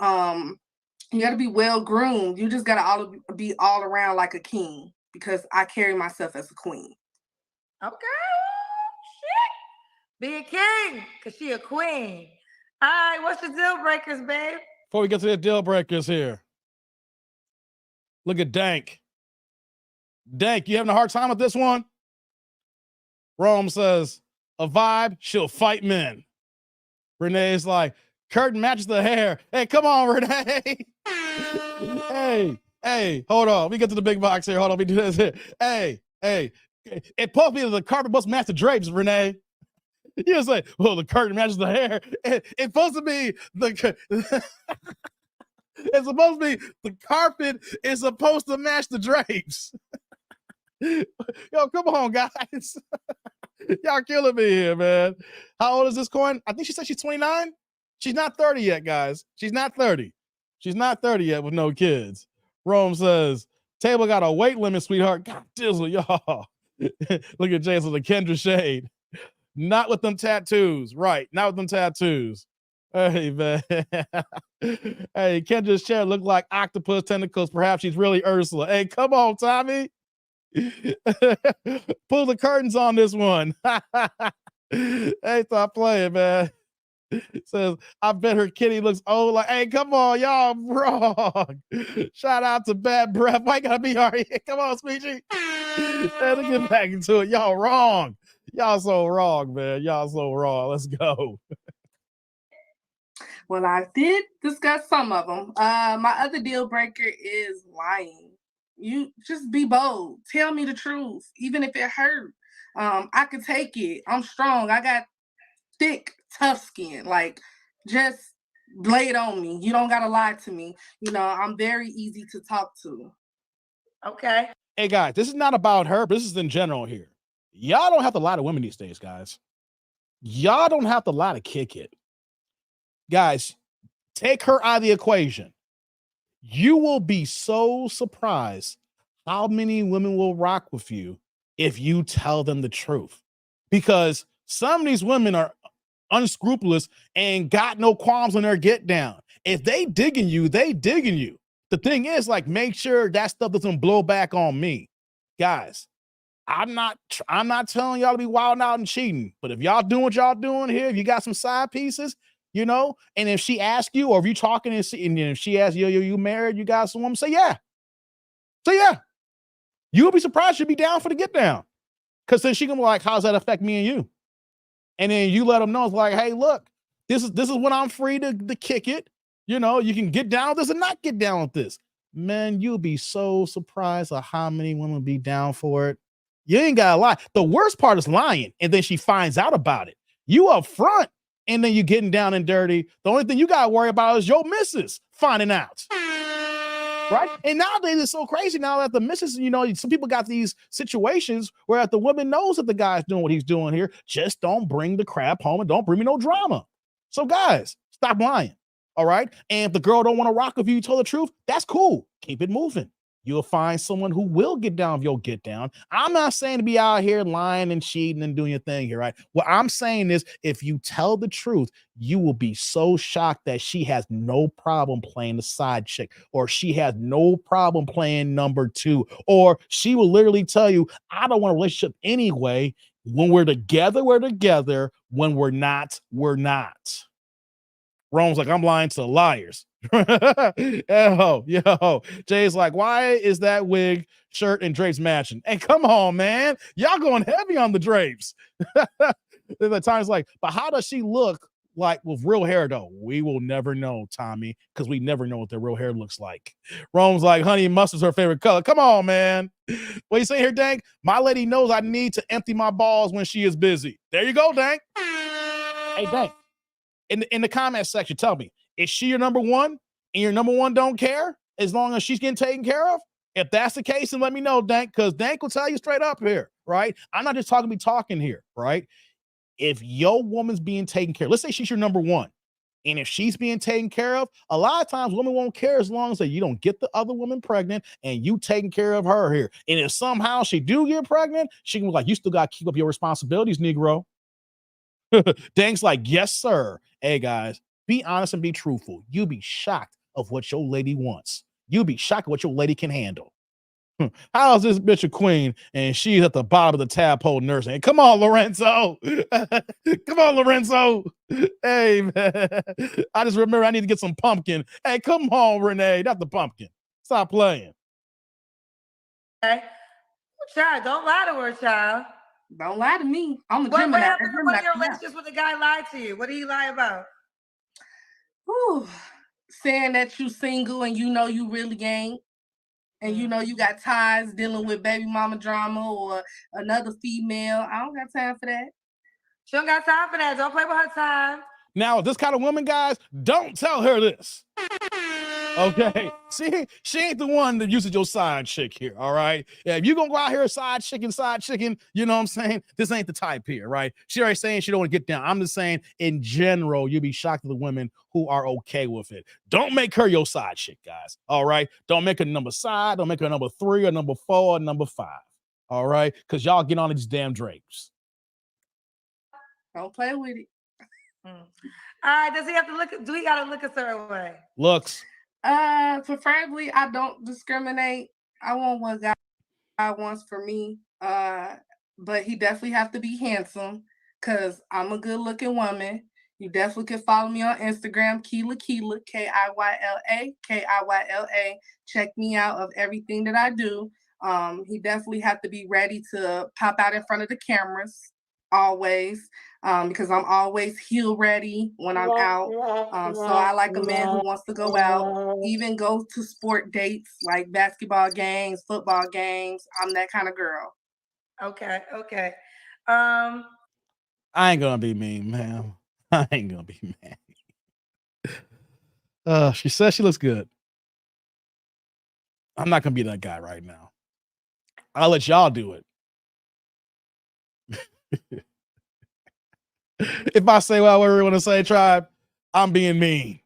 You got to be well groomed. You just got to be all around like a king because I carry myself as a queen. Okay. Shit. Be a king because she a queen. All right, what's your deal breakers, babe? Before we get to the deal breakers here, look at Dank. Dank, you having a hard time with this one? Rome says, a vibe, she'll fight men. Renee's like, curtain matches the hair. Hey, come on, Renee. hey, hold on. Let me get to the big box here. Hold on, let me do this here. Hey. It's supposed to be the carpet must match the drapes, Renee. You say, well, the curtain matches the hair. It's supposed to be it's supposed to be the carpet is supposed to match the drapes. Yo, come on, guys. Y'all killing me here, man. How old is this coin? I think she said she's 29. She's not 30 yet, guys. She's not 30. She's not 30 yet with no kids. Rome says, table got a weight limit, sweetheart. God dizzle, y'all. Look at Jason, the Kendra shade. Not with them tattoos. Right. Not with them tattoos. Hey, man. Hey, Kendra's chair look like octopus tentacles. Perhaps she's really Ursula. Hey, come on, Tommy. Pull the curtains on this one. Hey, stop playing, man. Says, I bet her kitty looks old. Like, hey, come on, y'all wrong. Shout out to Bad Breath. Why gotta be our Come on, Squeegee. Hey, let's get back into it. Y'all wrong. Y'all so wrong, man. Y'all so wrong. Let's go. Well, I did discuss some of them. My other deal breaker is lying. You just be bold. Tell me the truth, even if it hurt. I could take it. I'm strong. I got thick, tough skin. Like, just lay it on me. You don't gotta lie to me. You know, I'm very easy to talk to. Okay. Hey, guys, this is not about her, but this is in general here. Y'all don't have to lie to women these days, guys. Y'all don't have to lie to kick it. Guys, take her out of the equation. You will be so surprised how many women will rock with you if you tell them the truth. Because some of these women are unscrupulous and got no qualms on their get down. If they digging you, they digging you. The thing is, like, make sure that stuff doesn't blow back on me. Guys, I'm not telling y'all to be wilding out and cheating, but if y'all doing what y'all doing here, if you got some side pieces, you know, and if she asks you, or if you talking and if she asks you, you married, you got some woman, say yeah. Say yeah. You'll be surprised she'll be down for the get down. Because then she can be like, how does that affect me and you? And then you let them know, it's like, hey, look, this is when I'm free to kick it. You know, you can get down with this and not get down with this. Man, you'll be so surprised at how many women be down for it. You ain't gotta lie. The worst part is lying, and then she finds out about it. You up front, and then you getting down and dirty. The only thing you gotta worry about is your missus finding out. Right? And nowadays it's so crazy now that the missus, you know, some people got these situations where the woman knows that the guy's doing what he's doing here. Just don't bring the crap home and don't bring me no drama. So guys, stop lying. All right. And if the girl don't want to rock with you, tell the truth, that's cool. Keep it moving. You'll find someone who will get down if you'll get down. I'm not saying to be out here lying and cheating and doing your thing here, right? What I'm saying is if you tell the truth, you will be so shocked that she has no problem playing the side chick, or she has no problem playing number two, or she will literally tell you, I don't want a relationship anyway. When we're together, we're together. When we're not, we're not. Rome's like, I'm lying to the liars. Yo. Jay's like, why is that wig, shirt, and drapes matching? Hey, come on, man. Y'all going heavy on the drapes. The time's like, but how does she look like with real hair, though? We will never know, Tommy, because we never know what their real hair looks like. Rome's like, honey mustard's her favorite color. Come on, man. What you saying here, Dank? My lady knows I need to empty my balls when she is busy. There you go, Dank. Hey, Dank. In the comment section, tell me, is she your number one and your number one don't care as long as she's getting taken care of? If that's the case, then let me know, Dank, because Dank will tell you straight up here, right? I'm not just talking here, right? If your woman's being taken care of, let's say she's your number one, and if she's being taken care of, a lot of times women won't care as long as you don't get the other woman pregnant and you taking care of her here. And if somehow she do get pregnant, she can be like, you still got to keep up your responsibilities, Negro. Dank's like, yes, sir. Hey, guys, be honest and be truthful. You'll be shocked of what your lady wants. You'll be shocked at what your lady can handle. How's this bitch a queen and she's at the bottom of the tadpole nursing? Come on, Lorenzo. Come on, Lorenzo. Hey, man. I just remember I need to get some pumpkin. Hey, come on, Renee. Not the pumpkin. Stop playing. Okay. Child, don't lie to her, child. Don't lie to me. I'm the What Gemini. happened in one of your relationships when the guy lied to you? What did he lie about? Whew. Saying that you single and you know you really ain't. And you know you got ties dealing with baby mama drama or another female. I don't got time for that. She don't got time for that. Don't play with her time. Now, this kind of woman, guys, don't tell her this. Okay, she ain't the one that uses your side chick here, all right? Yeah, if you gonna go out here side chicken, you know what I'm saying? This ain't the type here, right? She already saying she don't want to get down. I'm just saying, in general, you'll be shocked at the women who are okay with it. Don't make her your side chick, guys, all right? Don't make her number side. Don't make her number 3 or number 4 or number 5, all right? Because y'all get on these damn drapes. Don't play with it. All right. Does he have to look? Do he got to look a certain way? Looks. Preferably, I don't discriminate. I want what God wants for me. But he definitely have to be handsome because I'm a good looking woman. You definitely can follow me on Instagram, Kila, Kiyla. Check me out of everything that I do. He definitely have to be ready to pop out in front of the cameras always, because I'm always heel ready when I'm out. So I like a man who wants to go out, even go to sport dates like basketball games, football games. I'm that kind of girl. Okay. I ain't gonna be mean, ma'am. I ain't gonna be mad. She says she looks good. I'm not gonna be that guy right now. I'll let y'all do it. If I say what I really want to say, tribe, I'm being mean.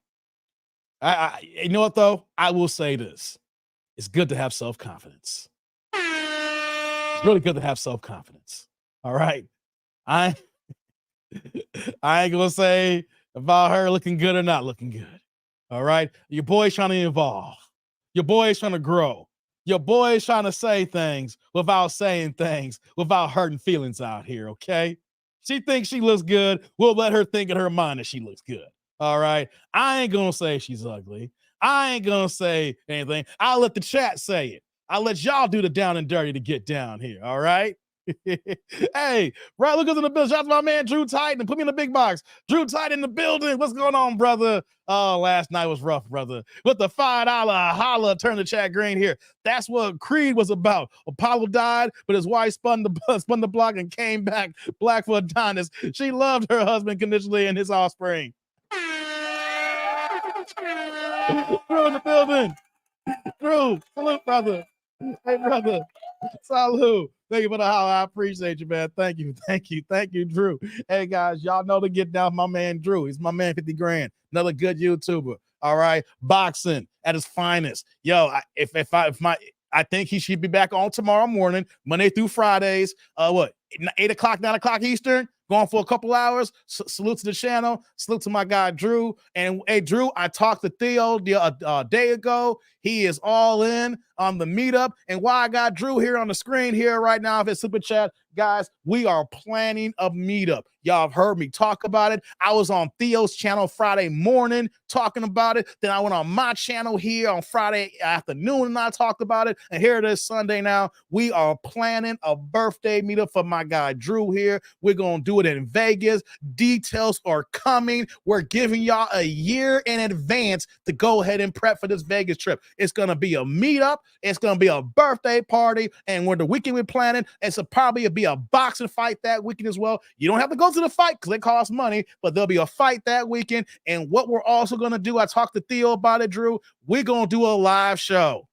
You know what though? I will say this. It's good to have self-confidence. It's really good to have self-confidence. All right. I ain't gonna say about her looking good or not looking good. All right. Your boy's trying to evolve. Your boy's trying to grow. Your boy's trying to say things without saying things, without hurting feelings out here. Okay. She thinks she looks good. We'll let her think in her mind that she looks good. All right. I ain't gonna say she's ugly. I ain't gonna say anything. I'll let the chat say it. I'll let y'all do the down and dirty to get down here. All right. Hey, right, look us in the building. Shout out to my man Drew Titan. Put me in the big box. Drew Titan in the building. What's going on, brother? Oh, last night was rough, brother. With the $5 holla, turn the chat green here. That's what Creed was about. Apollo died, but his wife spun the block and came back black for Adonis. She loved her husband conditionally and his offspring. Drew in the building. Drew, salute, brother. Hey, brother. Salute. Thank you for the holler. I appreciate you, man. Thank you, Drew. Hey, guys, y'all know to get down with my man Drew. He's my man, 50 grand. Another good YouTuber. All right. Boxing at his finest. Yo, I think he should be back on tomorrow morning, Monday through Fridays. 8 o'clock, 9 o'clock Eastern. Going for a couple hours. Salute to the channel. Salute to my guy Drew. And hey, Drew, I talked to Theo a day ago. He is all in on the meetup. And why I got Drew here on the screen here right now of his super chat, guys, we are planning a meetup. Y'all have heard me talk about it. I was on Theo's channel Friday morning talking about it. Then I went on my channel here on Friday afternoon and I talked about it. And here it is Sunday now. We are planning a birthday meetup for my guy Drew here. We're going to do it in Vegas. Details are coming. We're giving y'all a year in advance to go ahead and prep for this Vegas trip. It's going to be a meetup. It's going to be a birthday party. And when the weekend we're planning, it's probably be a boxing fight that weekend as well. You don't have to go to the fight because it costs money, but there'll be a fight that weekend. And what we're also going to do, I talked to Theo about it, Drew. We're going to do a live show.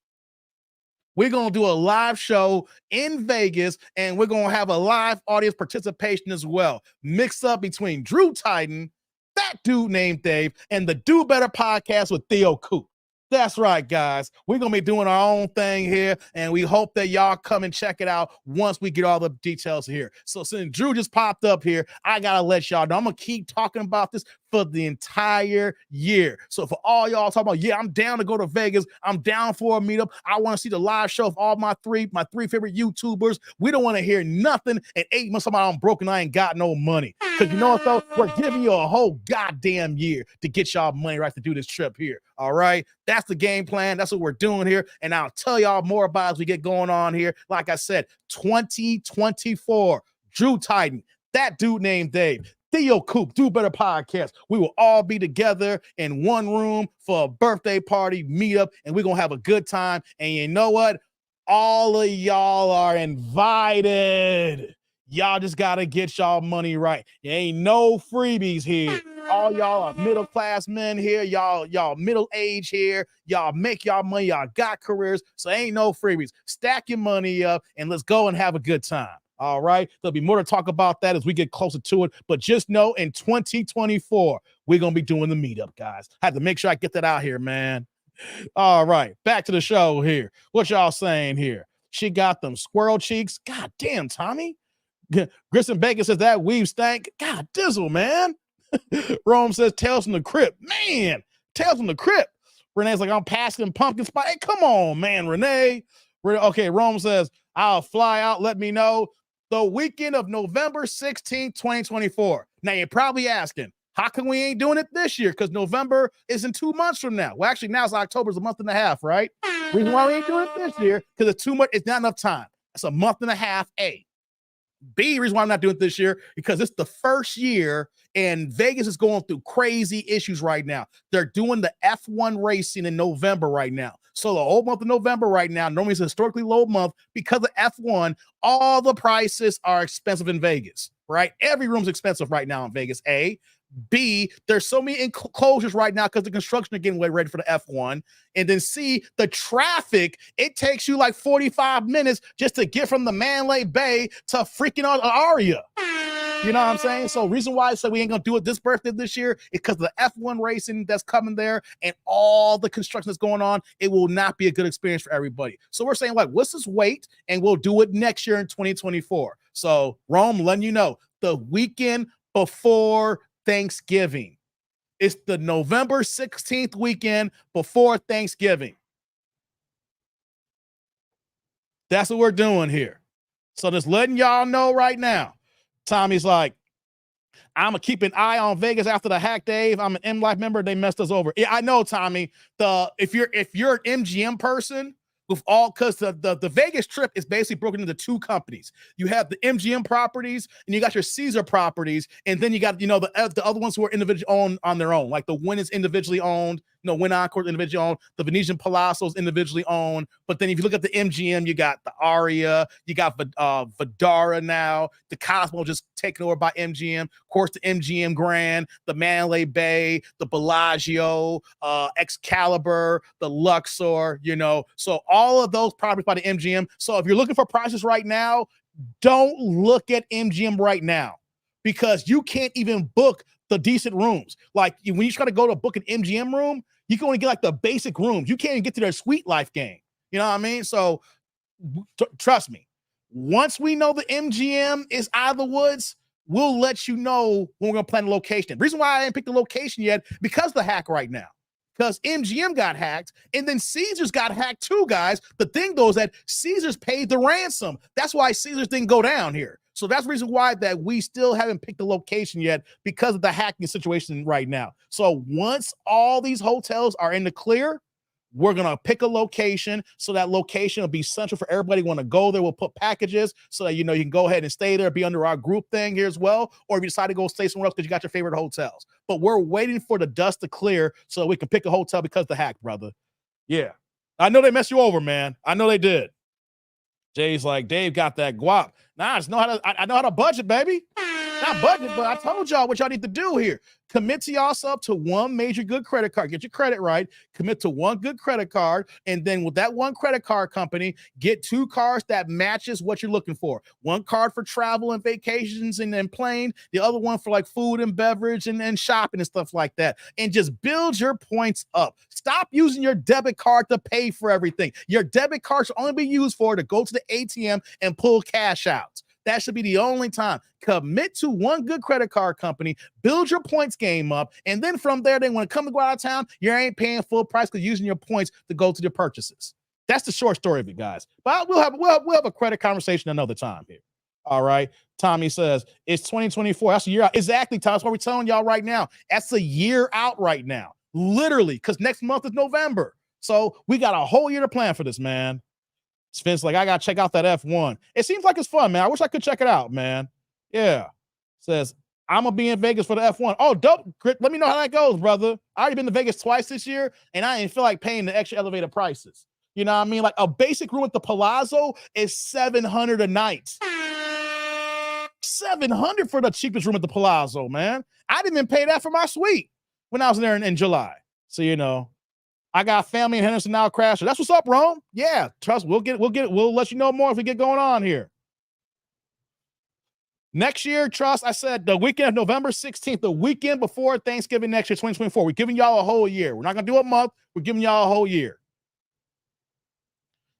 We're going to do a live show in Vegas, and we're going to have a live audience participation as well. Mix up between Drew Titan, that dude named Dave, and the Do Better podcast with Theo Coop. That's right, guys. We're going to be doing our own thing here, and we hope that y'all come and check it out once we get all the details here. So since Drew just popped up here, I got to let y'all know. I'm going to keep talking about this for the entire year. So for all y'all talking about, yeah, I'm down to go to Vegas. I'm down for a meetup. I want to see the live show of all my three favorite YouTubers. We don't want to hear nothing in 8 months about I'm broken. I ain't got no money. Because you know what, though? We're giving you a whole goddamn year to get y'all money right to do this trip here. All right? That's the game plan. That's what we're doing here. And I'll tell y'all more about as we get going on here. Like I said, 2024, Drew Titan, that dude named Dave, Theo Coop, Do Better podcast. We will all be together in one room for a birthday party meetup, and we're going to have a good time. And you know what? All of y'all are invited. Y'all just got to get y'all money right. There ain't no freebies here. All y'all are middle-class men here. Y'all middle-age here. Y'all make y'all money. Y'all got careers. So ain't no freebies. Stack your money up and let's go and have a good time. All right. There'll be more to talk about that as we get closer to it. But just know in 2024, we're going to be doing the meetup, guys. I had to make sure I get that out here, man. All right. Back to the show here. What y'all saying here? She got them squirrel cheeks. God damn, Tommy. Grissom Bacon says that weave stank. God dizzle, man. Rome says Tales from the Crypt. Man, Tales from the Crypt. Renee's like, I'm passing pumpkin spice. Hey, come on, man, Renee. Okay, Rome says, I'll fly out. Let me know. The weekend of November 16, 2024. Now, you're probably asking, how come we ain't doing it this year? Because November is in 2 months from now. Well, actually, now it's October. It's a month and a half, right? Reason why we ain't doing it this year, because it's too much. It's not enough time. It's a month and a half, A. B, reason why I'm not doing it this year, because it's the first year and Vegas is going through crazy issues right now. They're doing the F1 racing in November right now. So the whole month of November right now, normally it's a historically low month because of F1. All the prices are expensive in Vegas, right? Every room's expensive right now in Vegas, A. B, there's so many enclosures right now because the construction are getting ready for the F1. And then C, the traffic, it takes you like 45 minutes just to get from the Mandalay Bay to freaking Aria. You know what I'm saying? So reason why I said we ain't going to do it this birthday this year is because of the F1 racing that's coming there and all the construction that's going on. It will not be a good experience for everybody. So we're saying, like, let's just wait and we'll do it next year in 2024. So Rome, letting you know, the weekend before Thanksgiving. It's the November 16th weekend before Thanksgiving. That's what we're doing here. So just letting y'all know right now. Tommy's like, I'm gonna keep an eye on Vegas after the hack, Dave. I'm an M Life member. They messed us over. Yeah, I know, Tommy. If you're an MGM person, with all, because the Vegas trip is basically broken into two companies. You have the MGM properties and you got your Caesar properties, and then you got, the other ones who are individually owned on their own. Like the Wynn is individually owned, Wynn Encore is individually owned, the Venetian Palazzo is individually owned. But then if you look at the MGM, you got the Aria, you got Vdara now, the Cosmo just taken over by MGM, of course the MGM Grand, the Mandalay Bay, the Bellagio, Excalibur, the Luxor, so all of those properties by the MGM. So if you're looking for prices right now, don't look at MGM right now because you can't even book the decent rooms. Like when you try to go to book an MGM room, you can only get like the basic rooms. You can't even get to their suite life game. You know what I mean? So trust me, once we know the MGM is out of the woods, we'll let you know when we're going to plan the location. The reason why I didn't pick the location yet, because of the hack right now. Because MGM got hacked, and then Caesars got hacked too, guys. The thing though is that Caesars paid the ransom. That's why Caesars didn't go down here. So that's the reason why that we still haven't picked the location yet, because of the hacking situation right now. So once all these hotels are in the clear, we're going to pick a location. So that location will be central for everybody who want to go there. We'll put packages so that, you can go ahead and stay there, be under our group thing here as well. Or if you decide to go stay somewhere else because you got your favorite hotels. But we're waiting for the dust to clear so that we can pick a hotel because of the hack, brother. Yeah. I know they messed you over, man. I know they did. Jay's like, Dave got that guap. Nah, I know how to budget, baby. Not budget, but I told y'all what y'all need to do here. Commit to yourself to one major good credit card. Get your credit right. Commit to one good credit card. And then with that one credit card company, get two cards that matches what you're looking for. One card for travel and vacations and then plane. The other one for like food and beverage and shopping and stuff like that. And just build your points up. Stop using your debit card to pay for everything. Your debit card should only be used for to go to the ATM and pull cash out. That should be the only time. Commit to one good credit card company, build your points game up, and then from there, then when it comes to go out of town, you ain't paying full price because you're using your points to go to your purchases. That's the short story of it, guys. But we'll have a credit conversation another time here. All right. Tommy says it's 2024. That's a year out. Exactly, Tom. That's what we're telling y'all right now. That's a year out right now. Literally, because next month is November. So we got a whole year to plan for this, man. Spence, like, I got to check out that F1. It seems like it's fun, man. I wish I could check it out, man. Yeah. Says, I'm going to be in Vegas for the F1. Oh, dope. Let me know how that goes, brother. I already been to Vegas twice this year, and I didn't feel like paying the extra elevated prices. You know what I mean? Like, a basic room at the Palazzo is $700 a night. $700 for the cheapest room at the Palazzo, man. I didn't even pay that for my suite when I was there in July. So, I got family in Henderson now, Crasher. That's what's up, Rome. Yeah, trust. We'll let you know more if we get going on here. Next year, trust. I said the weekend of November 16th, the weekend before Thanksgiving next year, 2024. We're giving y'all a whole year. We're not gonna do a month. We're giving y'all a whole year.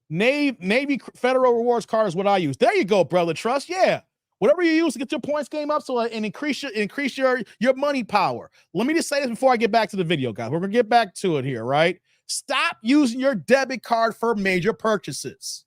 Navy Federal Rewards card is what I use. There you go, brother. Trust. Yeah. Whatever you use to get your points game up so and increase your money power. Let me just say this before I get back to the video, guys. We're gonna get back to it here, right? Stop using your debit card for major purchases.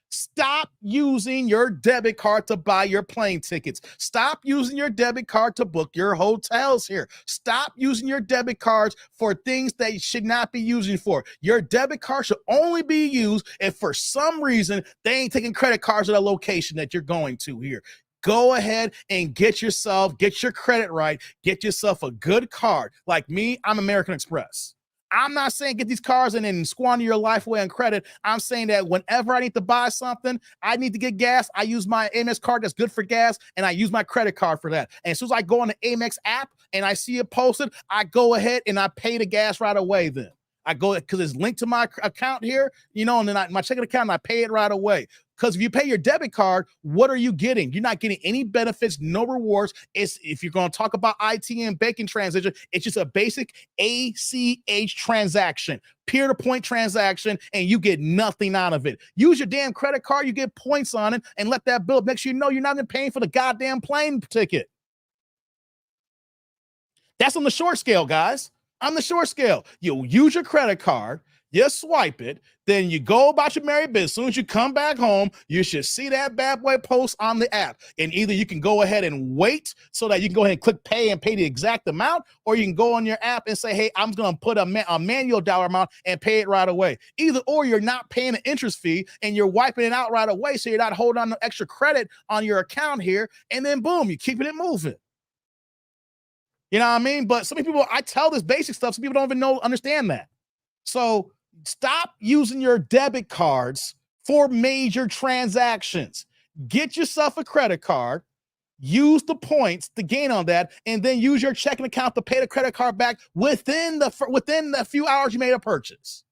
Stop using your debit card to buy your plane tickets. Stop using your debit card to book your hotels here. Stop using your debit cards for things that you should not be using for. Your debit card should only be used if for some reason they ain't taking credit cards at a location that you're going to here. Go ahead and get your credit right. Get yourself a good card. Like me, I'm American Express. I'm not saying get these cars and then squander your life away on credit. I'm saying that whenever I need to buy something, I need to get gas, I use my Amex card that's good for gas, and I use my credit card for that. And as soon as I go on the Amex app and I see it posted, I go ahead and I pay the gas right away then. I go because it's linked to my account here, you know, and then my checking account, and I pay it right away. Because if you pay your debit card, what are you getting? You're not getting any benefits, no rewards. It's if you're going to talk about IT and banking transaction, it's just a basic ACH transaction, peer-to-point transaction, and you get nothing out of it. Use your damn credit card, you get points on it, and let that bill make sure you know you're not even paying for the goddamn plane ticket. That's on the short scale, guys. On the short scale, you use your credit card, you swipe it, then you go about your merry business. As soon as you come back home, you should see that bad boy post on the app. And either you can go ahead and wait so that you can go ahead and click pay and pay the exact amount, or you can go on your app and say, hey, I'm going to put a manual dollar amount and pay it right away. Either or you're not paying an interest fee and you're wiping it out right away so you're not holding on to extra credit on your account here. And then boom, you're keeping it moving. You know what I mean? But some people, I tell this basic stuff, some people don't even understand that. So stop using your debit cards for major transactions. Get yourself a credit card, use the points to gain on that, and then use your checking account to pay the credit card back within the few hours you made a purchase.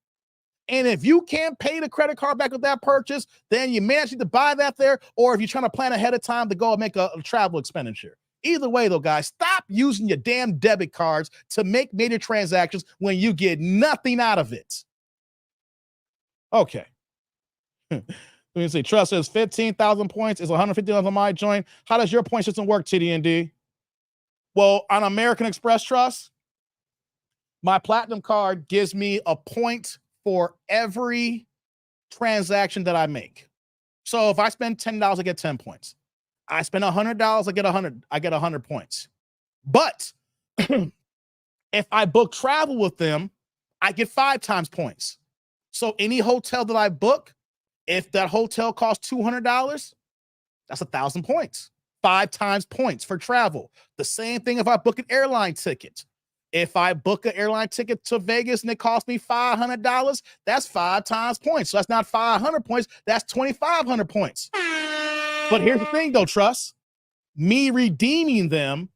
And if you can't pay the credit card back with that purchase, then you may actually need to buy that there, or if you're trying to plan ahead of time to go and make a travel expenditure. Either way, though, guys, stop using your damn debit cards to make major transactions when you get nothing out of it. Okay. Let me see. Trust says 15,000 points is 150 on my joint. How does your point system work, TD&D? Well, on American Express Trust, my platinum card gives me a point for every transaction that I make. So if I spend $10, I get 10 points. I spend $100, I get 100. I get 100 points. But if I book travel with them, I get 5 times points. So any hotel that I book, if that hotel costs $200, that's 1,000 points. 5 times points for travel. The same thing if I book an airline ticket. If I book an airline ticket to Vegas and it costs me $500, that's 5 times points. So that's not 500 points, that's 2,500 points. But here's the thing, though, Trust. Me redeeming them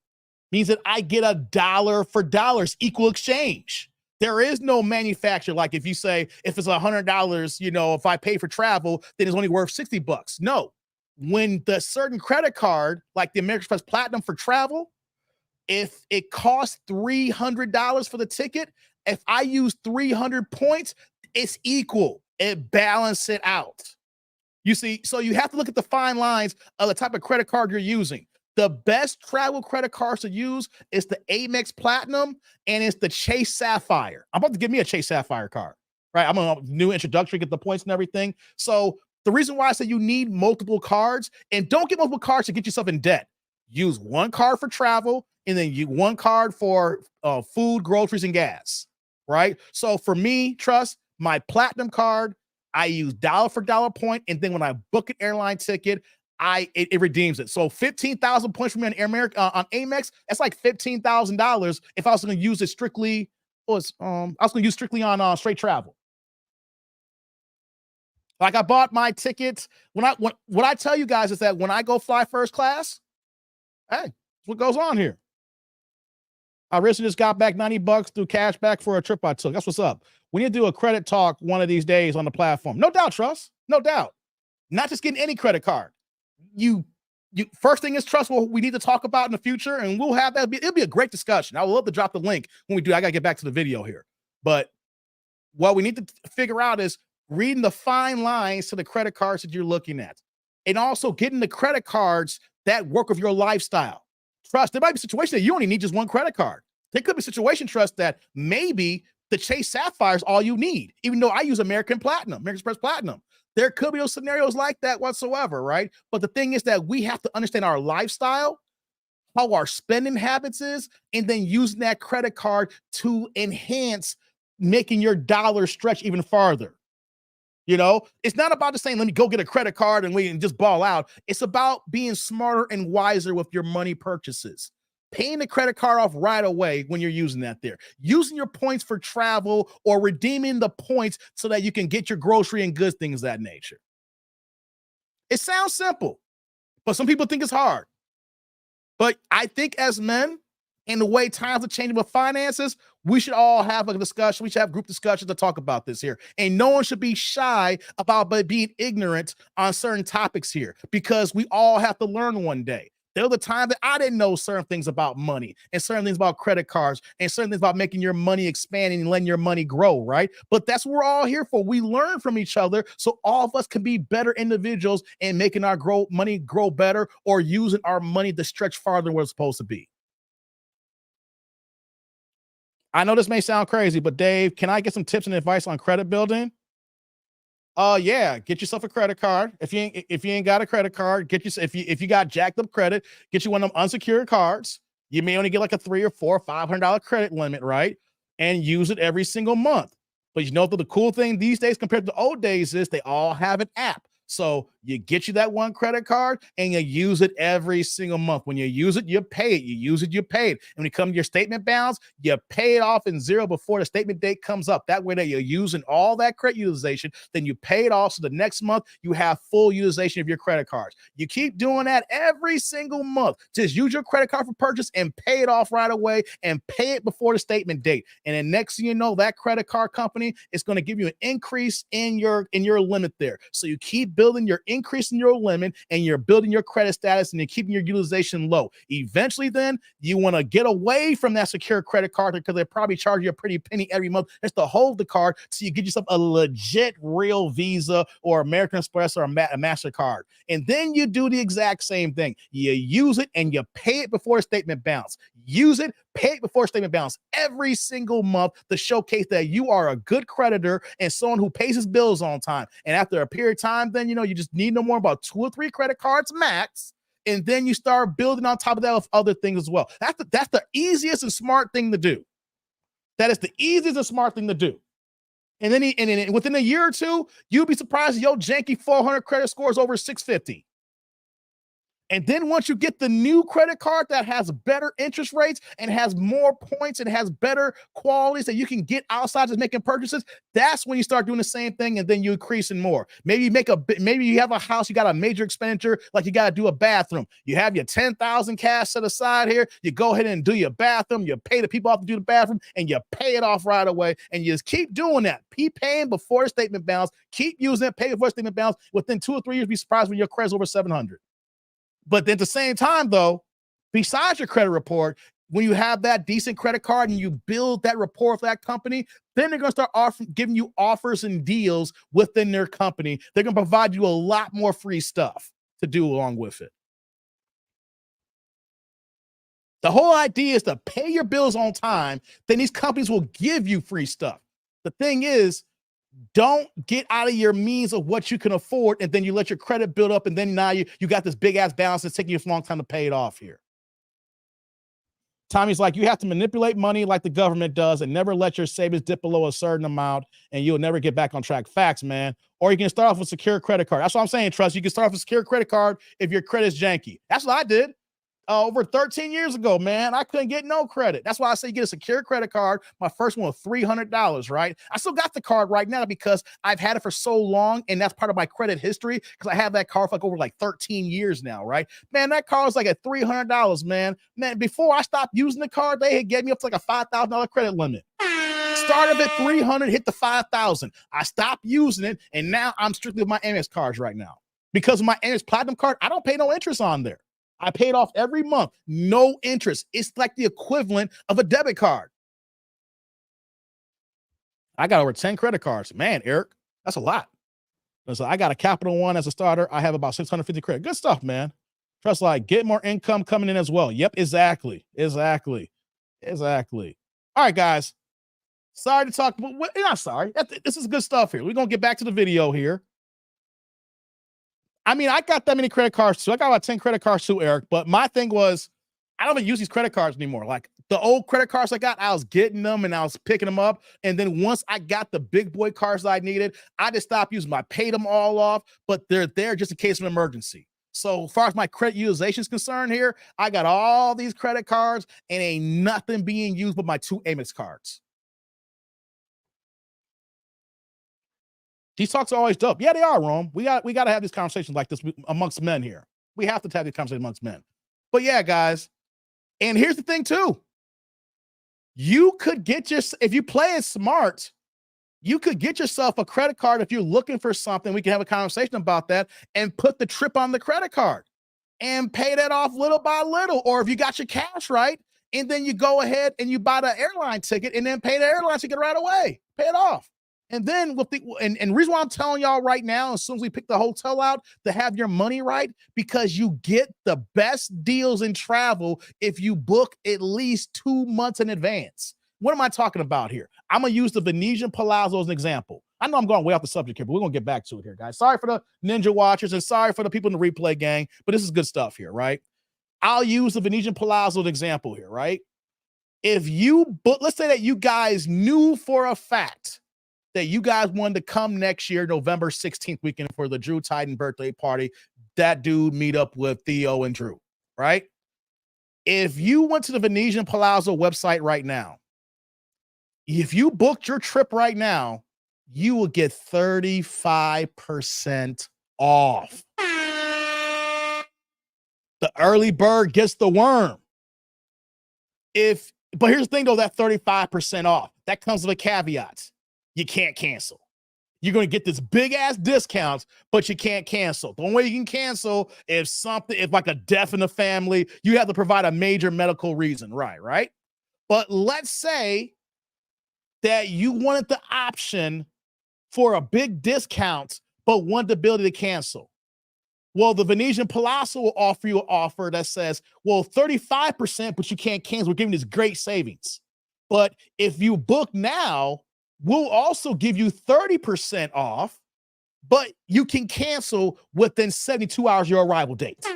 means that I get $1 for dollars, equal exchange. There is no manufacturer. Like if you say, if it's $100, you know, if I pay for travel, then it's only worth $60. No. When the certain credit card, like the American Express Platinum for travel, if it costs $300 for the ticket, if I use 300 points, it's equal. It balances it out. You see, so you have to look at the fine lines of the type of credit card you're using. The best travel credit cards to use is the Amex Platinum and it's the Chase Sapphire. I'm about to give me a Chase Sapphire card, right? I'm a new introductory, get the points and everything. So the reason why I say you need multiple cards, and don't get multiple cards to get yourself in debt. Use one card for travel and then one card for food, groceries, and gas, right? So for me, Trust, my Platinum card, I use dollar for dollar point, and then when I book an airline ticket, it redeems it. So 15,000 points for me on on Amex, that's like $15,000 if I was going to use it strictly. I was going to use strictly on straight travel. Like I bought my tickets. What I tell you guys is that when I go fly first class, hey, what goes on here? I recently just got back $90 through cash back for a trip I took. That's what's up. We need to do a credit talk one of these days on the platform. No doubt, Trust. No doubt. Not just getting any credit card. You first thing is Trust. What we need to talk about in the future, and we'll have that. It'll be a great discussion. I would love to drop the link when we do. I gotta get back to the video here. But what we need to figure out is reading the fine lines to the credit cards that you're looking at, and also getting the credit cards that work with your lifestyle. Trust, there might be a situation that you only need just one credit card. There could be a situation, Trust, that maybe the Chase Sapphire is all you need, even though I use American Express Platinum. There could be those scenarios like that whatsoever, right? But the thing is that we have to understand our lifestyle, how our spending habits is, and then using that credit card to enhance making your dollar stretch even farther. You know, it's not about just saying, let me go get a credit card and we can just ball out. It's about being smarter and wiser with your money purchases. Paying the credit card off right away when you're using that there. Using your points for travel or redeeming the points so that you can get your grocery and goods, things of that nature. It sounds simple, but some people think it's hard. But I think as men, and the way times are changing with finances, we should all have a discussion. We should have group discussions to talk about this here. And no one should be shy about being ignorant on certain topics here, because we all have to learn one day. There was a time that I didn't know certain things about money and certain things about credit cards and certain things about making your money expanding and letting your money grow, right? But that's what we're all here for. We learn from each other so all of us can be better individuals and making our money grow better, or using our money to stretch farther than what it's supposed to be. I know this may sound crazy, but Dave, can I get some tips and advice on credit building? Yeah, get yourself a credit card. If you ain't got a credit card, if you got jacked up credit, get you one of them unsecured cards. You may only get like a $300 or $400 or $500 credit limit, right? And use it every single month. But you know the cool thing these days compared to the old days is they all have an app. So you get you that one credit card and you use it every single month. When you use it, you pay it. You use it, you pay it. And when you come to your statement balance, you pay it off in zero before the statement date comes up. That way that you're using all that credit utilization, then you pay it off. So the next month you have full utilization of your credit cards. You keep doing that every single month. Just use your credit card for purchase and pay it off right away and pay it before the statement date. And then next thing you know, that credit card company is going to give you an increase in your limit there. So you keep building your increase in your limit and you're building your credit status and you're keeping your utilization low. Eventually, then you want to get away from that secure credit card because they probably charge you a pretty penny every month just to hold the card. So you get yourself a legit real Visa or American Express or a MasterCard. And then you do the exact same thing. You use it and you pay it before statement balance. Use it, pay it before statement balance every single month to showcase that you are a good creditor and someone who pays his bills on time. And after a period of time, then, you just need no more about 2 or 3 credit cards max. And then you start building on top of that with other things as well. That's the easiest and smart thing to do. That is the easiest and smart thing to do. And then within a year or two, you'll be surprised your janky 400 credit score is over 650. And then once you get the new credit card that has better interest rates and has more points and has better qualities that you can get outside of making purchases, that's when you start doing the same thing and then you increasing more. Maybe you have a house, you got a major expenditure, like you got to do a bathroom. You have your 10,000 cash set aside here. You go ahead and do your bathroom. You pay the people off to do the bathroom and you pay it off right away. And you just keep doing that. Keep paying before the statement balance. Keep using it, pay before the statement balance. Within 2 or 3 years, be surprised when your credit's over 700. But at the same time, though, besides your credit report, when you have that decent credit card and you build that rapport for that company, then they're going to start giving you offers and deals within their company. They're going to provide you a lot more free stuff to do along with it. The whole idea is to pay your bills on time. Then these companies will give you free stuff. The thing is, don't get out of your means of what you can afford, and then you let your credit build up, and then now you got this big ass balance that's taking you a long time to pay it off here. Tommy's like, you have to manipulate money like the government does and never let your savings dip below a certain amount, and you'll never get back on track. Facts, man. Or you can start off with a secure credit card. That's what I'm saying, Trust. You can start off with a secure credit card if your credit's janky. That's what I did. Over 13 years ago, man, I couldn't get no credit. That's why I say get a secure credit card. My first one was $300, right? I still got the card right now because I've had it for so long, and that's part of my credit history because I have that card for over 13 years now, right? Man, that card was like at $300, man. Man, before I stopped using the card, they had get me up to like a $5,000 credit limit. Started at 300, hit the 5,000. I stopped using it, and now I'm strictly with my Amex cards right now. Because of my Amex Platinum card, I don't pay no interest on there. I pay it off every month, no interest. It's like the equivalent of a debit card. I got over 10 credit cards. Man, Eric, that's a lot. So I got a Capital One as a starter. I have about 650 credit. Good stuff, man. Trust like get more income coming in as well. Yep, exactly. All right, guys. Sorry to talk, but not sorry. This is good stuff here. We're gonna get back to the video here. I mean, I got that many credit cards too. I got about 10 credit cards too, Eric. But my thing was, I don't even use these credit cards anymore. Like the old credit cards I got, I was getting them and I was picking them up. And then once I got the big boy cards I needed, I just stopped using them. I paid them all off, but they're there just in case of an emergency. So as far as my credit utilization is concerned here, I got all these credit cards and ain't nothing being used but my 2 Amex cards. These talks are always dope. Yeah, they are, Rome. We got to have these conversations like this amongst men here. We have to have these conversations amongst men. But yeah, guys. And here's the thing too. You could get if you play it smart, you could get yourself a credit card if you're looking for something. We can have a conversation about that and put the trip on the credit card and pay that off little by little. Or if you got your cash right, and then you go ahead and you buy the airline ticket and then pay the airline ticket right away. Pay it off. And then with the and reason why I'm telling y'all right now, as soon as we pick the hotel out, to have your money right, because you get the best deals in travel if you book at least 2 months in advance. What am I talking about here? I'm gonna use the Venetian Palazzo as an example. I know I'm going way off the subject here, but we're gonna get back to it here, guys. Sorry for the Ninja watchers and sorry for the people in the replay gang, but this is good stuff here, right? I'll use the Venetian Palazzo as an example here, right? If you book, let's say that you guys knew for a fact that you guys wanted to come next year, November 16th weekend for the Drew Titan birthday party, that dude meet up with Theo and Drew, right? If you went to the Venetian Palazzo website right now, if you booked your trip right now, you will get 35% off. The early bird gets the worm. But here's the thing though, that 35% off, that comes with a caveat. You can't cancel. You're going to get this big ass discount, but you can't cancel. The only way you can cancel if like a death in the family, you have to provide a major medical reason. Right. But let's say that you wanted the option for a big discount, but want the ability to cancel. Well, the Venetian Palazzo will offer you an offer that says, well, 35%, but you can't cancel. We're giving this great savings. But if you book now, we'll also give you 30% off, but you can cancel within 72 hours of your arrival date.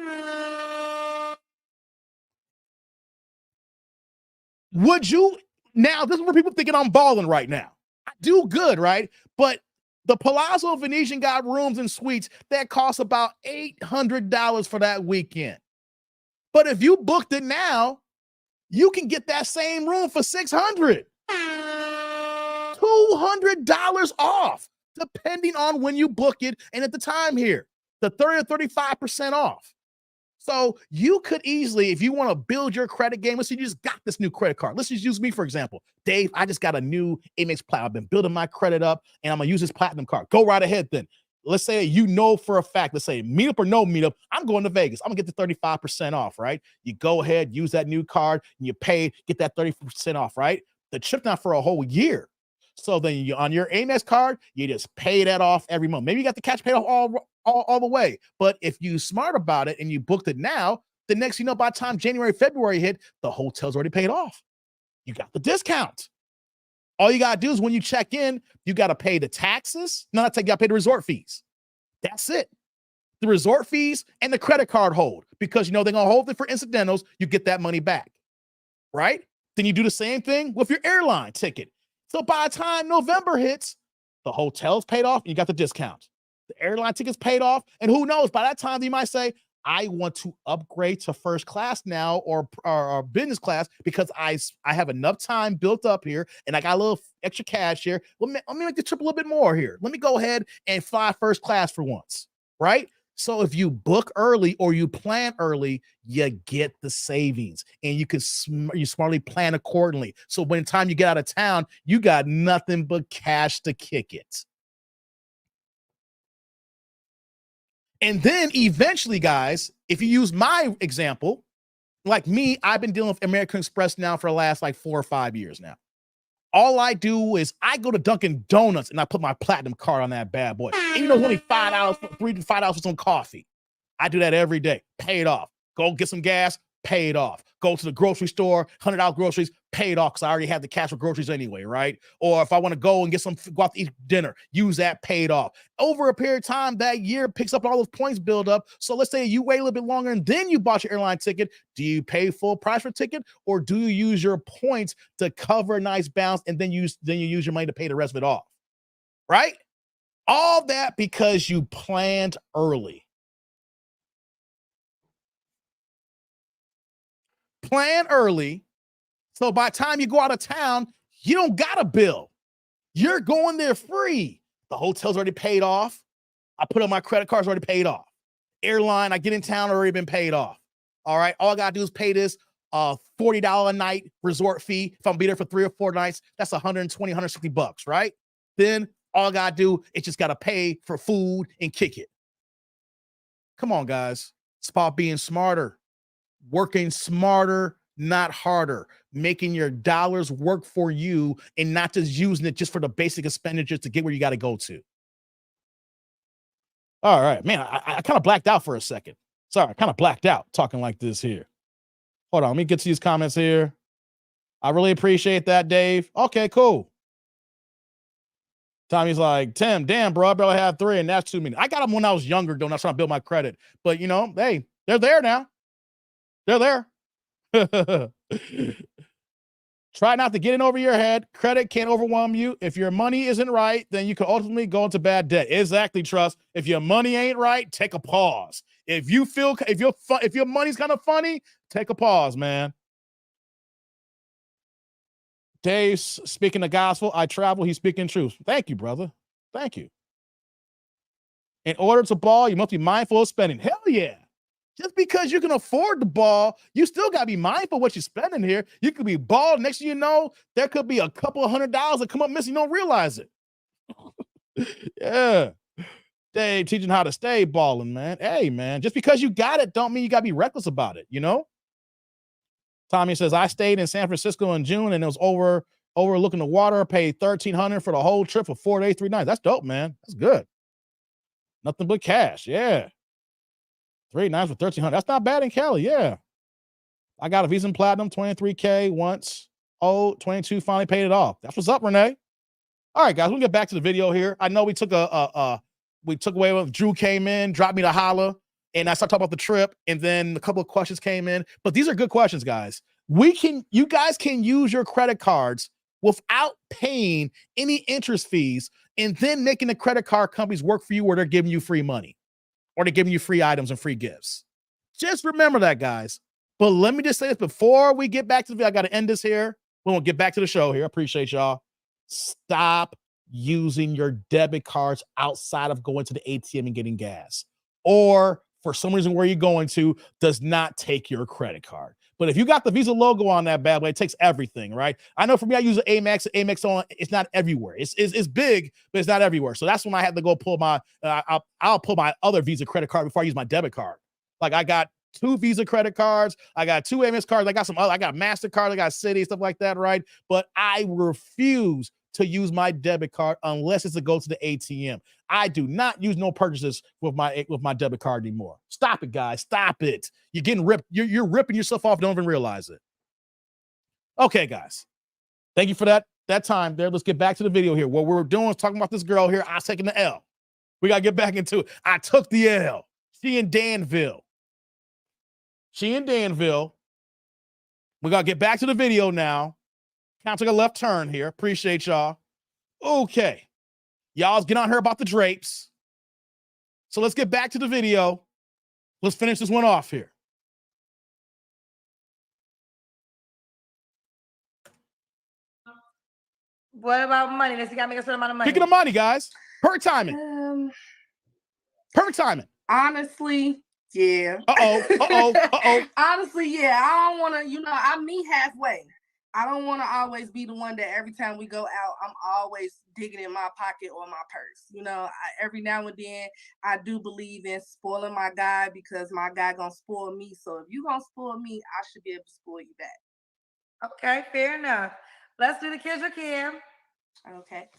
Would you? Now, this is where people thinking I'm balling right now. I do good, right? But the Palazzo Venetian got rooms and suites that cost about $800 for that weekend. But if you booked it now, you can get that same room for $600. $200 off, depending on when you book it and at the time here, the 30 or 35% off. So you could easily, if you want to build your credit game, let's say you just got this new credit card. Let's just use me, for example. Dave, I just got a new Amex Platinum. I've been building my credit up and I'm going to use this Platinum card. Go right ahead then. Let's say you know for a fact, let's say meetup or no meetup, I'm going to Vegas. I'm going to get the 35% off, right? You go ahead, use that new card, and you pay, get that 30% off, right? The trip now for a whole year. So then you on your Amex card, you just pay that off every month. Maybe you got the cash paid off all the way. But if you smart about it and you booked it now, the next you know, by the time January, February hit, the hotel's already paid off. You got the discount. All you got to do is when you check in, you got to pay the taxes. No, not take, you got to pay the resort fees. That's it. The resort fees and the credit card hold, because you know they're going to hold it for incidentals. You get that money back, right? Then you do the same thing with your airline ticket. So by the time November hits, the hotel's paid off and you got the discount. The airline ticket's paid off. And who knows, by that time you might say, I want to upgrade to first class now or business class because I have enough time built up here and I got a little extra cash here. Let me make the trip a little bit more here. Let me go ahead and fly first class for once, right? So if you book early or you plan early, you get the savings and you can you smartly plan accordingly. So when time you get out of town, you got nothing but cash to kick it. And then eventually, guys, if you use my example, like me, I've been dealing with American Express now for the last like 4 or 5 years now. All I do is I go to Dunkin' Donuts and I put my Platinum card on that bad boy. Even though it's only $5, $3 to $5 for some coffee. I do that every day. Pay it off. Go get some gas, paid off. Go to the grocery store, $100 groceries, paid off because I already had the cash for groceries anyway, right? Or if I want to go and go out to eat dinner, use that, paid off. Over a period of time, that year picks up all those points build up. So let's say you wait a little bit longer and then you bought your airline ticket. Do you pay full price for a ticket, or do you use your points to cover a nice bounce and then you use your money to pay the rest of it off? Right? All that because you planned early. Plan early, so by the time you go out of town, you don't got a bill. You're going there free. The hotel's already paid off. I put on my credit card's already paid off. Airline, I get in town, already been paid off. All right, all I gotta do is pay this $40 a night resort fee. If I'm be there for 3 or 4 nights, that's $120, $160, right? Then all I gotta do is just gotta pay for food and kick it. Come on, guys. It's about being smarter. Working smarter, not harder, making your dollars work for you and not just using it just for the basic expenditures to get where you got to go to. All right, man, I kind of blacked out for a second. Sorry, I kind of blacked out talking like this here. Hold on, let me get to these comments here. I really appreciate that, Dave. Okay, cool. Tommy's like, Tim, damn, bro, I barely have 3, and that's too many. I got them when I was younger, though, not trying to build my credit. But, you know, hey, they're there now. They're there. Try not to get in over your head. Credit can't overwhelm you. If your money isn't right, then you can ultimately go into bad debt. Exactly, Trust. If your money ain't right, take a pause. If your money's kind of funny, take a pause, man. Dave's speaking the gospel. I travel. He's speaking truth. Thank you, brother. Thank you. In order to ball, you must be mindful of spending. Hell yeah. Just because you can afford the ball, you still got to be mindful of what you're spending here. You could be bald. Next thing you know, there could be a couple of $100 that come up missing. You don't realize it. Yeah. Dave teaching how to stay balling, man. Hey, man, just because you got it don't mean you got to be reckless about it, you know? Tommy says, I stayed in San Francisco in June and it was overlooking the water, paid $1,300 for the whole trip for 4 days, 3 nights. That's dope, man. That's good. Nothing but cash. Yeah. 3 nights for $1,300. That's not bad in Cali. Yeah. I got a Visa and Platinum, $23K once. 22 finally paid it off. That's what's up, Renee. All right, guys, we'll get back to the video here. I know we took away when Drew came in, dropped me the holla, and I started talking about the trip, and then a couple of questions came in. But these are good questions, guys. You guys can use your credit cards without paying any interest fees and then making the credit card companies work for you where they're giving you free money. Or they're giving you free items and free gifts. Just remember that, guys. But let me just say this before we get back to the video. I got to end this here. We're going to get back to the show here. I appreciate y'all. Stop using your debit cards outside of going to the ATM and getting gas. Or for some reason where you're going to does not take your credit card. But if you got the Visa logo on that bad boy, it takes everything, right? I know for me, I use an Amex. Amex on it's not everywhere. It's big, but it's not everywhere. So that's when I had to go pull my. I'll pull my other Visa credit card before I use my debit card. Like I got 2 Visa credit cards. I got 2 Amex cards. I got some other. I got MasterCard. I got Citi, stuff like that, right? But I refuse to use my debit card unless it's to go to the ATM. I do not use no purchases with my debit card anymore. Stop it, guys. Stop it. You're getting ripped. You're ripping yourself off. Don't even realize it. Okay, guys. Thank you for that time there. Let's get back to the video here. What we're doing is talking about this girl here. I was taking the L. We got to get back into it. I took the L. She in Danville. We got to get back to the video now. Kind of took a left turn here. Appreciate y'all. Okay. Y'all's getting on her about the drapes. So let's get back to the video. Let's finish this one off here. What about money? Let's see, gotta make a certain amount of money. Speaking of money, guys. Perfect timing. Perfect timing. Honestly, yeah. Honestly, yeah. I don't want to, I meet halfway. I don't want to always be the one that every time we go out, I'm always digging in my pocket or my purse. Every now and then I do believe in spoiling my guy because my guy gonna spoil me. So if you gonna spoil me, I should be able to spoil you back. Okay, fair enough. Let's do the kids or Kim. Okay.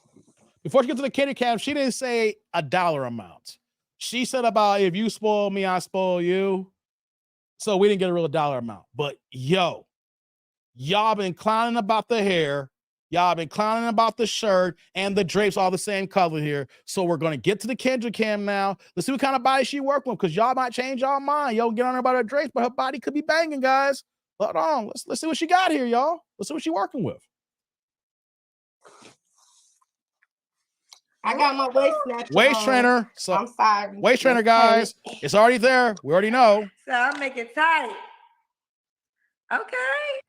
Before she gets to the kitty cam, she didn't say a dollar amount. She said about if you spoil me, I spoil you. So we didn't get a real dollar amount. But yo, y'all been clowning about the hair. Y'all been clowning about the shirt and the drapes all the same color here. So we're going to get to the Kendra cam now. Let's see what kind of body she working with, because y'all might change y'all mind. Yo, get on her about her drapes, but her body could be banging, guys. Hold on. Let's see what she got here, y'all. Let's see what she working with. I got my waist snatcher Waist on. trainer. So I'm sorry. waist trainer, Let's guys. cut it. It's already there. We already know. So I'll make it tight. Okay.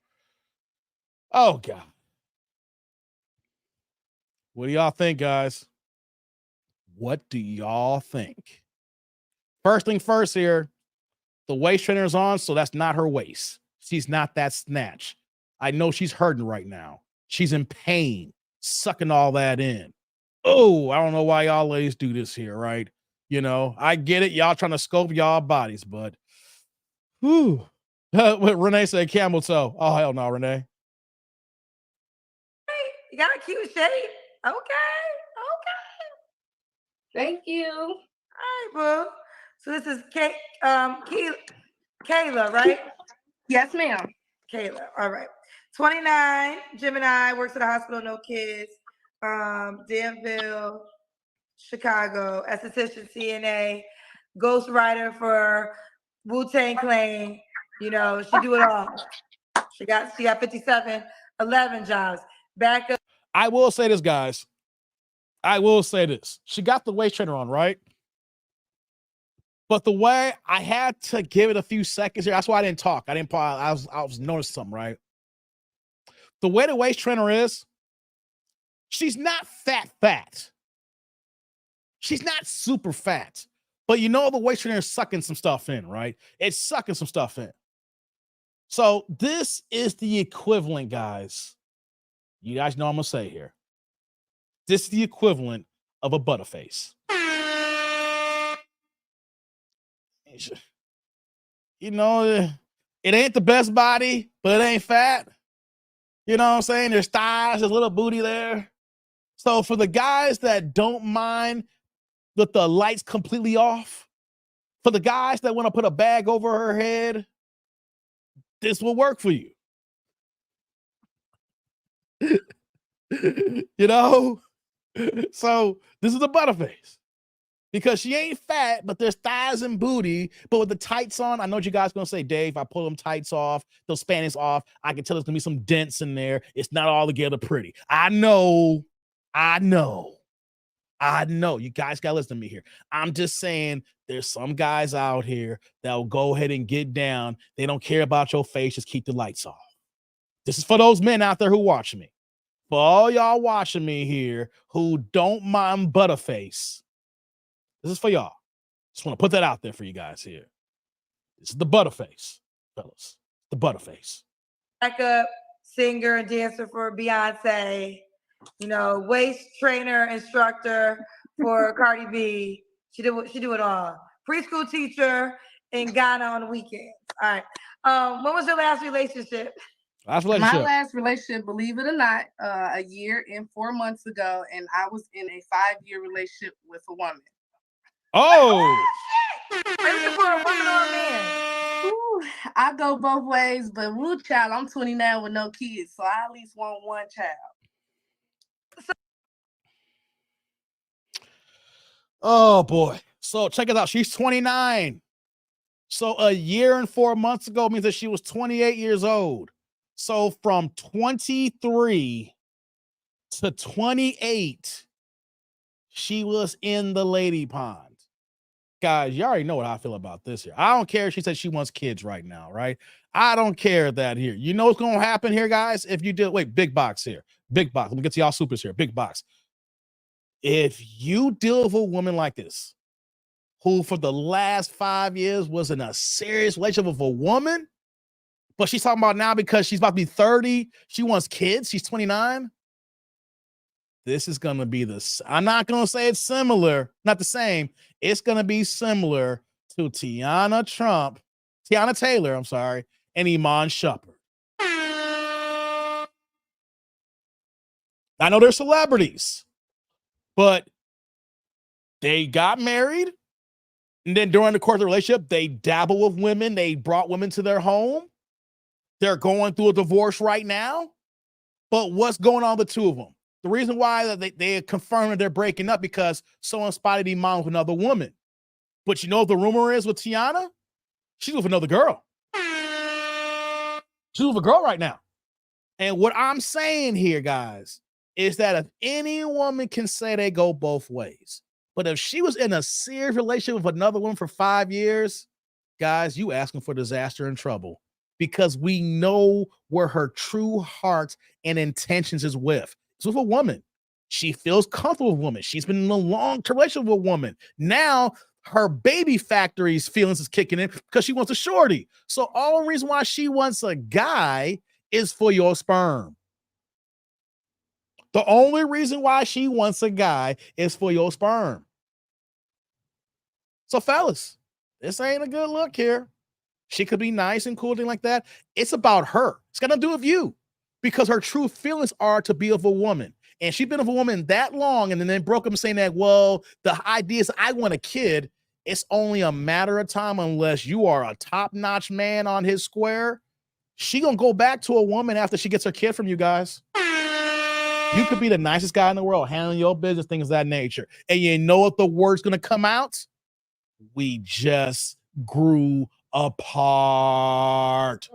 Oh, God. What do y'all think, guys? What do y'all think? First thing first here, the waist trainer is on, so that's not her waist. She's not that snatch. I know she's hurting right now. She's in pain, sucking all that in. Oh, I don't know why y'all ladies do this here, right? You know, I get it. Y'all trying to scope y'all bodies, but whew. What Renee said, camel toe. Oh, hell no, Renee. You got a cute shape. Okay. Thank you. All right, boo. So this is Kayla, right? Yes, ma'am. Kayla. All right. 29, Gemini, works at a hospital, no kids. Danville, Chicago, esthetician, CNA, ghostwriter for Wu-Tang Clan. You know, she do it all. She got 57, 11 jobs. Back up. I will say this, guys. I will say this. She got the waist trainer on, right? But the way I had to give it a few seconds here, that's why I didn't talk. I was noticing something, right? The way the waist trainer is, she's not fat. She's not super fat. But you know the waist trainer is sucking some stuff in, right? It's sucking some stuff in. So this is the equivalent, guys. You guys know what I'm going to say here. This is the equivalent of a butterface. You know, it ain't the best body, but it ain't fat. You know what I'm saying? There's thighs, there's a little booty there. So for the guys that don't mind with the lights completely off, for the guys that want to put a bag over her head, this will work for you. You know? So this is a butterface. Because she ain't fat, but there's thighs and booty. But with the tights on, I know what you guys gonna say, Dave. I pull them tights off, those spanties off. I can tell there's gonna be some dents in there. It's not all together pretty. I know. You guys gotta listen to me here. I'm just saying there's some guys out here that will go ahead and get down. They don't care about your face. Just keep the lights off. This is for those men out there who watch me. For all y'all watching me here who don't mind butterface. This is for y'all. Just want to put that out there for you guys here. This is the butterface, fellas. The butterface. Backup singer and dancer for Beyonce. You know, waist trainer, instructor for Cardi B. She do it all. Preschool teacher in Ghana on the weekends. All right. When was your last relationship? Last relationship. My last relationship, believe it or not, a year and 4 months ago, and I was in a 5-year relationship with a woman. Oh! Are you looking for a woman or a man? Ooh, I go both ways, but woo, child, I'm 29 with no kids, so I at least want one child. Oh boy. So check it out. She's 29. So a year and 4 months ago means that she was 28 years old. So from 23 to 28, she was in the lady pond. Guys, you already know what I feel about this here. I don't care if she said she wants kids right now, right? I don't care that here. You know what's going to happen here, guys? If you do, wait, big box here. Big box. Let me get to y'all supers here. Big box. If you deal with a woman like this, who for the last 5 years was in a serious relationship with a woman, but she's talking about now because she's about to be 30, she wants kids, she's 29. This is going to be this. I'm not going to say it's similar, not the same. It's going to be similar to Tiana Taylor, and Iman Shumpert. I know they're celebrities, but they got married. And then during the course of the relationship, they dabble with women. They brought women to their home. They're going through a divorce right now. But what's going on with the two of them? The reason why they confirmed that they're breaking up because someone spotted Iman with another woman. But you know what the rumor is with Tiana? She's with another girl. She's with a girl right now. And what I'm saying here, guys, is that if any woman can say they go both ways, but if she was in a serious relationship with another woman for 5 years, guys, you asking for disaster and trouble because we know where her true heart and intentions is with. It's with a woman. She feels comfortable with a woman. She's been in a long-term relationship with a woman. Now, her baby factory's feelings is kicking in because she wants a shorty. So all the reason why she wants a guy is for your sperm. The only reason why she wants a guy is for your sperm. So fellas, this ain't a good look here. She could be nice and cool, thing like that. It's about her. It's got to do with you because her true feelings are to be of a woman. And she's been with a woman that long and then broke up saying that, well, the idea is I want a kid. It's only a matter of time unless you are a top-notch man on his square. She gonna go back to a woman after she gets her kid from you guys. You could be the nicest guy in the world, handling your business, things of that nature. And you know what the word's gonna come out? We just grew apart.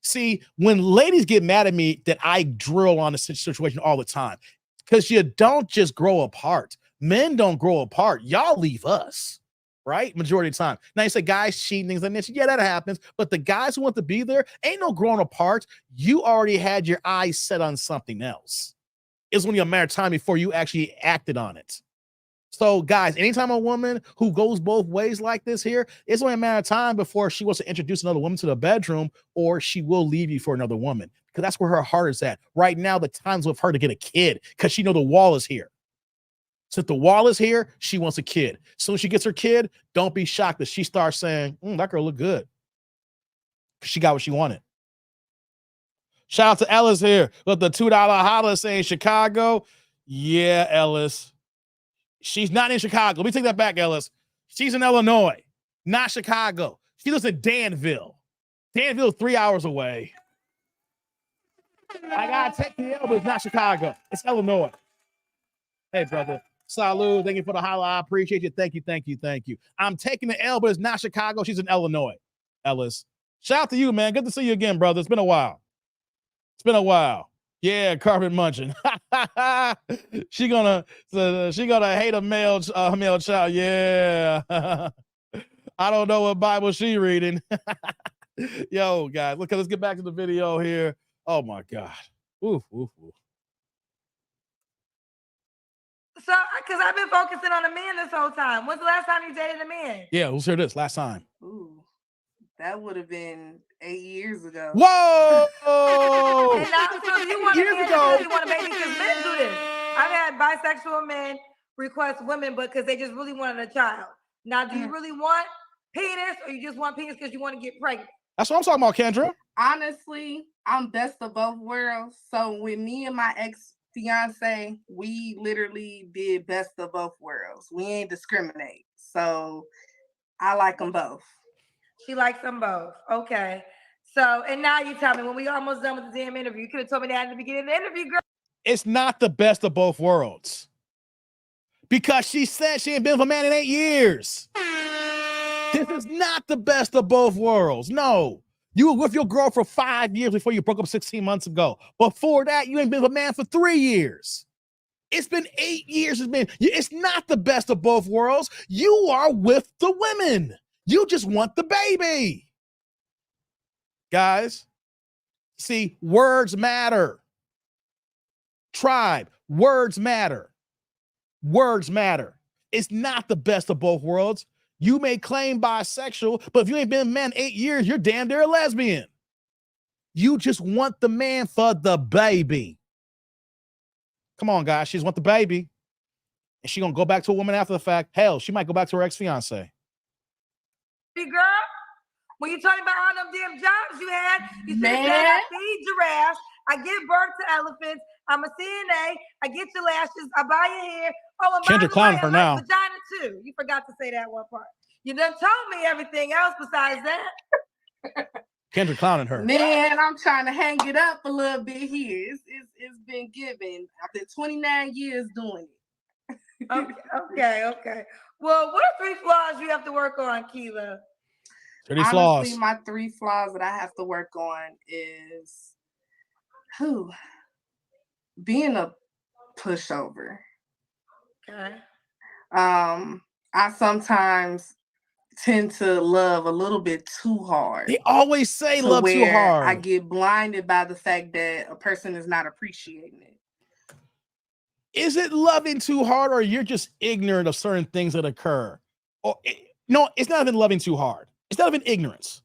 See, when ladies get mad at me that I drill on a situation all the time, because you don't just grow apart. Men don't grow apart. Y'all leave us, right? Majority of the time. Now you say guys cheating, things like this. Yeah, that happens. But the guys who want to be there, ain't no growing apart. You already had your eyes set on something else. It's only a matter of time before you actually acted on it. So guys, anytime a woman who goes both ways like this here, it's only a matter of time before she wants to introduce another woman to the bedroom or she will leave you for another woman because that's where her heart is at. Right now, the time's with her to get a kid because she know the wall is here. Since the wall is here, she wants a kid. So when she gets her kid, don't be shocked that she starts saying, that girl look good. She got what she wanted. Shout out to Ellis here with the $2 holla saying Chicago. Yeah, Ellis. She's not in Chicago. Let me take that back, Ellis. She's in Illinois, not Chicago. She lives in Danville. Danville, 3 hours away. I gotta take the L, but it's not Chicago. It's Illinois. Hey, brother. Salud. Thank you for the holla. I appreciate you. Thank you, thank you, thank you. I'm taking the L, but it's not Chicago. She's in Illinois. Ellis. Shout out to you, man. Good to see you again, brother. It's been a while. Yeah, carpet munching. she gonna hate a male child. Yeah. I don't know what Bible she reading. Yo, guys, look, let's get back to the video here. Oh my God. Oof, oof, oof. So, because I've been focusing on the men this whole time. When's the last time you dated a man? Yeah, let's hear this. Last time. Ooh, that would have been 8 years ago. Whoa! And now, so you want a man because you want a baby because men do this. I've had bisexual men request women, but because they just really wanted a child. Now, do you really want penis, or you just want penis because you want to get pregnant? That's what I'm talking about, Kendra. Honestly, I'm best of both worlds. So with me and my ex-fiance, we literally did best of both worlds. We ain't discriminate. So I like them both. She likes them both. Okay. So, and now you tell me, when we almost done with the damn interview, you could have told me that at the beginning of the interview, girl. It's not the best of both worlds. Because she said she ain't been with a man in 8 years. This is not the best of both worlds. No. You were with your girl for 5 years before you broke up 16 months ago. Before that, you ain't been with a man for 3 years. It's been 8 years. It's not the best of both worlds. You are with the women. You just want the baby. Guys, see, words matter. Tribe, words matter. Words matter. It's not the best of both worlds. You may claim bisexual, but if you ain't been a man 8 years, you're damn near a lesbian. You just want the man for the baby. Come on, guys. She just want the baby. And she gonna go back to a woman after the fact. Hell, she might go back to her ex-fiance. Girl, when you talking about all them damn jobs you had, you said I feed giraffes, I give birth to elephants, I'm a CNA, I get your lashes, I buy your hair. Oh, and by Kendra the clowning way, her I now. like vagina too. You forgot to say that one part. You done told me everything else besides that. Kendra clowning her. Man, I'm trying to hang it up a little bit here. It's been given. I've been 29 years doing it. Okay. Well, what are 3 flaws you have to work on, Keela? 30 Honestly, flaws. my 3 flaws that I have to work on is being a pushover. Okay. I sometimes tend to love a little bit too hard. They always say to love too where hard. I get blinded by the fact that a person is not appreciating it. Is it loving too hard, or you're just ignorant of certain things that occur? Or no, it's not even loving too hard. It's not even ignorance.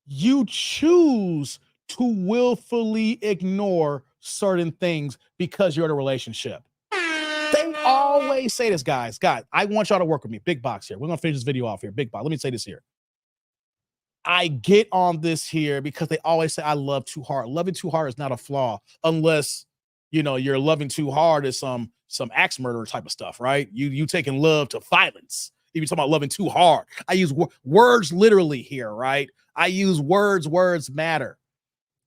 You choose to willfully ignore certain things because you're in a relationship. They always say this, guys. God, I want y'all to work with me. Big box here. We're gonna finish this video off here. Big box. Let me say this here. I get on this here because they always say I love too hard. Loving too hard is not a flaw, unless you're loving too hard is some axe murderer type of stuff, right? You taking love to violence. If you're talking about loving too hard, I use words literally here, right? I use words. Words matter.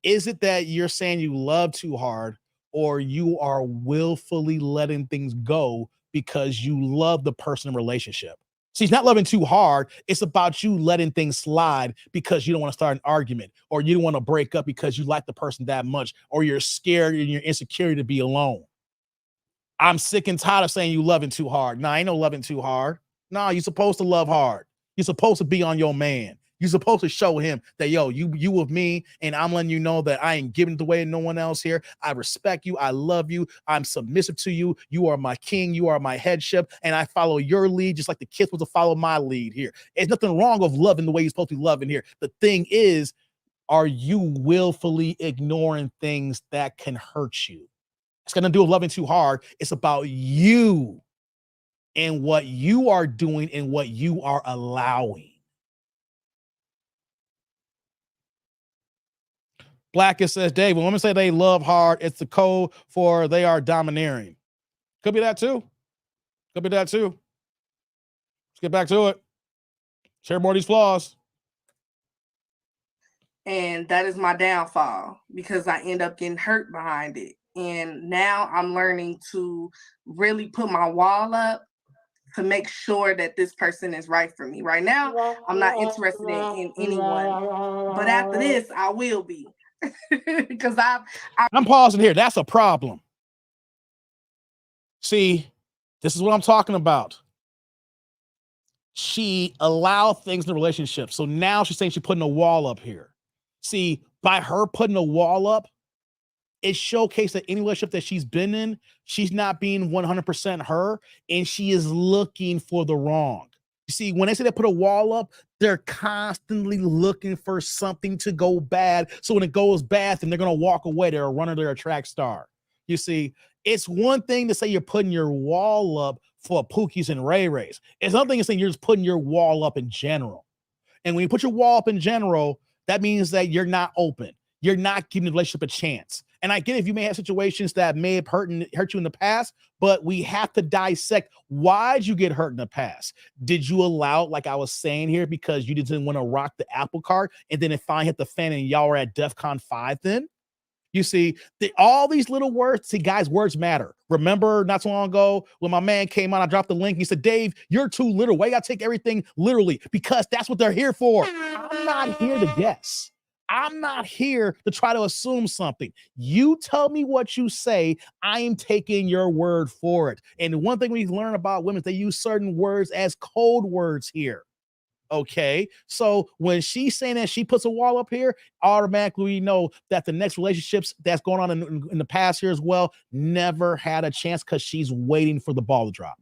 Is it that you're saying you love too hard, or you are willfully letting things go because you love the person in relationship? See, it's not loving too hard. It's about you letting things slide because you don't want to start an argument, or you don't want to break up because you like the person that much, or you're scared and you're insecure to be alone. I'm sick and tired of saying you loving too hard. Nah, ain't no loving too hard. Nah, you're supposed to love hard. You're supposed to be on your man. You're supposed to show him that, yo, you with me, and I'm letting you know that I ain't giving it away to no one else here. I respect you. I love you. I'm submissive to you. You are my king. You are my headship, and I follow your lead just like the kid's supposed to follow my lead here. There's nothing wrong with loving the way you're supposed to be loving here. The thing is, are you willfully ignoring things that can hurt you? It's going to do with loving too hard. It's about you and what you are doing and what you are allowing. Blackest says, Dave, when women say they love hard, it's the code for they are domineering. Could be that too. Could be that too. Let's get back to it. Share more of these flaws. And that is my downfall because I end up getting hurt behind it. And now I'm learning to really put my wall up to make sure that this person is right for me. Right now, I'm not interested in anyone. But after this, I will be. Because I'm pausing here. That's a problem. See, this is what I'm talking about. She allowed things in the relationship. So now she's saying she's putting a wall up here. See, by her putting a wall up, it showcased that any relationship that she's been in, she's not being 100% her, and she is looking for the wrong. You see, when they say they put a wall up, they're constantly looking for something to go bad. So when it goes bad, then they're going to walk away. They're a runner, they're a track star. You see, it's one thing to say you're putting your wall up for Pookies and Ray Rays. It's another thing to say you're just putting your wall up in general. And when you put your wall up in general, that means that you're not open. You're not giving the relationship a chance. And I get it, if you may have situations that may have hurt you in the past, but we have to dissect, why'd you get hurt in the past? Did you allow, like I was saying here, because you didn't want to rock the apple cart, and then it finally hit the fan and y'all were at DEFCON 5 then? You see, all these little words, see, guys, words matter. Remember not so long ago when my man came on, I dropped the link. He said, Dave, you're too literal. Why you gotta take everything literally? Because that's what they're here for. I'm not here to guess. I'm not here to try to assume something. You tell me what you say, I am taking your word for it. And one thing we learn about women, they use certain words as code words here. Okay, so when she's saying that she puts a wall up here, automatically we know that the next relationships that's going on in the past here as well never had a chance because she's waiting for the ball to drop.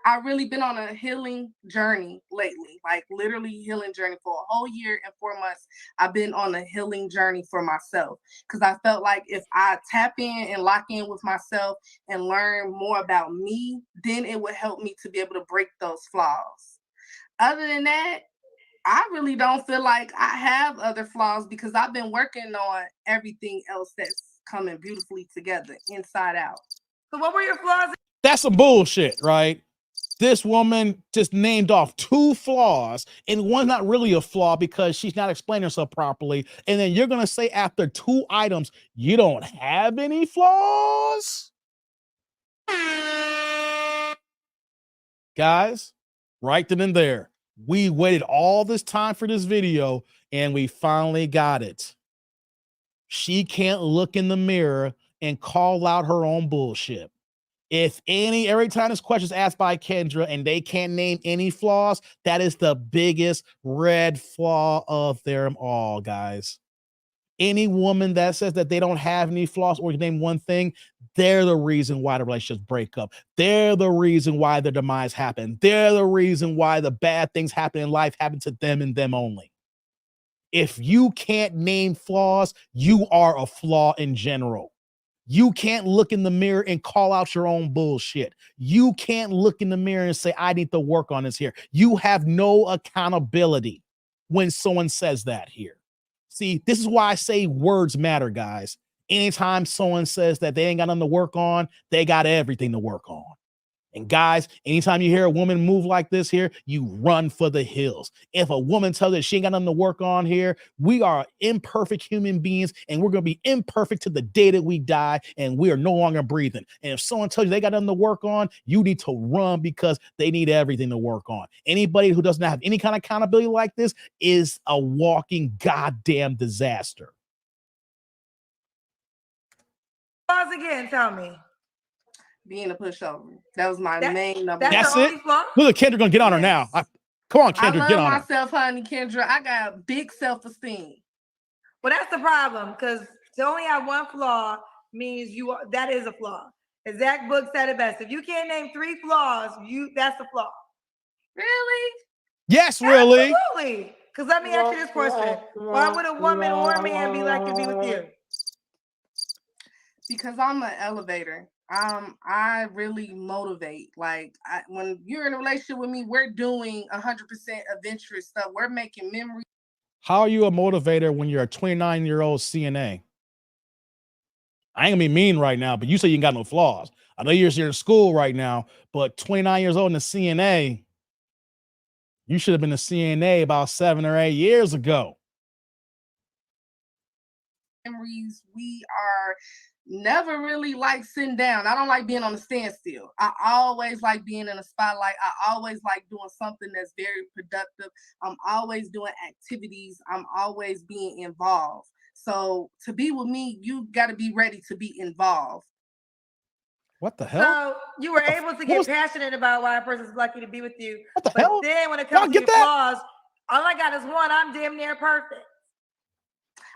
I've really been on a healing journey lately, like literally healing journey for a whole year and 4 months. I've been on a healing journey for myself because I felt like if I tap in and lock in with myself and learn more about me, then it would help me to be able to break those flaws. Other than that, I really don't feel like I have other flaws because I've been working on everything else that's coming beautifully together, inside out. So what were your flaws? That's some bullshit, right? This woman just named off 2 flaws, and one's not really a flaw because she's not explaining herself properly. And then you're gonna say after 2 items, you don't have any flaws? Guys, right then and there, we waited all this time for this video, and we finally got it. She can't look in the mirror and call out her own bullshit. Every time this question is asked by Kendra and they can't name any flaws, that is the biggest red flaw of them all, guys. Any woman that says that they don't have any flaws or you name one thing, they're the reason why the relationships break up. They're the reason why the demise happened. They're the reason why the bad things happen in life happen to them and them only. If you can't name flaws, you are a flaw in general. You can't look in the mirror and call out your own bullshit. You can't look in the mirror and say, I need to work on this here. You have no accountability when someone says that here. See, this is why I say words matter, guys. Anytime someone says that they ain't got nothing to work on, they got everything to work on. And guys, anytime you hear a woman move like this here, you run for the hills. If a woman tells us she ain't got nothing to work on here, we are imperfect human beings and we're going to be imperfect to the day that we die and we are no longer breathing. And if someone tells you they got nothing to work on, you need to run because they need everything to work on. Anybody who doesn't have any kind of accountability like this is a walking goddamn disaster. Flaws again, tell me. Being a pushover. That was my That- main number. That's the it? only flaw? Look at Kendra gonna get on her now. Come on, I Kendra, love get on her. myself, honey, Kendra. I got big self-esteem. Well, that's the problem because to only have one flaw means that is a flaw. As Zach Book said it best. If you can't name 3 flaws, that's a flaw. Really? Yes, really. Absolutely. Because let me ask you this question. Why would a woman or a man be like to be with you? Because I'm an elevator. I really motivate. Like when you're in a relationship with me, we're doing 100% adventurous stuff. We're making memories. How are you a motivator when you're a 29-year-old CNA? I ain't gonna be mean right now, but you say you ain't got no flaws. I know you're in school right now, but 29 years old in the CNA, you should have been a CNA about 7 or 8 years ago. Memories. We are never really like sitting down. I don't like being on a standstill. I always like being in a spotlight. I always like doing something that's very productive. I'm always doing activities. I'm always being involved. So to be with me, you got to be ready to be involved. What the hell? So you were able to get was- passionate about why a person's lucky to be with you. What the But hell? then when it Y'all comes to get your that? flaws, all I got is one. I'm damn near perfect.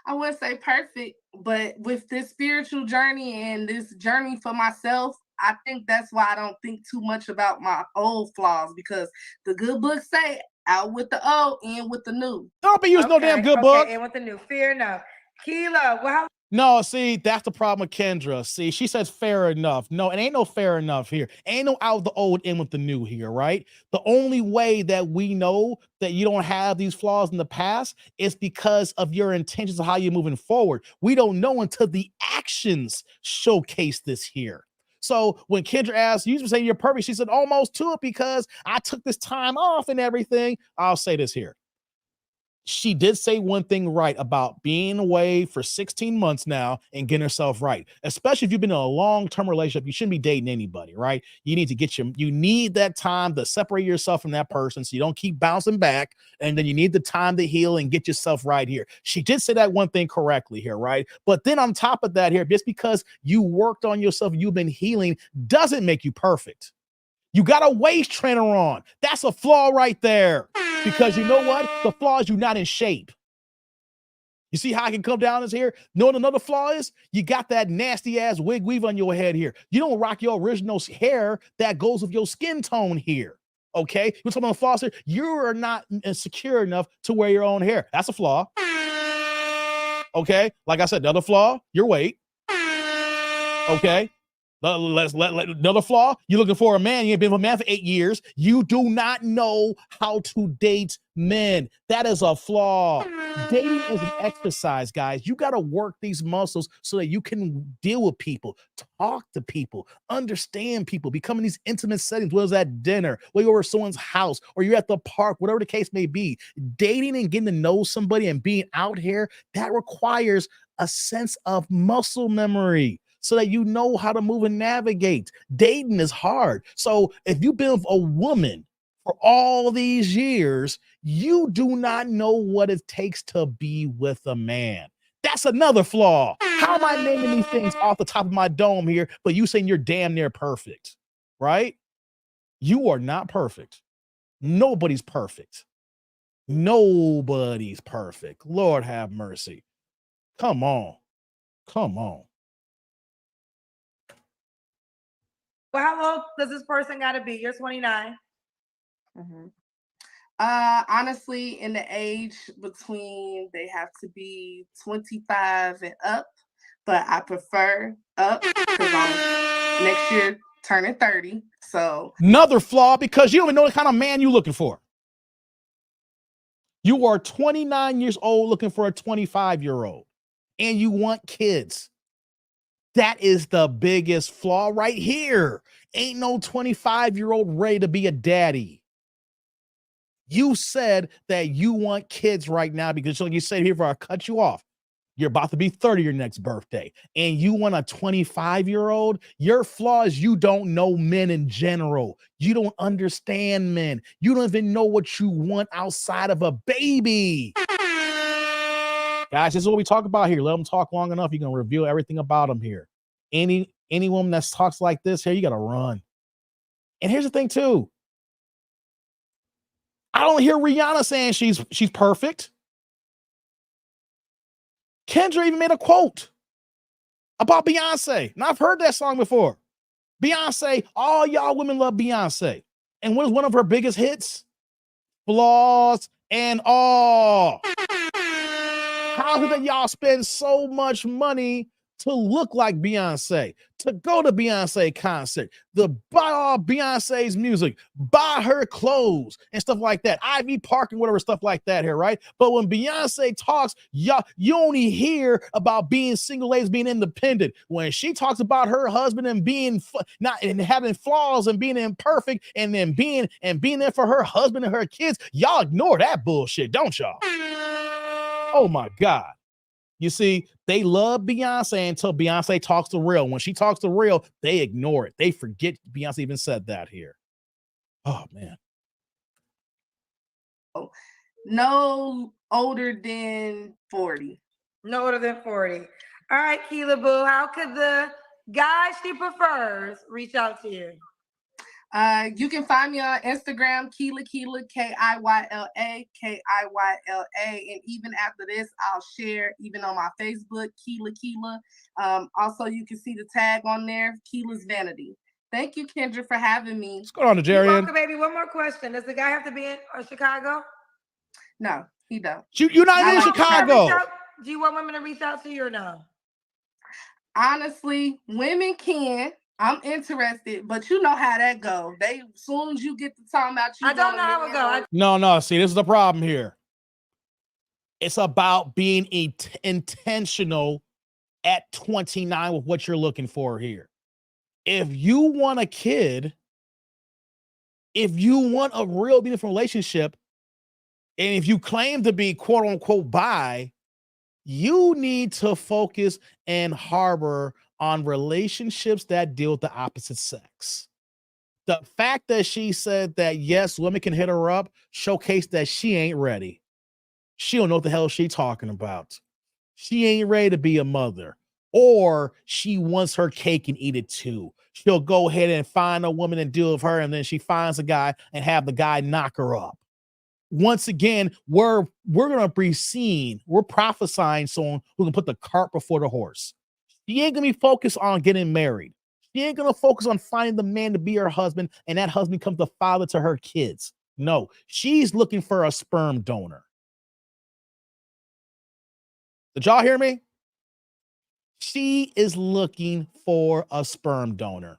I wouldn't say perfect, but with this spiritual journey and this journey for myself, I think that's why I don't think too much about my old flaws, because the good book say out with the old, in with the new. Don't be using no damn good book. And with the new, fair enough. Keela, well, No, see, that's the problem with Kendra. See, she says fair enough. No, it ain't no fair enough here. Ain't no out with the old, in with the new here, right? The only way that we know that you don't have these flaws in the past is because of your intentions of how you're moving forward. We don't know until the actions showcase this here. So when Kendra asked, you say you're perfect, she said almost to it because I took this time off and everything. I'll say this here. She did say one thing right about being away for 16 months now and getting herself right. Especially if you've been in a long-term relationship, you shouldn't be dating anybody, right? You need to you need that time to separate yourself from that person so you don't keep bouncing back. And then you need the time to heal and get yourself right here. She did say that one thing correctly here, right? But then on top of that here, just because you worked on yourself, you've been healing, doesn't make you perfect. You got a waist trainer on. That's a flaw right there. Because you know what? The flaw is you're not in shape. You see how I can come down this here? Know what another flaw is? You got that nasty ass wig weave on your head here. You don't rock your original hair that goes with your skin tone here. Okay? You're talking about flaws here. You are not secure enough to wear your own hair. That's a flaw. Okay? Like I said, the other flaw, your weight. Okay? Another flaw. You're looking for a man. You ain't been with a man for 8 years. You do not know how to date men. That is a flaw. Dating is an exercise, guys. You got to work these muscles so that you can deal with people, talk to people, understand people, become in these intimate settings, whether it's at dinner, whether you're over someone's house, or you're at the park, whatever the case may be. Dating and getting to know somebody and being out here, that requires a sense of muscle memory, so that you know how to move and navigate. Dating is hard. So if you've been with a woman for all these years, you do not know what it takes to be with a man. That's another flaw. How am I naming these things off the top of my dome here, but you saying you're damn near perfect, right? You are not perfect. Nobody's perfect. Nobody's perfect. Lord have mercy. Come on. Come on. Well, how old does this person got to be? You're 29. Honestly, in the age between, they have to be 25 and up, but I prefer up because I'm next year turning 30. So Another flaw, because you don't even know the kind of man you're looking for. You are 29 years old looking for a 25-year-old, and you want kids. That is the biggest flaw right here. Ain't no 25-year-old ready to be a daddy. You said that you want kids right now because, like you said here, before I cut you off, you're about to be 30 your next birthday, and you want a 25-year-old. Your flaw is you don't know men in general. You don't understand men. You don't even know what you want outside of a baby. Guys, this is what we talk about here. Let them talk long enough. You're going to reveal everything about them here. Any woman that talks like this here, you got to run. And here's the thing, too. I don't hear Rihanna saying she's perfect. Kendra even made a quote about Beyonce. And I've heard that song before. Beyonce, all y'all women love Beyonce. And what is one of her biggest hits? Flaws and all. How is it that y'all spend so much money to look like Beyonce, to go to Beyonce concert, to buy all Beyonce's music, buy her clothes and stuff like that, Ivy Park and whatever stuff like that here, right? But when Beyonce talks, you only hear about being single ladies, being independent. When she talks about her husband and being not and having flaws and being imperfect and then being there for her husband and her kids, y'all ignore that bullshit, don't y'all? Oh my God. You see, they love Beyonce until Beyonce talks to real. When she talks to real, they ignore it. They forget Beyonce even said that here. Oh, man. no older than 40. No older than 40. All right, Keela Boo, how could the guy she prefers reach out to you? You can find me on Instagram, Keela, Kiyla, and even after this, I'll share even on my Facebook, Keela. Also, you can see the tag on there, Keela's Vanity. Thank you, Kendra, for having me. What's going on, Jerry? Welcome, baby. One more question. Does the guy have to be in Chicago? No, he don't. You're not in Chicago. Do you want women to reach out to you or no? Honestly, women can. I'm interested, but you know how that go. As soon as you get to talking about you, I don't know how it go. No. See, this is the problem here. It's about being intentional at 29 with what you're looking for here. If you want a kid, if you want a real beautiful relationship, and if you claim to be quote unquote bi, you need to focus and harbor on relationships that deal with the opposite sex. The fact that she said that, yes, women can hit her up, showcase that she ain't ready. She don't know what the hell she's talking about. She ain't ready to be a mother, or she wants her cake and eat it too. She'll go ahead and find a woman and deal with her, and then she finds a guy and have the guy knock her up. Once again, we're going to be seen. We're prophesying someone who can put the cart before the horse. She ain't going to be focused on getting married. She ain't going to focus on finding the man to be her husband, and that husband becomes the father to her kids. No, she's looking for a sperm donor. Did y'all hear me? She is looking for a sperm donor.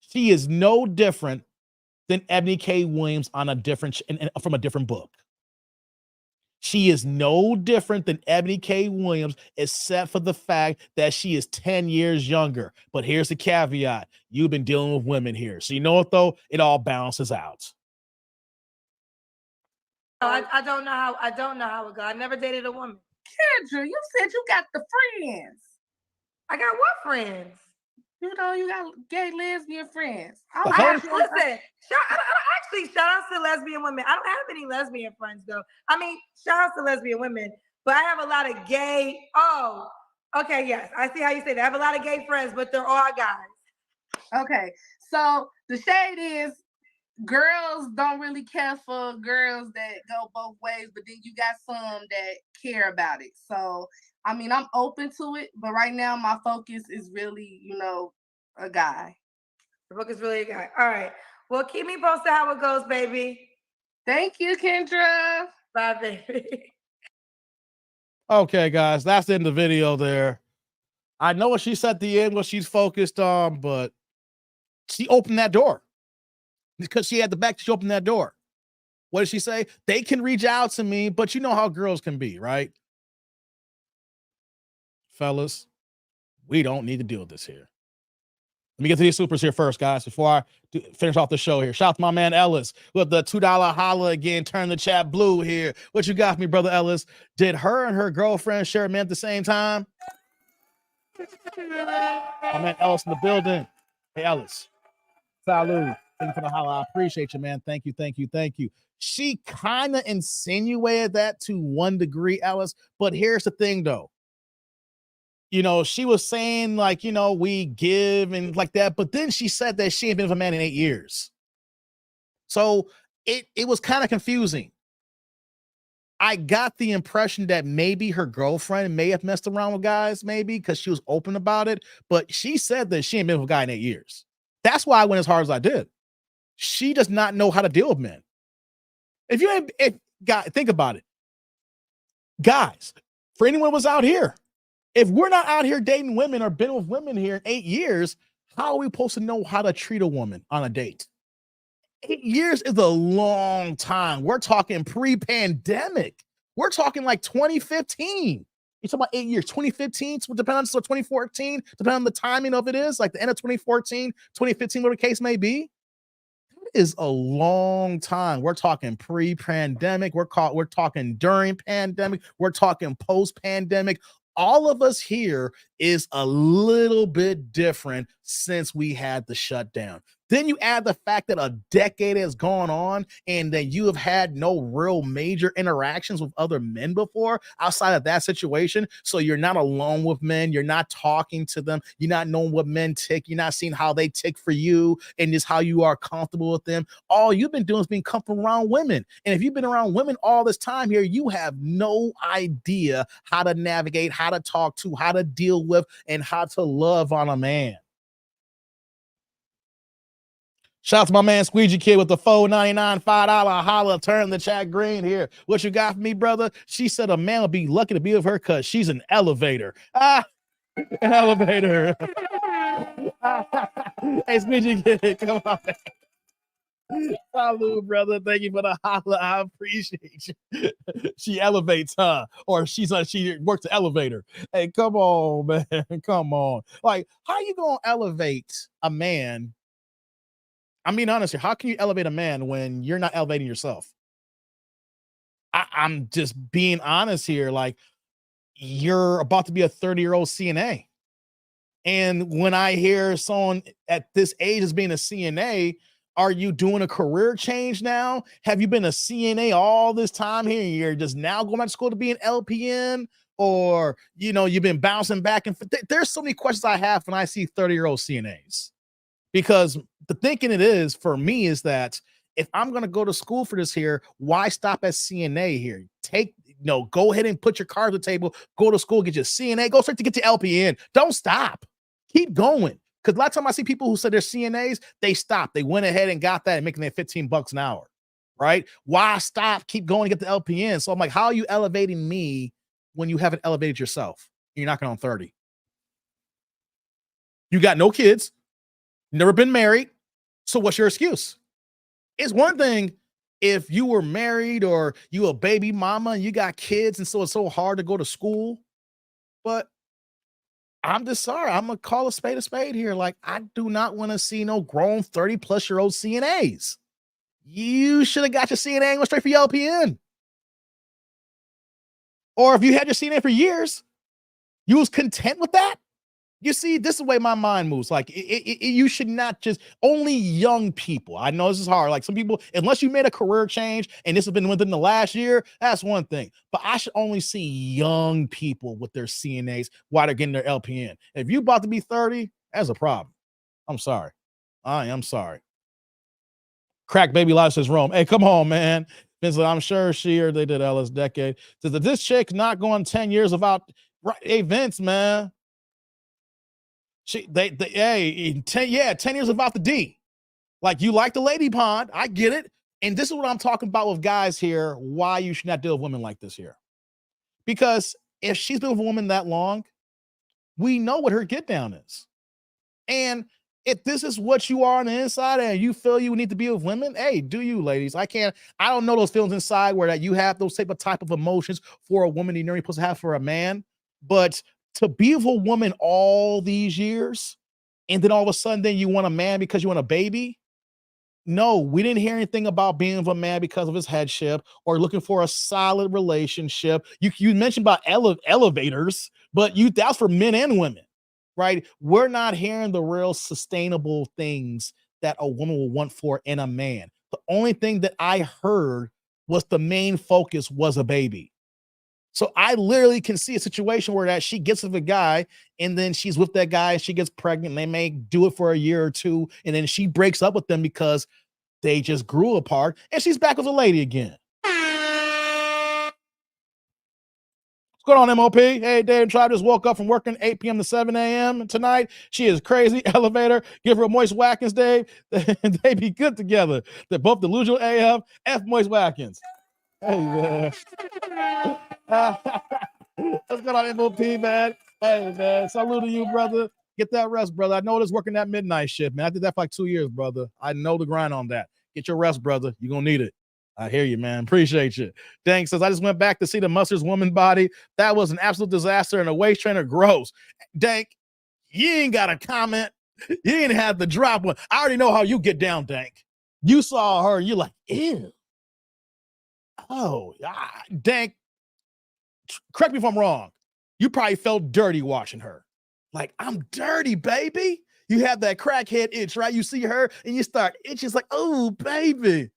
She is no different than Ebony K. Williams on a different from a different book. She is no different than Ebony K. Williams, except for the fact that she is 10 years younger. But here's the caveat. You've been dealing with women here. So you know what, though? It all balances out. I don't know how it goes. I never dated a woman. Kendra, you said you got the friends. I got what friends? You know, you got gay lesbian friends. The I whole- have, listen, actually, shout out to lesbian women. I don't have any lesbian friends though. I mean, shout out to lesbian women, but I have a lot of gay. Oh, okay, yes, I see how you say that. I have a lot of gay friends, but they're all guys. Okay, so the shade is girls don't really care for girls that go both ways, but then you got some that care about it. So I mean, I'm open to it, but right now my focus is really, you know, a guy. The book is really a guy. All right. Well, keep me posted how it goes, baby. Thank you, Kendra. Bye, baby. Okay, guys, that's the end of the video there. I know what she said at the end, what she's focused on, but she opened that door. Because she had the back, she opened that door. What did she say? They can reach out to me, but you know how girls can be, right? Fellas, we don't need to deal with this here. Let me get to these supers here first, guys, before I finish off the show here. Shout out to my man Ellis with the $2 holla again. Turn the chat blue here. What you got for me, brother Ellis? Did her and her girlfriend share a man at the same time? My man Ellis in the building. Hey, Ellis. Salud. Thank you for the holla. I appreciate you, man. Thank you, thank you, thank you. She kind of insinuated that to one degree, Ellis. But here's the thing, though. You know, she was saying, like, you know, we give and like that. But then she said that she ain't been with a man in 8 years. So it was kind of confusing. I got the impression that maybe her girlfriend may have messed around with guys, maybe, because she was open about it. But she said that she ain't been with a guy in 8 years. That's why I went as hard as I did. She does not know how to deal with men. Think about it. Guys, for anyone who was out here, if we're not out here dating women or been with women here in 8 years, how are we supposed to know how to treat a woman on a date? 8 years is a long time. We're talking pre-pandemic. We're talking like 2015. You're talking about 8 years, 2015, depending on 2014, depending on the timing of it is, like the end of 2014, 2015, whatever the case may be. It is a long time. We're talking pre-pandemic. We're talking during pandemic. We're talking post-pandemic. All of us here is a little bit different since we had the shutdown. Then you add the fact that a decade has gone on and that you have had no real major interactions with other men before outside of that situation. So you're not alone with men. You're not talking to them. You're not knowing what men tick. You're not seeing how they tick for you and just how you are comfortable with them. All you've been doing is being comfortable around women. And if you've been around women all this time here, you have no idea how to navigate, how to talk to, how to deal with, and how to love on a man. Shout out to my man Squeegee Kid with the $4.99 $5 holla. Turn the chat green here. What you got for me, brother? She said a man will be lucky to be with her because she's an elevator. An elevator. Hey, Squeegee Kid, come on. Salud, brother. Thank you for the holla. I appreciate you. She elevates, huh? Or she works the elevator. Hey, come on, man. Come on. Like, how you gonna elevate a man? I mean, honestly, how can you elevate a man when you're not elevating yourself? I'm just being honest here. Like, you're about to be a 30-year-old CNA. And when I hear someone at this age as being a CNA, are you doing a career change now? Have you been a CNA all this time here? And you're just now going back to school to be an LPN? Or, you know, you've been bouncing back and forth. There's so many questions I have when I see 30-year-old CNAs. Because the thinking it is for me is that if I'm going to go to school for this here, why stop at CNA here? Go ahead and put your card on the table, go to school, get your CNA, go straight to get your LPN. Don't stop. Keep going. Because a lot of time I see people who said they're CNAs, they stopped. They went ahead and got that and making their $15 an hour, right? Why stop? Keep going and get the LPN. So I'm like, how are you elevating me when you haven't elevated yourself? You're knocking on 30. You got no kids, never been married. So what's your excuse? It's one thing if you were married or you a baby mama and you got kids, and so it's so hard to go to school. But I'm just sorry. I'm gonna call a spade here. Like, I do not want to see no grown 30-plus-year-old CNAs. You should have got your CNA and went straight for your LPN. Or if you had your CNA for years, you was content with that. You see, this is the way my mind moves. Like, you should not just only young people. I know this is hard. Like, some people, unless you made a career change and this has been within the last year, that's one thing. But I should only see young people with their CNAs while they're getting their LPN. If you about to be 30, that's a problem. I'm sorry. I am sorry. Crack Baby Life says Rome. Hey, come on, man. Vincent, I'm sure she or they did Ellis Decade. Says that this chick not going 10 years without. Right, hey, Vince, man. Hey, 10 years without the D. Like, you like the lady pond. I get it. And this is what I'm talking about with guys here, why you should not deal with women like this here. Because if she's been with a woman that long, we know what her get down is. And if this is what you are on the inside and you feel you need to be with women, hey, do you, ladies? I don't know those feelings inside where that you have those type of emotions for a woman you're supposed to have for a man. But to be with a woman all these years and then all of a sudden then you want a man because you want a baby. No, we didn't hear anything about being with a man because of his headship or looking for a solid relationship. You mentioned about elevators, but that's for men and women, right? We're not hearing the real sustainable things that a woman will want for in a man. The only thing that I heard was the main focus was a baby. So I literally can see a situation where that she gets with a guy and then she's with that guy and she gets pregnant and they may do it for a year or two. And then she breaks up with them because they just grew apart and she's back with a lady again. What's going on, MOP? Hey, Dave Tribe just woke up from working 8 p.m. to 7 a.m. tonight. She is crazy. Elevator. Give her a Moist Watkins, Dave. They be good together. They're both delusional AF. F Moist Watkins. Hey, man. What's going on, MOP, man? Hey, man. Salute to you, brother. Get that rest, brother. I know it's working that midnight shift, man. I did that for like 2 years, brother. I know the grind on that. Get your rest, brother. You're going to need it. I hear you, man. Appreciate you. Dang says, I just went back to see the Mustard's woman body. That was an absolute disaster and a waist trainer gross. Dank, you ain't got a comment. You ain't had to drop one. I already know how you get down, Dank. You saw her. You're like, ew. Oh, Dank, correct me if I'm wrong. You probably felt dirty watching her. Like, I'm dirty, baby. You have that crackhead itch, right? You see her and you start itching. It's like, oh, baby.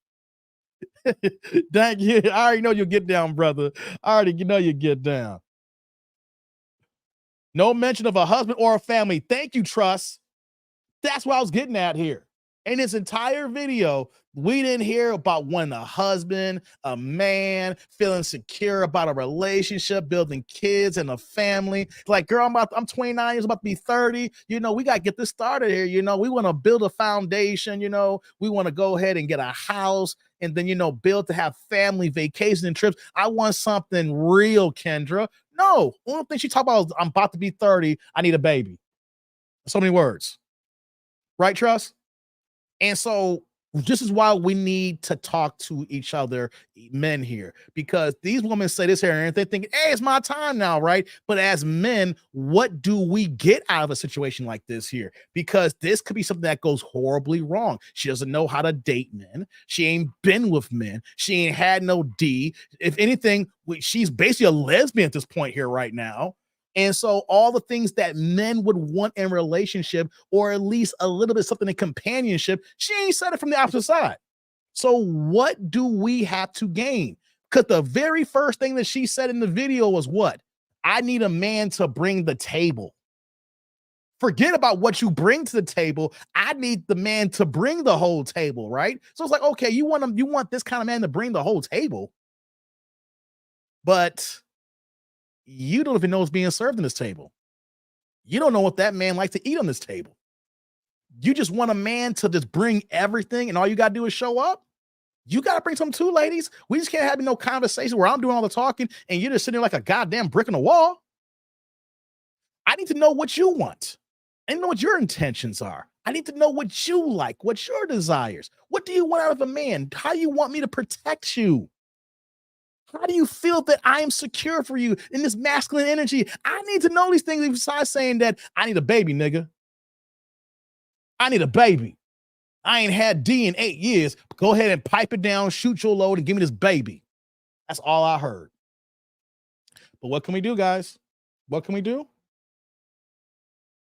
Dank, I already know you'll get down, brother. I already know you get down. No mention of a husband or a family. Thank you, Trust. That's what I was getting at here. In this entire video, we didn't hear about wanting a husband, a man, feeling secure about a relationship, building kids and a family. Like, girl, I'm 29 years, about to be 30. You know, we got to get this started here. You know, we want to build a foundation. You know, we want to go ahead and get a house and then, you know, build to have family vacation and trips. I want something real, Kendra. No, only thing she talked about is I'm about to be 30. I need a baby. So many words. Right, Trust? And so this is why we need to talk to each other, men here, because these women say this here and they're thinking, hey, it's my time now, right? But as men, what do we get out of a situation like this here? Because this could be something that goes horribly wrong. She doesn't know how to date men. She ain't been with men. She ain't had no D. If anything, she's basically a lesbian at this point here right now. And so all the things that men would want in relationship, or at least a little bit something in companionship, she ain't said it from the opposite side. So what do we have to gain? Because the very first thing that she said in the video was what? I need a man to bring the table. Forget about what you bring to the table. I need the man to bring the whole table, right? So it's like, okay, you want this kind of man to bring the whole table, but you don't even know what's being served in this table. You don't know what that man likes to eat on this table. You just want a man to just bring everything and all you got to do is show up. You got to bring something too, ladies. We just can't have no conversation where I'm doing all the talking and you're just sitting there like a goddamn brick in the wall. I need to know what you want. I know what your intentions are. I need to know what you like, what's your desires. What do you want out of a man? How do you want me to protect you? How do you feel that I am secure for you in this masculine energy? I need to know these things besides saying that I need a baby, nigga. I need a baby. I ain't had D in 8 years. Go ahead and pipe it down, shoot your load, and give me this baby. That's all I heard. But what can we do, guys? What can we do?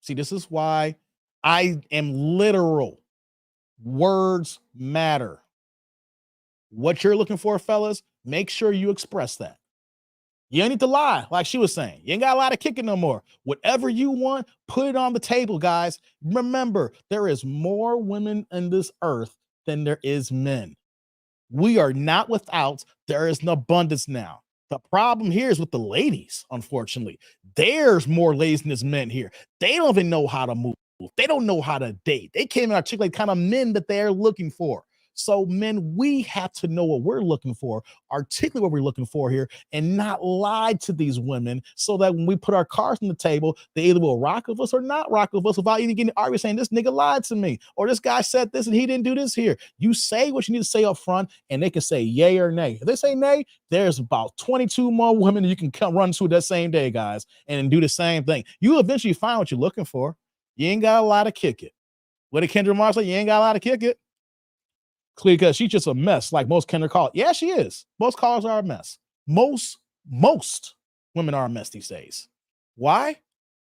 See, this is why I am literal. Words matter. What you're looking for, fellas, make sure you express that. You ain't need to lie, like she was saying. You ain't got a lot of kicking no more. Whatever you want, put it on the table, guys. Remember, there is more women in this earth than there is men. We are not without. There is an abundance now. The problem here is with the ladies, unfortunately. There's more ladies than there's men here. They don't even know how to move. They don't know how to date. They can't even articulate kind of men that they're looking for. So men, we have to know what we're looking for, articulate what we're looking for here, and not lie to these women so that when we put our cards on the table, they either will rock with us or not rock with us without even getting argued saying this nigga lied to me or this guy said this and he didn't do this here. You say what you need to say up front and they can say yay or nay. If they say nay, there's about 22 more women that you can come run to that same day, guys, and do the same thing. You'll eventually find what you're looking for. You ain't got a lot to kick it. What did Kendra Marshall say? You ain't got a lot to kick it. Because she's just a mess, like most Kendra call it. Yeah, she is. Most callers are a mess. Most women are a mess these days. Why?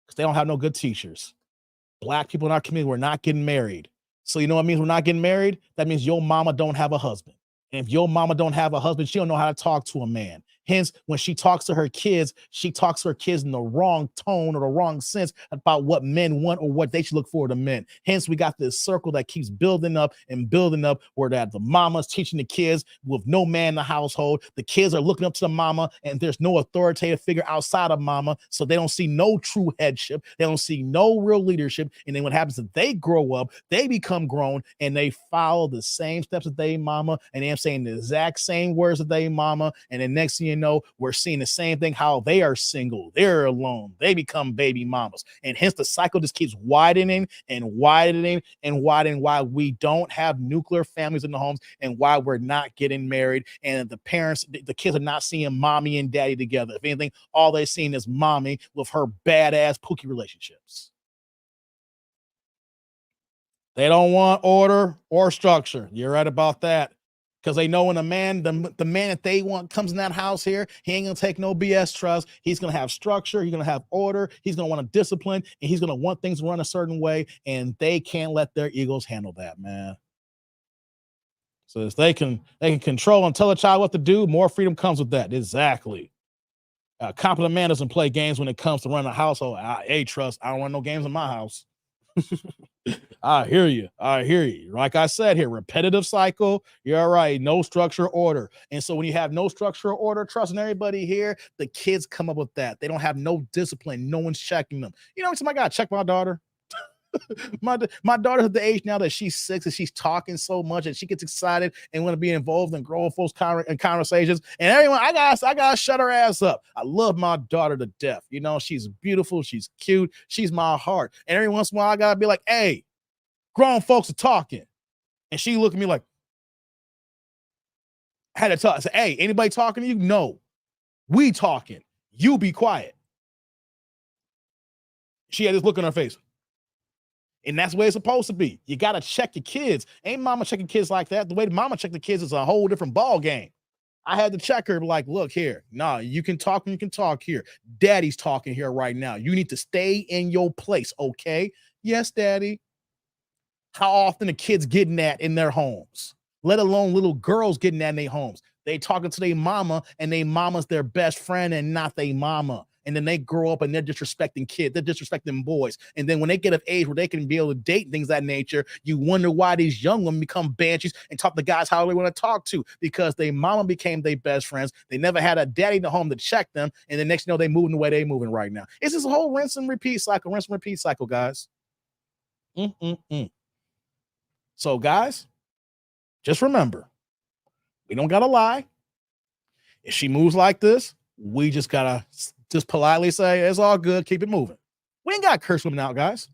Because they don't have no good teachers. Black people in our community, we're not getting married. So you know what means we're not getting married? That means your mama don't have a husband. And if your mama don't have a husband, she don't know how to talk to a man. Hence, when she talks to her kids, she talks to her kids in the wrong tone or the wrong sense about what men want or what they should look for to men. Hence, we got this circle that keeps building up where that the mama's teaching the kids with no man in the household. The kids are looking up to the mama and there's no authoritative figure outside of mama. So they don't see no true headship. They don't see no real leadership. And then what happens is they grow up, they become grown and they follow the same steps that they mama. And they're saying the exact same words that they mama. And then next thing you know, we're seeing the same thing, how they are single, they're alone, they become baby mamas. And hence the cycle just keeps widening and widening and widening, why we don't have nuclear families in the homes and why we're not getting married. And the parents, the kids are not seeing mommy and daddy together. If anything, all they're seeing is mommy with her badass pookie relationships. They don't want order or structure. You're right about that. Because they know when a man, the man that they want comes in that house here, he ain't gonna take no BS trust. He's gonna have structure, he's gonna have order, he's gonna want to discipline, and he's gonna want things to run a certain way, and they can't let their egos handle that, man. So if they can control and tell a child what to do, more freedom comes with that. Exactly. A competent man doesn't play games when it comes to running a household. Trust, I don't run no games in my house. I hear you. Like I said here, repetitive cycle. You're all right. No structure, order. And so when you have no structure or order, trusting everybody here, the kids come up with that. They don't have no discipline. No one's checking them. You know, somebody got to check my daughter. my daughter's at the age now that she's 6 and she's talking so much and she gets excited and want to be involved in grown folks conversations. And everyone, I gotta shut her ass up. I love my daughter to death. You know, she's beautiful, she's cute, she's my heart. And every once in a while, I gotta be like, hey, grown folks are talking. And she looked at me like, I had to talk. I said, hey, anybody talking to you? No, we talking. You be quiet. She had this look on her face. And that's the way it's supposed to be. You got to check your kids. Ain't mama checking kids like that. The way the mama check the kids is a whole different ball game. I had to check her like, look here. Nah, you can talk when you can talk here. Daddy's talking here right now. You need to stay in your place, okay? Yes, daddy. How often the kids getting that in their homes, let alone little girls getting that in their homes. They talking to their mama and their mama's their best friend and not their mama. And then they grow up and they're disrespecting kids. They're disrespecting boys. And then when they get of age where they can be able to date things of that nature, you wonder why these young women become banshees and talk to guys how they want to talk to, because their mama became their best friends. They never had a daddy in the home to check them. And the next, you know, they moving the way they moving right now. It's this whole rinse and repeat cycle, guys. So guys, just remember, we don't got to lie. If she moves like this, we just got to just politely say, it's all good. Keep it moving. We ain't got to curse women out, guys.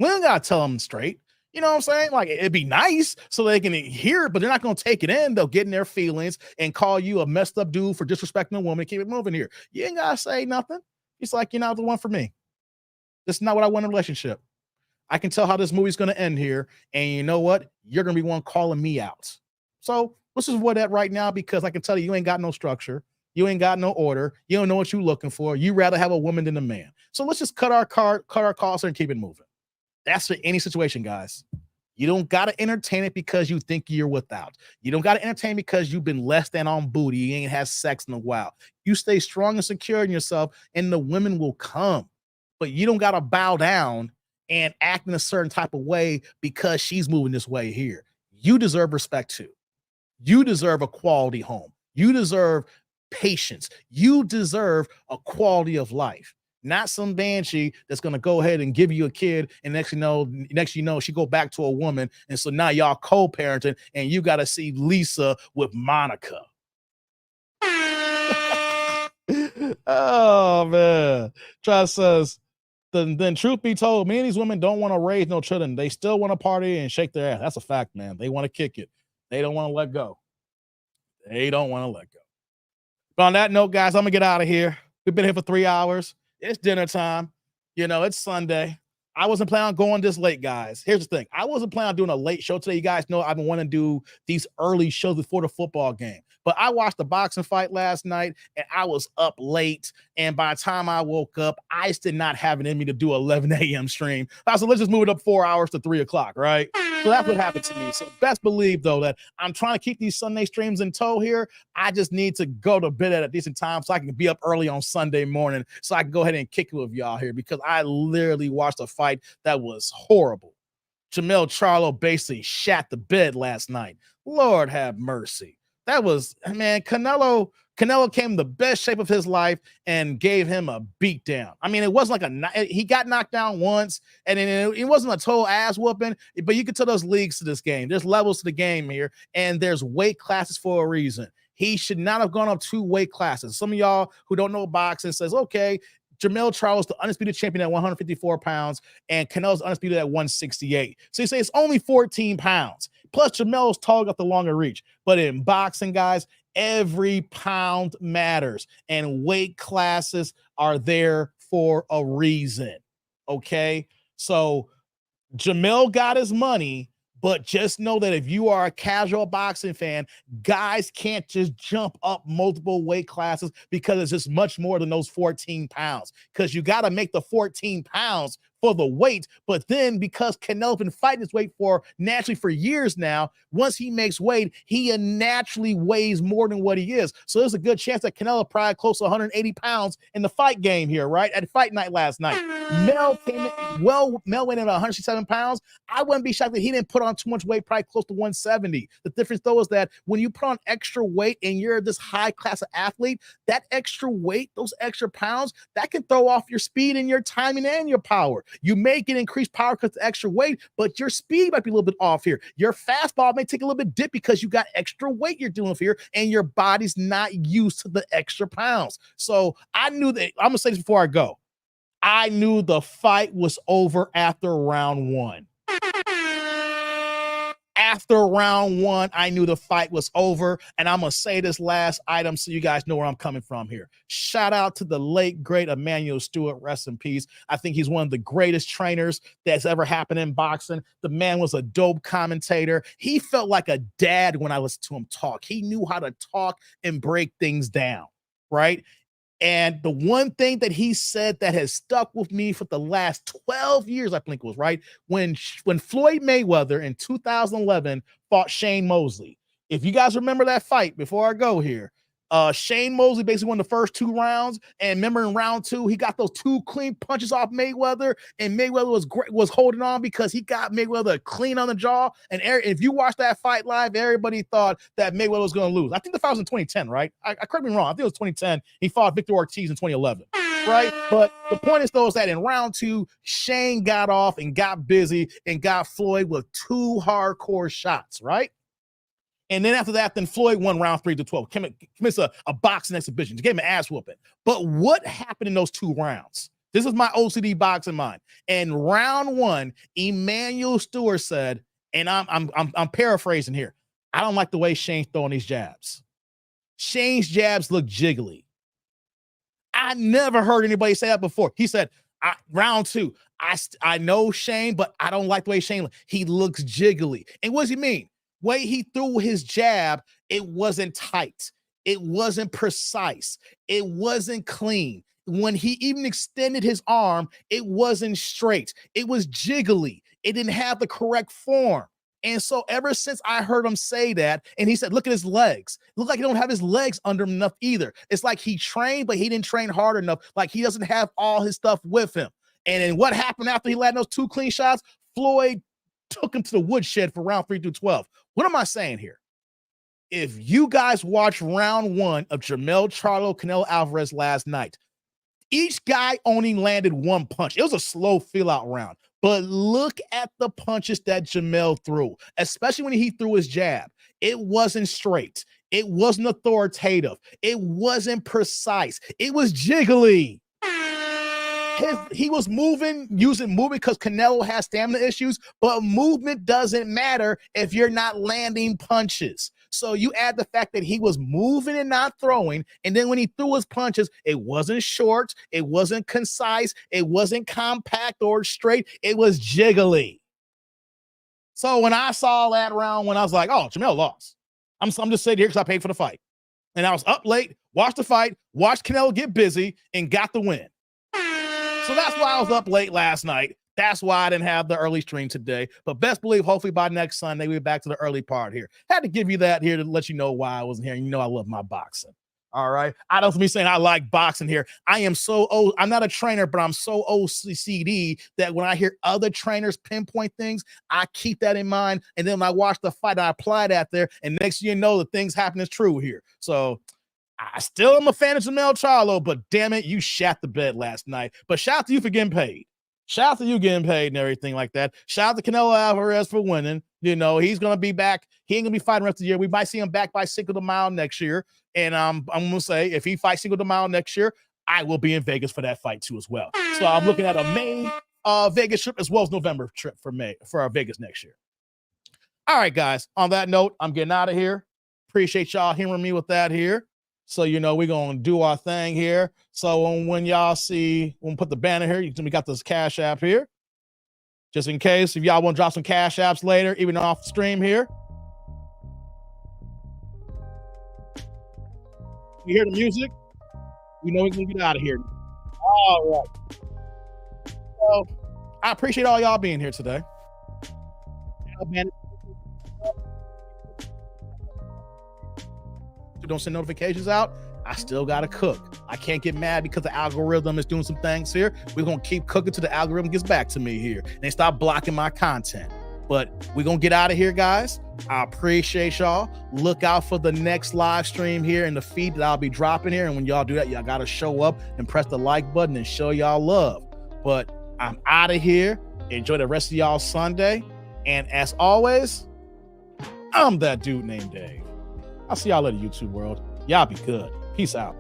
We ain't got to tell them straight. You know what I'm saying? Like, it'd be nice so they can hear it, but they're not going to take it in. They'll get in their feelings and call you a messed up dude for disrespecting a woman. Keep it moving here. You ain't got to say nothing. It's like, you're not the one for me. This is not what I want in a relationship. I can tell how this movie's going to end here. And you know what? You're going to be one calling me out. So let's just avoid that right now, because I can tell you ain't got no structure. You ain't got no order. You don't know what you're looking for. You rather have a woman than a man. So let's just cut our costs and keep it moving. That's for any situation, guys. You don't got to entertain it because you think you're without. You don't got to entertain because you've been less than on booty. You ain't had sex in a while. You stay strong and secure in yourself, and the women will come. But you don't got to bow down and act in a certain type of way because she's moving this way here. You deserve respect too. You deserve a quality home. You deserve patience. You deserve a quality of life. Not some banshee that's gonna go ahead and give you a kid, and next you know, she go back to a woman, and so now y'all co-parenting, and you got to see Lisa with Monica. Oh man, Try says, then truth be told, many of these women don't want to raise no children. They still want to party and shake their ass. That's a fact, man. They want to kick it. They don't want to let go. They don't want to let go. But on that note, guys, I'm gonna get out of here. We've been here for 3 hours. It's dinner time. You know, it's Sunday. I wasn't planning on going this late, guys. Here's the thing. I wasn't planning on doing a late show today. You guys know I've been wanting to do these early shows before the football game. But I watched the boxing fight last night, and I was up late. And by the time I woke up, I just did not have it in me to do 11 a.m. stream. I said, let's just move it up 4 hours to 3 o'clock, right? So that's what happened to me. So best believe, though, that I'm trying to keep these Sunday streams in tow here. I just need to go to bed at a decent time so I can be up early on Sunday morning so I can go ahead and kick it with y'all here, because I literally watched a fight that was horrible. Jermell Charlo basically shat the bed last night. Lord have mercy. That was, man, Canelo came in the best shape of his life and gave him a beat down. I mean, it wasn't like he got knocked down once, and then it wasn't a total ass whooping, but you could tell there's leagues to this game. There's levels to the game here, and there's weight classes for a reason. He should not have gone up 2 weight classes. Some of y'all who don't know boxing says, okay, Jermell Charlo is the undisputed champion at 154 pounds, and Canelo's undisputed at 168. So you say it's only 14 pounds. Plus, Jermell's tall, got the longer reach. But in boxing, guys, every pound matters, and weight classes are there for a reason. Okay? So Jermell got his money, but just know that if you are a casual boxing fan, guys can't just jump up multiple weight classes, because it's just much more than those 14 pounds. Because you got to make the 14 pounds for the weight. But then, because Canelo been fighting his weight naturally for years now, once he makes weight, he naturally weighs more than what he is. So there's a good chance that Canelo probably close to 180 pounds in the fight game here, right? At fight night last night. Mel went in at 167 pounds. I wouldn't be shocked that he didn't put on too much weight, probably close to 170. The difference, though, is that when you put on extra weight and you're this high class of athlete, that extra weight, those extra pounds, that can throw off your speed and your timing and your power. You may get increased power because of extra weight, but your speed might be a little bit off here. Your fastball may take a little bit dip because you got extra weight you're doing here, and your body's not used to the extra pounds. So I knew that. I'm gonna say this before I go. I knew the fight was over after round 1. After round 1, I knew the fight was over. And I'm going to say this last item so you guys know where I'm coming from here. Shout out to the late, great Emmanuel Stewart. Rest in peace. I think he's one of the greatest trainers that's ever happened in boxing. The man was a dope commentator. He felt like a dad when I listened to him talk. He knew how to talk and break things down, right? And the one thing that he said that has stuck with me for the last 12 years, I think it was, right, when Floyd Mayweather in 2011 fought Shane Mosley. If you guys remember that fight, before I go here, Shane Mosley basically won the first 2 rounds, and remember in round 2, he got those 2 clean punches off Mayweather, and Mayweather was holding on because he got Mayweather clean on the jaw. And if you watch that fight live, everybody thought that Mayweather was going to lose. I think the fight was in 2010, right? I correct me wrong. I think it was 2010. He fought Victor Ortiz in 2011, right? But the point is, though, is that in round 2, Shane got off and got busy and got Floyd with 2 hardcore shots, right? And then after that, then Floyd won round 3 to 12. Commits a boxing exhibition. He gave him an ass whooping. But what happened in those 2 rounds? This is my OCD boxing mind. And round one, Emmanuel Stewart said, and I'm paraphrasing here, I don't like the way Shane's throwing these jabs. Shane's jabs look jiggly. I never heard anybody say that before. He said, round two, I know Shane, but I don't like the way Shane, he looks jiggly. And what does he mean? Way he threw his jab, it wasn't tight. It wasn't precise. It wasn't clean. When he even extended his arm, it wasn't straight. It was jiggly. It didn't have the correct form. And so ever since I heard him say that, and he said, look at his legs. Look like he don't have his legs under him enough either. It's like he trained, but he didn't train hard enough. Like he doesn't have all his stuff with him. And then what happened after he landed those 2 clean shots? Floyd took him to the woodshed for round 3 through 12. What am I saying here? If you guys watch round 1 of Jermell Charlo, Canelo Alvarez last night, each guy only landed 1 punch. It was a slow feel-out round. But look at the punches that Jermell threw, especially when he threw his jab. It wasn't straight. It wasn't authoritative. It wasn't precise. It was jiggly. He was using movement because Canelo has stamina issues, but movement doesn't matter if you're not landing punches. So you add the fact that he was moving and not throwing, and then when he threw his punches, it wasn't short, it wasn't concise, it wasn't compact or straight, it was jiggly. So when I saw that round, when I was like, oh, Jermell lost. I'm just sitting here because I paid for the fight. And I was up late, watched the fight, watched Canelo get busy, and got the win. So that's why I was up late last night. That's why I didn't have the early stream today. But best believe, hopefully by next Sunday, we'll be back to the early part here. Had to give you that here to let you know why I wasn't here. You know I love my boxing. All right. I don't be saying I like boxing here. I am so old. I'm not a trainer, but I'm so OCD that when I hear other trainers pinpoint things, I keep that in mind. And then when I watch the fight, I apply that there. And next thing you know, the things happen is true here. So I still am a fan of Jermell Charlo, but damn it, you shat the bed last night. But shout out to you for getting paid. Shout out to you getting paid and everything like that. Shout out to Canelo Alvarez for winning. You know, he's going to be back. He ain't going to be fighting the rest of the year. We might see him back by Cinco de Mayo next year. And I'm going to say, if he fights Cinco de Mayo next year, I will be in Vegas for that fight too as well. So I'm looking at a May Vegas trip as well as November trip for our Vegas next year. All right, guys. On that note, I'm getting out of here. Appreciate y'all hearing me with that here. So, you know, we're going to do our thing here. So when y'all see, when we put the banner here, we got this Cash App here. Just in case, if y'all want to drop some Cash Apps later, even off the stream here. You hear the music? We know we can get out of here. All right. So I appreciate all y'all being here today. Don't send notifications out. I still gotta cook. I can't get mad because the algorithm is doing some things here. We're gonna keep cooking till the algorithm gets back to me here and they stop blocking my content. But we're gonna get out of here, guys. I appreciate y'all. Look out for the next live stream here in the feed that I'll be dropping here. And when y'all do that, y'all gotta show up and press the like button and show y'all love. But I'm out of here. Enjoy the rest of y'all Sunday. And as always, I'm that dude named Dave. I'll see y'all later, YouTube world. Y'all be good. Peace out.